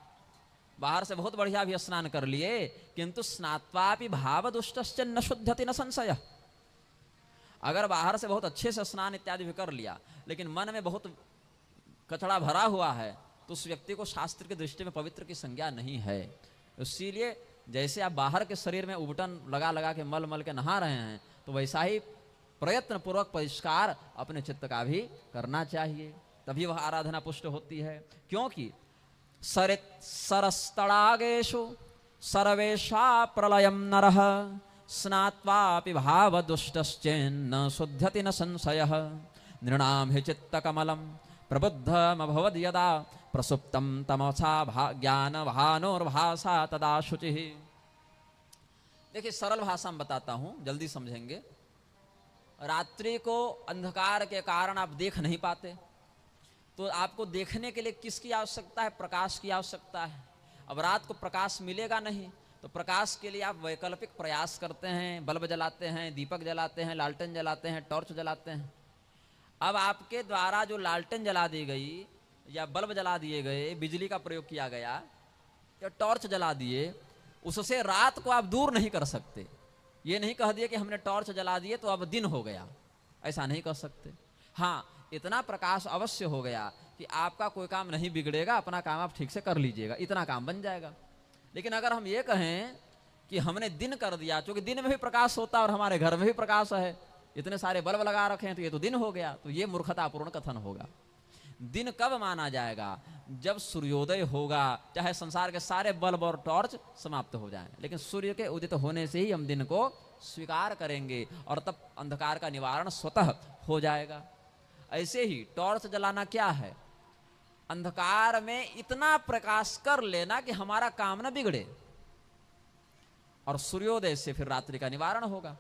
बाहर से बहुत बढ़िया भी स्नान कर लिए, किंतु स्नात्वापि भाव दुष्टश्च न शुद्धति न संशय। अगर बाहर से बहुत अच्छे से स्नान इत्यादि भी कर लिया, लेकिन मन में बहुत कचड़ा भरा हुआ है, तो उस व्यक्ति को शास्त्र की दृष्टि में पवित्र की संज्ञा नहीं है। इसीलिए जैसे आप बाहर के शरीर में उबटन लगा लगा के मल मल के नहा रहे हैं, तो वैसा ही प्रयत्न पूर्वक परिष्कार अपने चित्त का भी करना चाहिए, तभी वह आराधना पुष्ट होती है। क्योंकि सरस्तड़ागेषु सर्वेशा प्रलयम नरः स्नात्वापि भाव दुष्टश्चेन्न शुद्धति न संशयः नृणाम हि चित्तकमलं प्रबुद्धमभवद् यदा प्रसुप्तं तमसा ज्ञान भानोर्भासा तदा शुचिः। देखिए सरल भाषा में बताता हूं, जल्दी समझेंगे। रात्रि को अंधकार के कारण आप देख नहीं पाते, तो आपको देखने के लिए किसकी आवश्यकता है? प्रकाश की आवश्यकता है। अब रात को प्रकाश मिलेगा नहीं, तो प्रकाश के लिए आप वैकल्पिक प्रयास करते हैं, बल्ब जलाते हैं, दीपक जलाते हैं, लालटेन जलाते हैं, टॉर्च जलाते हैं। अब आपके द्वारा जो लालटेन जला दी गई या बल्ब जला दिए गए, बिजली का प्रयोग किया गया या टॉर्च जला दिए, उससे रात को आप दूर नहीं कर सकते। ये नहीं कह दिए कि हमने टॉर्च जला दिए तो अब दिन हो गया, ऐसा नहीं कर सकते। हाँ, इतना प्रकाश अवश्य हो गया कि आपका कोई काम नहीं बिगड़ेगा, अपना काम आप ठीक से कर लीजिएगा, इतना काम बन जाएगा। लेकिन अगर हम ये कहें कि हमने दिन कर दिया, क्योंकि दिन में भी प्रकाश होता है और हमारे घर में भी प्रकाश है, इतने सारे बल्ब लगा रखे हैं तो ये तो दिन हो गया, तो ये मूर्खतापूर्ण कथन होगा। दिन कब माना जाएगा? जब सूर्योदय होगा, चाहे संसार के सारे बल्ब और टॉर्च समाप्त हो जाएं, लेकिन सूर्य के उदित होने से ही हम दिन को स्वीकार करेंगे और तब अंधकार का निवारण स्वतः हो जाएगा। ऐसे ही टॉर्च जलाना क्या है? अंधकार में इतना प्रकाश कर लेना कि हमारा काम न बिगड़े, और सूर्योदय से फिर रात्रि का निवारण होगा।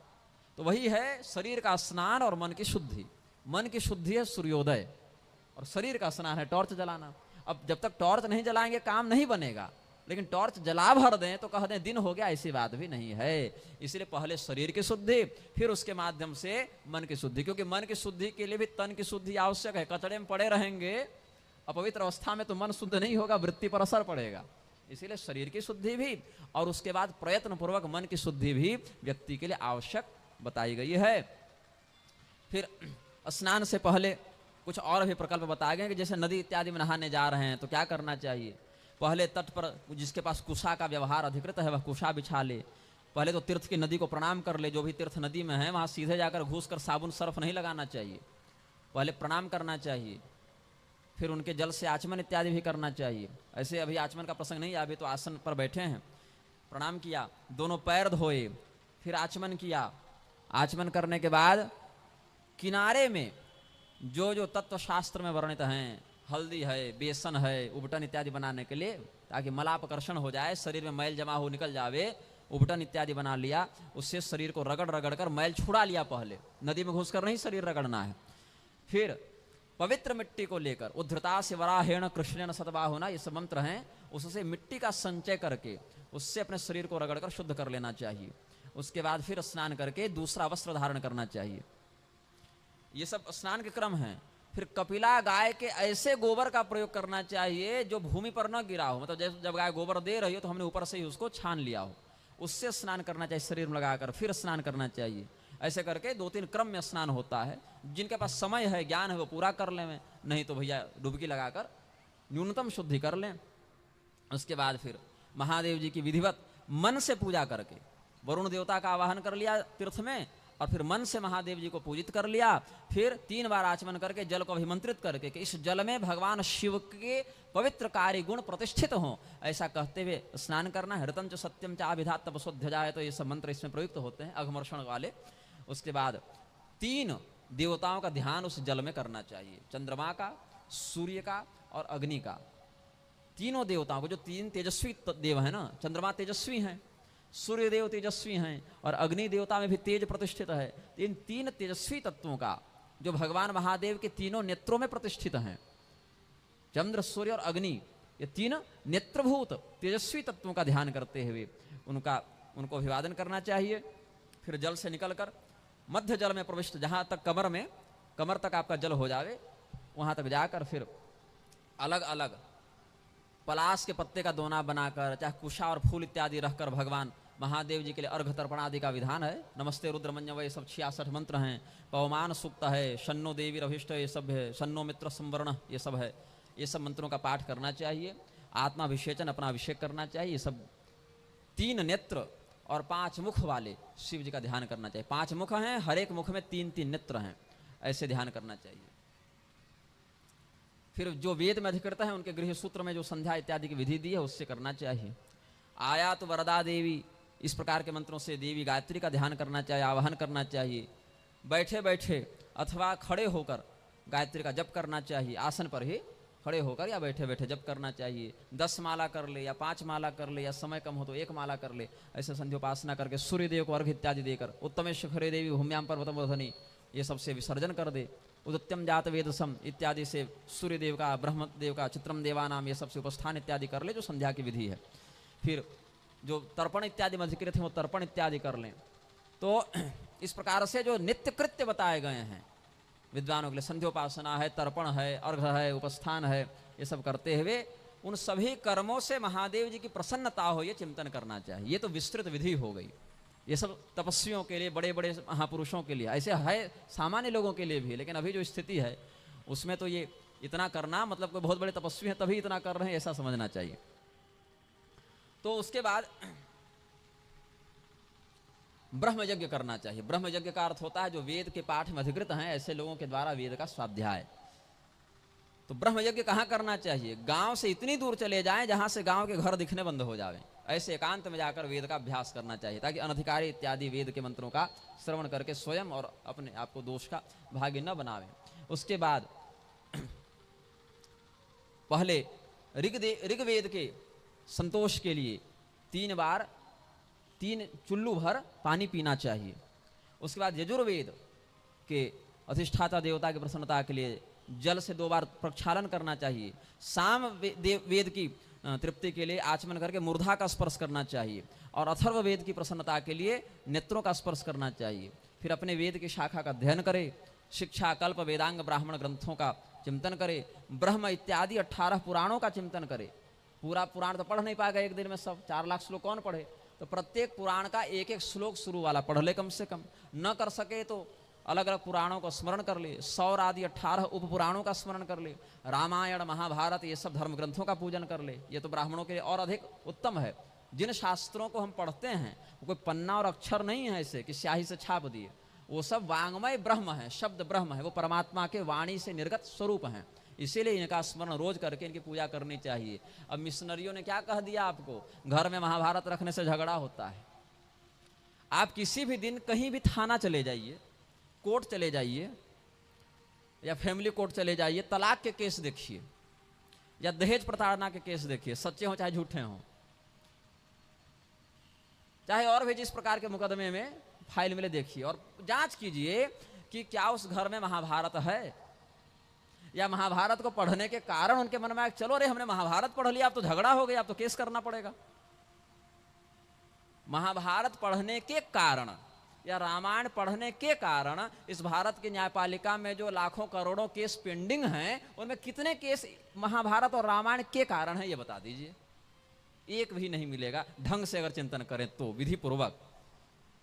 तो वही है शरीर का स्नान और मन की शुद्धि। मन की शुद्धि है सूर्योदय, और शरीर का स्नान है टॉर्च जलाना। अब जब तक टॉर्च नहीं जलाएंगे काम नहीं बनेगा, लेकिन टॉर्च जला भर दें तो कह दें दिन हो गया, ऐसी बात भी नहीं है। इसलिए पहले शरीर की शुद्धि, फिर उसके माध्यम से मन की शुद्धि, क्योंकि मन की शुद्धि के लिए भी तन की शुद्धि आवश्यक है। कचड़े में पड़े रहेंगे अपवित्र अवस्था में तो मन शुद्ध नहीं होगा, वृत्ति पर असर पड़ेगा। इसीलिए शरीर की शुद्धि भी और उसके बाद प्रयत्न पूर्वक मन की शुद्धि भी व्यक्ति के लिए आवश्यक बताई गई है। फिर स्नान से पहले कुछ और भी प्रकल्प बताए गए कि जैसे नदी इत्यादि में नहाने जा रहे हैं तो क्या करना चाहिए। पहले तट पर जिसके पास कुशा का व्यवहार अधिकृत है वह कुशा बिछा ले। पहले तो तीर्थ की नदी को प्रणाम कर ले, जो भी तीर्थ नदी में है वहाँ सीधे जाकर घुस कर साबुन सर्फ नहीं लगाना चाहिए, पहले प्रणाम करना चाहिए। फिर उनके जल से आचमन इत्यादि भी करना चाहिए। ऐसे अभी आचमन का प्रसंग नहीं है, अभी तो आसन पर बैठे हैं। प्रणाम किया, दोनों पैर धोए, फिर आचमन किया। आचमन करने के बाद किनारे में जो जो तत्व शास्त्र में वर्णित हैं, हल्दी है, बेसन है, उबटन इत्यादि बनाने के लिए, ताकि मलापकर्षण हो जाए, शरीर में मैल जमा हो निकल जावे, उबटन इत्यादि बना लिया। उससे शरीर को रगड़ रगड़ कर मैल छुड़ा लिया। पहले नदी में घुसकर नहीं शरीर रगड़ना है। फिर पवित्र मिट्टी को लेकर उद्धृता से वराहेण कृष्णेन सतबाहुना, ये सब मंत्र हैं, उससे मिट्टी का संचय करके उससे अपने शरीर को रगड़कर शुद्ध कर लेना चाहिए। उसके बाद फिर स्नान करके दूसरा वस्त्र धारण करना चाहिए। ये सब स्नान के क्रम हैं। फिर कपिला गाय के ऐसे गोबर का प्रयोग करना चाहिए जो भूमि पर न गिरा हो, मतलब जब गाय गोबर दे रही हो तो हमने ऊपर से ही उसको छान लिया हो, उससे स्नान करना चाहिए। शरीर में लगाकर फिर स्नान करना चाहिए। ऐसे करके 2-3 क्रम में स्नान होता है। जिनके पास समय है, ज्ञान है, वो पूरा कर लें, नहीं तो भैया डुबकी लगाकर न्यूनतम शुद्धि कर लें। उसके बाद फिर महादेव जी की विधिवत मन से पूजा करके वरुण देवता का आवाहन कर लिया तीर्थ में, और फिर मन से महादेव जी को पूजित कर लिया। फिर 3 बार आचमन करके जल को अभिमंत्रित करके कि इस जल में भगवान शिव के पवित्र कार्य गुण प्रतिष्ठित हों, ऐसा कहते हुए स्नान करना है। ऋतं च सत्यम च आभिधात तपसोध्य जाए, तो ये सब मंत्र इसमें प्रयुक्त होते हैं अघमर्षण वाले। उसके बाद 3 देवताओं का ध्यान उस जल में करना चाहिए। चंद्रमा का, सूर्य का और अग्नि का, तीनों देवताओं को, जो तीन तेजस्वी देव है ना, चंद्रमा तेजस्वी हैं, सूर्य देव तेजस्वी हैं और अग्नि देवता में भी तेज प्रतिष्ठित है। इन तीन तेजस्वी तत्वों का, जो भगवान महादेव के तीनों नेत्रों में प्रतिष्ठित हैं, चंद्र, सूर्य और अग्नि, ये तीन नेत्रभूत तेजस्वी तत्वों का ध्यान करते हुए उनको अभिवादन करना चाहिए। फिर जल से निकलकर मध्य जल में प्रविष्ट, जहाँ तक कमर तक आपका जल हो जावे, वहाँ तक जाकर फिर अलग अलग पलाश के पत्ते का दोना बनाकर, चाहे कुशा और फूल इत्यादि रखकर भगवान महादेव जी के लिए अर्घ तर्पण आदि का विधान है। नमस्ते रुद्रमन्यव, ये सब 66 मंत्र हैं। पवमान सूक्त है, शन्नो देवी अभिष्ट, ये सब है, शन्नो मित्र संवर्ण, ये सब है। ये सब मंत्रों का पाठ करना चाहिए। आत्माभिषेचन, अपना अभिषेक करना चाहिए। ये सब 3 नेत्र और 5 मुख वाले शिव जी का ध्यान करना चाहिए। 5 मुख हैं, हर एक मुख में 3-3 नेत्र हैं, ऐसे ध्यान करना चाहिए। फिर जो वेद में अधिकृत है, उनके गृह सूत्र में जो संध्या इत्यादि की विधि दी है, उससे करना चाहिए। आयात वरदा देवी, इस प्रकार के मंत्रों से देवी गायत्री का ध्यान करना चाहिए, आवाहन करना चाहिए। बैठे बैठे अथवा खड़े होकर गायत्री का जप करना चाहिए। आसन पर ही खड़े होकर या बैठे बैठे जप करना चाहिए। 10 माला कर ले या 5 माला कर ले, या समय कम हो तो 1 माला कर ले। ऐसे संध्योपासना करके सूर्यदेव को अर्घ इत्यादि देकर, उत्तमे शिखरे देवी भूम्याम पर्वतम वर्धनी, ये सबसे विसर्जन कर दे। उदत्यम जात वेदसम इत्यादि से सूर्यदेव का, ब्रह्मदेव का, चित्रम देवानाम, ये सबसे उपस्थान इत्यादि कर ले, जो संध्या की विधि है। फिर जो तर्पण इत्यादि में अधिकृत हैं, वो तर्पण इत्यादि कर लें। तो इस प्रकार से जो नित्य कृत्य बताए गए हैं विद्वानों के लिए, संध्योपासना है, तर्पण है, अर्घ है, उपस्थान है, ये सब करते हुए उन सभी कर्मों से महादेव जी की प्रसन्नता हो, ये चिंतन करना चाहिए। ये तो विस्तृत विधि हो गई। ये सब तपस्वियों के लिए, बड़े बड़े महापुरुषों के लिए, ऐसे है सामान्य लोगों के लिए भी। लेकिन अभी जो स्थिति है उसमें तो ये इतना करना, मतलब कोई बहुत बड़े तपस्वी हैं तभी इतना कर रहे हैं, ऐसा समझना चाहिए। तो उसके बाद ब्रह्म यज्ञ करना चाहिए। ब्रह्म यज्ञ का अर्थ होता है जो वेद के पाठ में अधिकृत हैं, ऐसे लोगों के द्वारा वेद का स्वाध्याय। तो ब्रह्म यज्ञ कहाँ करना चाहिए? गांव से इतनी दूर चले जाएं जहां से गांव के घर दिखने बंद हो जाएं। ऐसे एकांत में जाकर वेद का अभ्यास करना चाहिए, ताकि अनधिकारी इत्यादि वेद के मंत्रों का श्रवण करके स्वयं और अपने आप को दोष का भागी न बनावें। उसके बाद पहले ऋग्वेद के संतोष के लिए 3 बार 3 चुल्लू भर पानी पीना चाहिए। उसके बाद यजुर्वेद के अधिष्ठाता देवता की प्रसन्नता के लिए जल से 2 बार प्रक्षालन करना चाहिए। साम वेद की तृप्ति के लिए आचमन करके मूर्धा का स्पर्श करना चाहिए। और अथर्व वेद की प्रसन्नता के लिए नेत्रों का स्पर्श करना चाहिए। फिर अपने वेद की शाखा का अध्ययन करे, शिक्षा, कल्प, वेदांग, ब्राह्मण ग्रंथों का चिंतन करे, ब्रह्म इत्यादि 18 पुराणों का चिंतन करे। पूरा पुराण तो पढ़ नहीं पाएगा एक दिन में सब, 4 लाख श्लोक कौन पढ़े? तो प्रत्येक पुराण का 1-1 श्लोक शुरू वाला पढ़ ले कम से कम। न कर सके तो अलग अलग पुराणों को स्मरण कर ले, 100 आदि 18 उप पुराणों का स्मरण कर ले, रामायण, महाभारत, ये सब धर्म ग्रंथों का पूजन कर ले। ये तो ब्राह्मणों के लिए और अधिक उत्तम है। जिन शास्त्रों को हम पढ़ते हैं वो कोई पन्ना और अक्षर नहीं है ऐसे कि स्याही से छाप दिए, वो सब वांग्मय ब्रह्म है, शब्द ब्रह्म है, वो परमात्मा के वाणी से निर्गत स्वरूप हैं। इसीलिए इनका स्मरण रोज करके इनकी पूजा करनी चाहिए। अब मिशनरियों ने क्या कह दिया आपको? घर में महाभारत रखने से झगड़ा होता है। आप किसी भी दिन कहीं भी थाना चले जाइए, कोर्ट चले जाइए, या फैमिली कोर्ट चले जाइए, तलाक के केस देखिए या दहेज प्रताड़ना के केस देखिए, सच्चे हों चाहे झूठे हों, चाहे और भी जिस प्रकार के मुकदमे में फाइल मिले देखिए, और जांच कीजिए कि क्या उस घर में महाभारत है, या महाभारत को पढ़ने के कारण उनके मन में आए चलो रे हमने महाभारत पढ़ लिया, अब तो झगड़ा हो गया, अब तो केस करना पड़ेगा। महाभारत पढ़ने के कारण या रामायण पढ़ने के कारण इस भारत की न्यायपालिका में जो लाखों करोड़ों केस पेंडिंग हैं, उनमें कितने केस महाभारत और रामायण के कारण है ये बता दीजिए। एक भी नहीं मिलेगा ढंग से अगर चिंतन करें तो, विधि पूर्वक,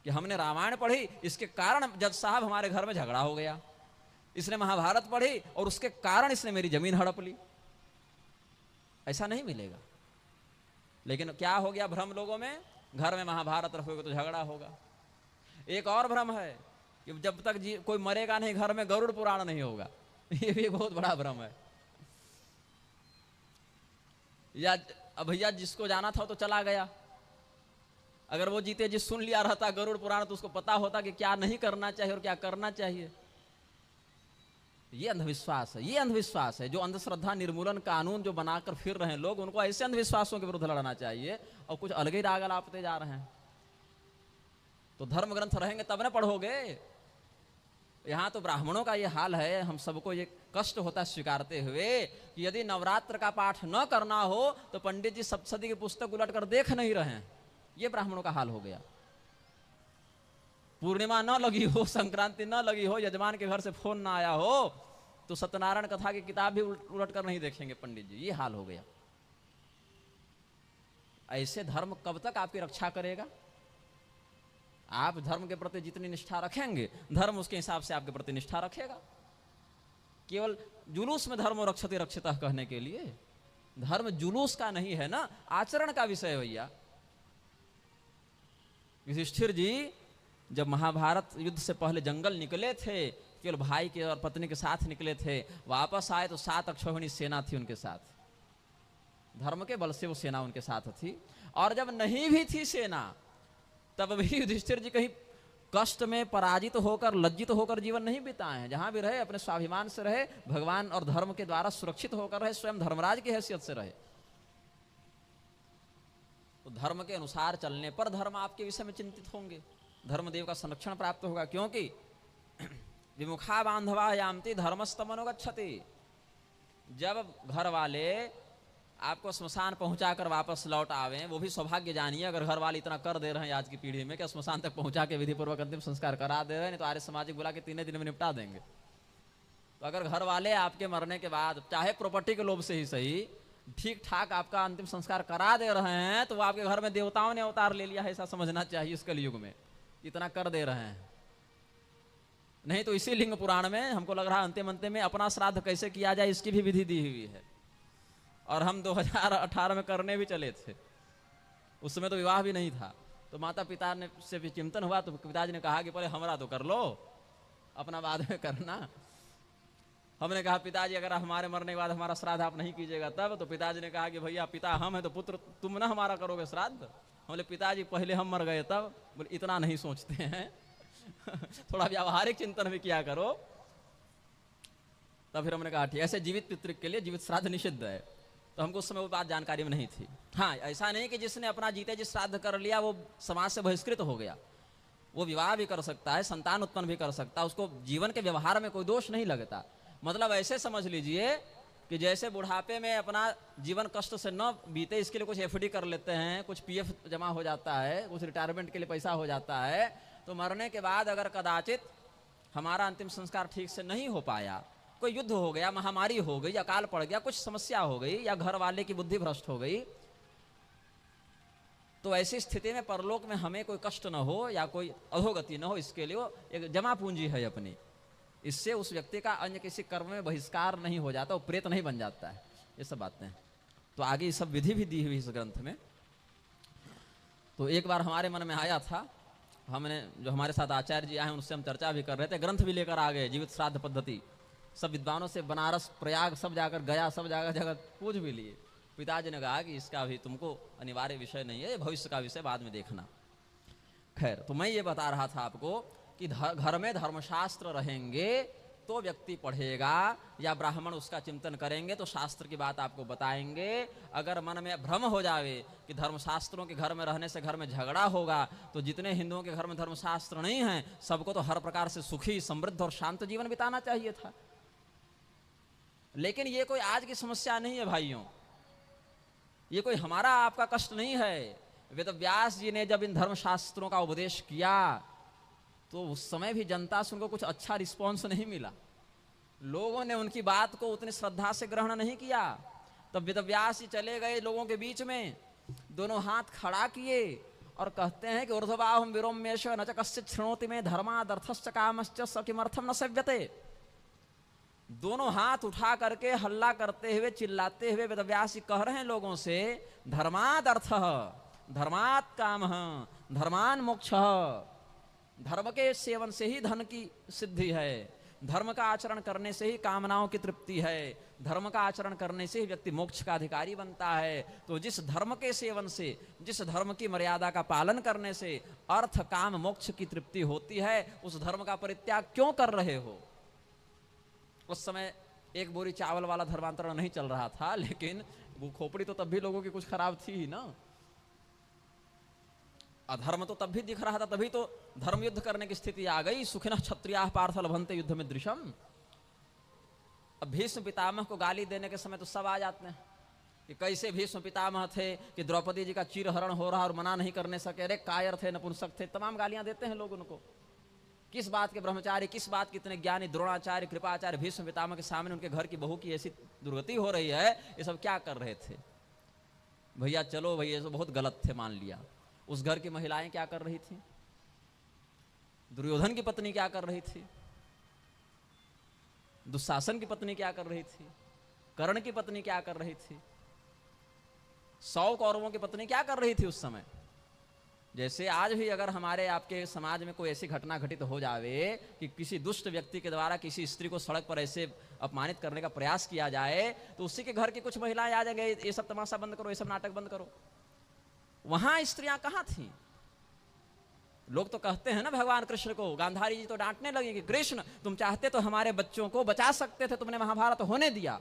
कि हमने रामायण पढ़ी इसके कारण जज साहब हमारे घर में झगड़ा हो गया, इसने महाभारत पढ़ी और उसके कारण इसने मेरी जमीन हड़प ली, ऐसा नहीं मिलेगा। लेकिन क्या हो गया भ्रम लोगों में? घर में महाभारत रखोगे तो झगड़ा होगा। एक और भ्रम है कि जब तक कोई मरेगा नहीं घर में गरुड़ पुराण नहीं होगा, ये भी एक बहुत बड़ा भ्रम है। या भैया जिसको जाना था तो चला गया, अगर वो जीते जी सुन लिया रहता गरुड़ पुराण तो उसको पता होता कि क्या नहीं करना चाहिए और क्या करना चाहिए। ये अंधविश्वास है, ये अंधविश्वास है। जो अंधश्रद्धा निर्मूलन कानून जो बनाकर फिर रहे हैं लोग, उनको ऐसे अंधविश्वासों के विरुद्ध लड़ना चाहिए, और कुछ अलग ही राग अलापते जा रहे हैं। तो धर्म ग्रंथ रहेंगे तब ना पढ़ोगे। यहाँ तो ब्राह्मणों का ये हाल है, हम सबको ये कष्ट होता है स्वीकारते हुए कि यदि नवरात्र का पाठ न करना हो तो पंडित जी सप्तशती की पुस्तक उलट कर देख नहीं रहे हैं। ये ब्राह्मणों का हाल हो गया। पूर्णिमा न लगी हो, संक्रांति न लगी हो, यजमान के घर से फोन ना आया हो, तो सत्यनारायण कथा की किताब भी उलट कर नहीं देखेंगे पंडित जी। ये हाल हो गया। ऐसे धर्म कब तक आपकी रक्षा करेगा? आप धर्म के प्रति जितनी निष्ठा रखेंगे, धर्म उसके हिसाब से आपके प्रति निष्ठा रखेगा। केवल जुलूस में धर्म रक्षते रक्षितः कहने के लिए, धर्म जुलूस का नहीं है ना, आचरण का विषय है भैया। युधिष्ठिर जी जब महाभारत युद्ध से पहले जंगल निकले थे, केवल भाई के और पत्नी के साथ निकले थे, वापस आए तो 7 अक्षौहिणी सेना थी उनके साथ। धर्म के बल से वो सेना उनके साथ थी। और जब नहीं भी थी सेना, तब भी युधिष्ठिर जी कहीं कष्ट में पराजित होकर, लज्जित होकर जीवन नहीं बिताए हैं। जहां भी रहे अपने स्वाभिमान से रहे, भगवान और धर्म के द्वारा सुरक्षित होकर रहे, स्वयं धर्मराज की हैसियत से रहे। तो धर्म के अनुसार चलने पर धर्म आपके विषय में चिंतित होंगे, धर्मदेव का संरक्षण प्राप्त होगा। क्योंकि विमुखा बांधवा यामति धर्मस्तमनुगच्छति। जब घर वाले आपको श्मशान पहुंचाकर वापस लौट आवे, वो भी सौभाग्य जानिए अगर घर वाले इतना कर दे रहे हैं आज की पीढ़ी में कि श्मशान तक पहुंचा के विधि पूर्वक अंतिम संस्कार करा दे रहे हैं, नहीं तो आर्य सामाजिक बुला के 3 दिन में निपटा देंगे। तो अगर घर वाले आपके मरने के बाद चाहे प्रॉपर्टी के लोभ से ही सही ठीक ठाक आपका अंतिम संस्कार करा दे रहे हैं, तो वो आपके घर में देवताओं ने अवतार ले लिया है, ऐसा समझना चाहिए। इस कलयुग में इतना कर दे रहे हैं। नहीं तो इसी लिंग पुराण में हमको लग रहा है अंतिम अंतिम में अपना श्राद्ध कैसे किया जाए इसकी भी विधि दी हुई है। और हम 2018 में करने भी चले थे, उस समय तो विवाह भी नहीं था। तो माता पिता ने से भी चिंतन हुआ, तो पिताजी ने कहा कि पहले हमारा तो कर लो, अपना बाद में करना। हमने कहा पिताजी अगर हमारे मरने के बाद हमारा श्राद्ध आप नहीं कीजिएगा तब। तो पिताजी ने कहा कि भैया पिता हम है तो पुत्र तुम ना हमारा करोगे श्राद्ध। हम बोले पिताजी पहले हम मर गए तब। बोले इतना नहीं सोचते हैं थोड़ा व्यावहारिक चिंतन भी किया करो। तब फिर हमने कहा ठीक, ऐसे जीवित पितृ के लिए जीवित श्राद्ध निषिद्ध है। तो हमको उस समय वो बात जानकारी में नहीं थी। हाँ, ऐसा नहीं कि जिसने अपना जीते जी श्राद्ध कर लिया वो समाज से बहिष्कृत हो गया। वो विवाह भी कर सकता है, संतान उत्पन्न भी कर सकता है, उसको जीवन के व्यवहार में कोई दोष नहीं लगता। मतलब ऐसे समझ लीजिए कि जैसे बुढ़ापे में अपना जीवन कष्ट से न बीते इसके लिए कुछ एफडी कर लेते हैं, कुछ पीएफ जमा हो जाता है, कुछ रिटायरमेंट के लिए पैसा हो जाता है। तो मरने के बाद अगर कदाचित हमारा अंतिम संस्कार ठीक से नहीं हो पाया, कोई युद्ध हो गया, महामारी हो गई, अकाल पड़ गया, कुछ समस्या हो गई, या घर वाले की बुद्धि भ्रष्ट हो गई, तो ऐसी स्थिति में परलोक में हमें कोई कष्ट न हो या कोई अधोगति न हो, इसके लिए वो एक जमा पूंजी है अपनी। इससे उस व्यक्ति का अन्य किसी कर्म में बहिष्कार नहीं हो जाता, वो प्रेत नहीं बन जाता है। ये सब बातें तो आगे सब विधि भी दी हुई इस ग्रंथ में। तो एक बार हमारे मन में आया था, हमने जो हमारे साथ आचार्य जी आए हैं उनसे हम चर्चा भी कर रहे थे, ग्रंथ भी लेकर आ गए जीवित श्राद्ध पद्धति। सब विद्वानों से बनारस, प्रयाग सब जाकर, गया सब जगह पूछ भी लिए। पिताजी ने कहा कि इसका भी तुमको अनिवार्य विषय नहीं है, भविष्य का विषय बाद में देखना। खैर, तो मैं ये बता रहा था आपको कि घर में धर्मशास्त्र रहेंगे तो व्यक्ति पढ़ेगा या ब्राह्मण उसका चिंतन करेंगे तो शास्त्र की बात आपको बताएंगे। अगर मन में भ्रम हो जावे कि धर्मशास्त्रों के घर में रहने से घर में झगड़ा होगा, तो जितने हिंदुओं के घर में धर्मशास्त्र नहीं हैं सबको तो हर प्रकार से सुखी, समृद्ध और शांत जीवन बिताना चाहिए था। लेकिन ये कोई आज की समस्या नहीं है भाइयों, ये कोई हमारा आपका कष्ट नहीं है। वेद व्यास जी ने जब इन धर्मशास्त्रों का उपदेश किया तो उस समय भी जनता से उनको कुछ अच्छा रिस्पॉन्स नहीं मिला। लोगों ने उनकी बात को उतनी श्रद्धा से ग्रहण नहीं किया। तब वेद व्यास जी चले गए लोगों के बीच में, दोनों हाथ खड़ा किए और कहते हैं कि ऊर्ध्वबाहुं विरोम्येष न च कश्चित् शृणोति मे धर्मादर्थश्च कामश्च स किमर्थं न सेव्यते। दोनों हाथ उठा करके हल्ला करते हुए, चिल्लाते हुए वेदव्यास जी कह रहे हैं लोगों से, धर्मादर्थः धर्मात् कामः धर्मान् मोक्षः। धर्म के सेवन से ही धन की सिद्धि है, धर्म का आचरण करने से ही कामनाओं की तृप्ति है, धर्म का आचरण करने से ही व्यक्ति मोक्ष का अधिकारी बनता है। तो जिस धर्म के सेवन से, जिस धर्म की मर्यादा का पालन करने से अर्थ काम मोक्ष की तृप्ति होती है, उस धर्म का परित्याग क्यों कर रहे हो? उस समय एक बोरी चावल वाला धर्मांतरण नहीं चल रहा था, लेकिन वो खोपड़ी तो तब भी लोगों की कुछ खराब थी ही ना। अधर्म तो तब भी दिख रहा था, तभी तो धर्म युद्ध करने की स्थिति आ गई। सुखिनः क्षत्रियाः पार्थ लभन्ते युद्ध में दृशम। अब भीष्म पितामह को गाली देने के समय तो सब आ जाते हैं कि कैसे भीष्म पितामह थे कि द्रौपदी जी का चीरहरण हो रहा और मना नहीं करने सके, अरे कायर थे, नपुंसक थे, तमाम गालियां देते हैं लोग उनको। किस बात के ब्रह्मचारी, किस बात के इतने ज्ञानी, द्रोणाचार्य, कृपाचार्य, भीष्म पितामह के सामने उनके घर की बहू की ऐसी दुर्गति हो रही है, ये सब क्या कर रहे थे? भैया चलो भैया, ये बहुत गलत थे, मान लिया। उस घर की महिलाएं क्या कर रही थी? दुर्योधन की पत्नी क्या कर रही थी? दुशासन की पत्नी क्या कर रही थी? कर्ण की पत्नी क्या कर रही थी? 100 कौरवों की पत्नी क्या कर रही थी उस समय? जैसे आज भी अगर हमारे आपके समाज में कोई ऐसी घटना घटित हो जावे कि किसी दुष्ट व्यक्ति के द्वारा किसी स्त्री को सड़क पर ऐसे अपमानित करने का प्रयास किया जाए, तो उसी के घर की कुछ महिलाएं आ जाएंगे, ये सब तमाशा बंद करो, ये सब नाटक बंद करो। वहां स्त्रियां कहां थी? लोग तो कहते हैं ना भगवान कृष्ण को, गांधारी जी तो डांटने लगे कि कृष्ण तुम चाहते तो हमारे बच्चों को बचा सकते थे, तुमने महाभारत होने दिया।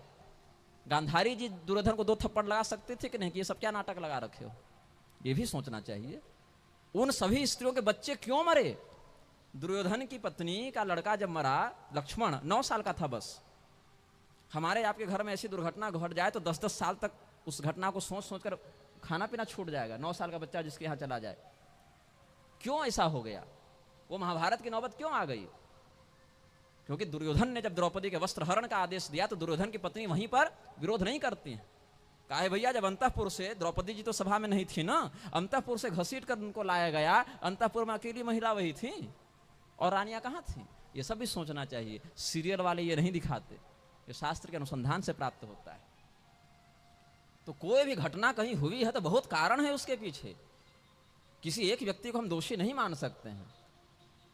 गांधारी जी दुर्योधन को 2 थप्पड़ लगा सकते थे कि नहीं, कि ये सब क्या नाटक लगा रखे हो? ये भी सोचना चाहिए। उन सभी स्त्रियों के बच्चे क्यों मरे? दुर्योधन की पत्नी का लड़का जब मरा, लक्ष्मण 9 साल का था बस। हमारे आपके घर में ऐसी दुर्घटना घट जाए तो 10-10 साल तक उस घटना को सोच सोच कर खाना पीना छूट जाएगा। 9 साल का बच्चा जिसके यहाँ चला जाए, क्यों ऐसा हो गया? वो महाभारत की नौबत क्यों आ गई? क्योंकि दुर्योधन ने जब द्रौपदी के वस्त्र हरण का आदेश दिया तो दुर्योधन की पत्नी वहीं पर विरोध नहीं करती है। काहे भैया, जब अंतःपुर से, द्रौपदी जी तो सभा में नहीं थी ना, अंतःपुर से घसीट कर उनको लाया गया, अंतःपुर में अकेली महिला वही थी और रानियां कहां थी? ये सब भी सोचना चाहिए। सीरियल वाले ये नहीं दिखाते, ये शास्त्र के अनुसंधान से प्राप्त होता है। तो कोई भी घटना कहीं हुई है तो बहुत कारण है उसके पीछे। किसी एक व्यक्ति को हम दोषी नहीं मान सकते हैं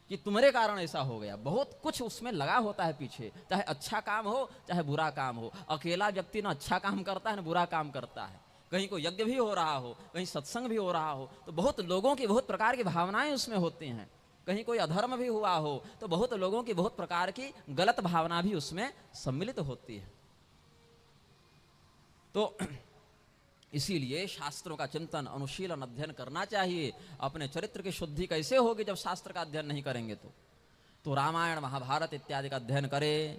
कि तुम्हारे कारण ऐसा हो गया। बहुत कुछ उसमें लगा होता है पीछे, चाहे अच्छा काम हो चाहे बुरा काम हो। अकेला व्यक्ति ना अच्छा काम करता है ना बुरा काम करता है। कहीं कोई यज्ञ भी हो रहा हो, कहीं सत्संग भी हो रहा हो, तो बहुत लोगों की बहुत प्रकार की भावनाएं उसमें होती हैं। कहीं कोई अधर्म भी हुआ हो तो बहुत लोगों की बहुत प्रकार की गलत भावना भी उसमें सम्मिलित होती है। तो इसीलिए शास्त्रों का चिंतन, अनुशीलन, अध्ययन करना चाहिए। अपने चरित्र की शुद्धि कैसे होगी जब शास्त्र का अध्ययन नहीं करेंगे? तो रामायण, महाभारत इत्यादि का अध्ययन करें।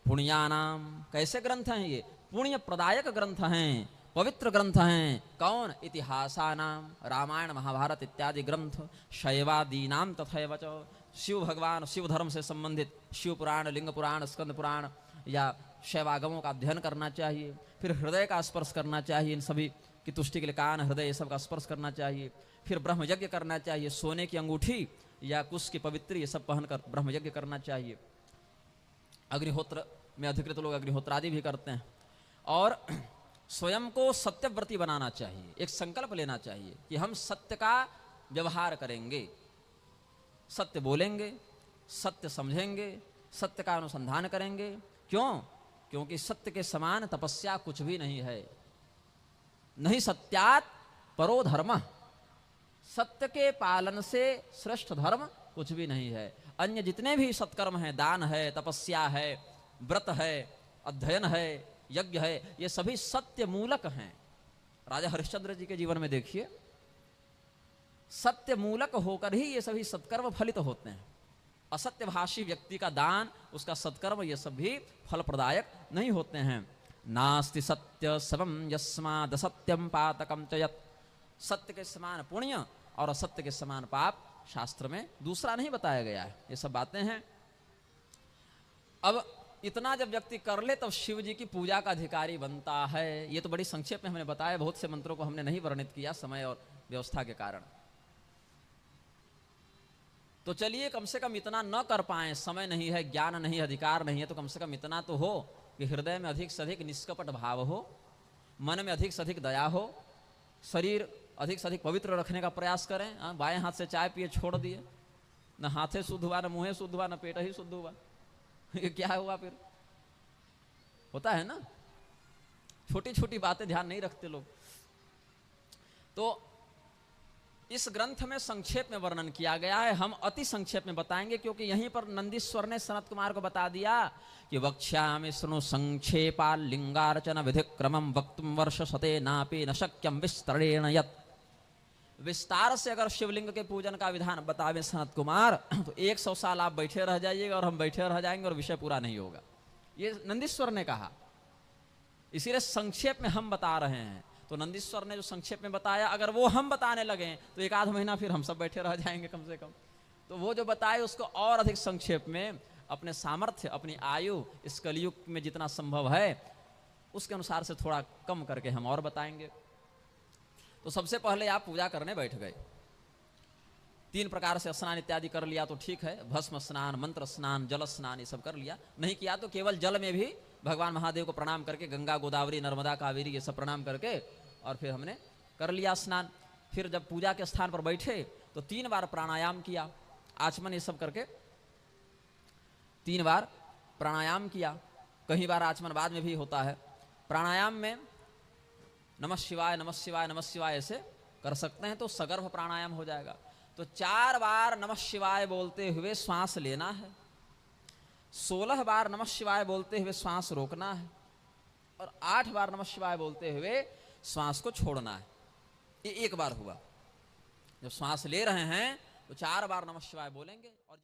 पुण्यानाम, कैसे ग्रंथ हैं ये? पुण्य प्रदायक ग्रंथ हैं, पवित्र ग्रंथ हैं। कौन? इतिहासानाम, रामायण महाभारत इत्यादि ग्रंथ। शैवादीनाम तथैव च, शिव भगवान, शिव धर्म से संबंधित शिव पुराण, लिंग पुराण, स्कंद पुराण या शैवागमों का अध्ययन करना चाहिए। फिर हृदय का स्पर्श करना चाहिए, इन सभी की तुष्टि के लिए कान, हृदय, ये सब का स्पर्श करना चाहिए। फिर ब्रह्म यज्ञ करना चाहिए, सोने की अंगूठी या कुश की पवित्र ये सब पहनकर ब्रह्म यज्ञ करना चाहिए। अग्निहोत्र में अधिकृत लोग अग्निहोत्रादि भी करते हैं। और स्वयं को सत्यव्रती बनाना चाहिए। एक संकल्प लेना चाहिए कि हम सत्य का व्यवहार करेंगे, सत्य बोलेंगे, सत्य समझेंगे, सत्य का अनुसंधान करेंगे। क्यों? क्योंकि सत्य के समान तपस्या कुछ भी नहीं है। नहीं सत्यात परो धर्म, सत्य के पालन से श्रेष्ठ धर्म कुछ भी नहीं है। अन्य जितने भी सत्कर्म हैं, दान है, तपस्या है, व्रत है, अध्ययन है, यज्ञ है, ये सभी सत्य मूलक हैं। राजा हरिश्चंद्र जी के जीवन में देखिए, सत्य मूलक होकर ही ये सभी सत्कर्म फलित होते हैं। असत्यभाषी व्यक्ति का दान, उसका सत्कर्म, ये सब भी फल प्रदायक नहीं होते हैं। नास्ति सत्य सबम यस्माद असत्यम पातकम च यत्, सत्य के समान पुण्य और असत्य के समान पाप शास्त्र में दूसरा नहीं बताया गया है। ये सब बातें हैं। अब इतना जब व्यक्ति कर ले तब शिव जी की पूजा का अधिकारी बनता है। ये तो बड़ी संक्षेप में हमने बताया, बहुत से मंत्रों को हमने नहीं वर्णित किया समय और व्यवस्था के कारण। तो चलिए कम से कम इतना न कर पाए, समय नहीं है, ज्ञान नहीं है, अधिकार नहीं है, तो कम से कम इतना तो हो कि हृदय में अधिक से अधिक निष्कपट भाव हो, मन में अधिक से अधिक दया हो, शरीर अधिक से अधिक पवित्र रखने का प्रयास करें। बाएं हाथ से चाय पिए छोड़ दिए, न हाथे शुद्ध हुआ, न मुँह शुद्ध हुआ, न पेट ही शुद्ध हुआ, ये क्या हुआ? फिर होता है ना, छोटी छोटी बातें ध्यान नहीं रखते लोग। तो इस ग्रंथ में संक्षेप में वर्णन किया गया है, हम अति संक्षेप में बताएंगे, क्योंकि यहीं पर नंदीश्वर ने सनत कुमार को बता दिया कि वक्ष्यामि शृणु संक्षेपा लिंगार्चन विधि क्रमम वक्तुम वर्ष सते नापि न शक्यम विस्तरेण यत्। विस्तार से अगर शिवलिंग के पूजन का विधान बतावे सनत कुमार तो 100 साल आप बैठे रह जाइएगा और हम बैठे रह जाएंगे और विषय पूरा नहीं होगा। ये नंदीश्वर ने कहा, इसीलिए संक्षेप में हम बता रहे हैं। तो नंदीश्वर ने जो संक्षेप में बताया, अगर वो हम बताने लगे तो 1 आध महीना फिर हम सब बैठे रह जाएंगे कम से कम। तो वो जो बताए उसको और अधिक संक्षेप में अपने सामर्थ्य, अपनी आयु, इस कलयुग में जितना संभव है उसके अनुसार से थोड़ा कम करके हम और बताएंगे। तो सबसे पहले आप पूजा करने बैठ गए, 3 प्रकार से स्नान इत्यादि कर लिया तो ठीक है, भस्म स्नान, मंत्र स्नान, जल स्नान, ये सब कर लिया। नहीं किया तो केवल जल में भी भगवान महादेव को प्रणाम करके, गंगा गोदावरी नर्मदा कावेरी ये सब प्रणाम करके और फिर हमने कर लिया स्नान। फिर जब पूजा के स्थान पर बैठे तो 3 बार प्राणायाम किया, आचमन ये सब करके 3 बार प्राणायाम किया। कहीं बार आचमन बाद में भी होता है। प्राणायाम में नमः शिवाय नमः शिवाय नमः शिवाय ऐसे कर सकते हैं तो सगर्भ प्राणायाम हो जाएगा। तो 4 बार नमः शिवाय बोलते हुए श्वास लेना है, 16 बार नमः शिवाय बोलते हुए श्वास रोकना है और 8 बार नमः शिवाय बोलते हुए श्वास को छोड़ना है। ये 1 बार हुआ। जब श्वास ले रहे हैं तो 4 बार नमः शिवाय बोलेंगे और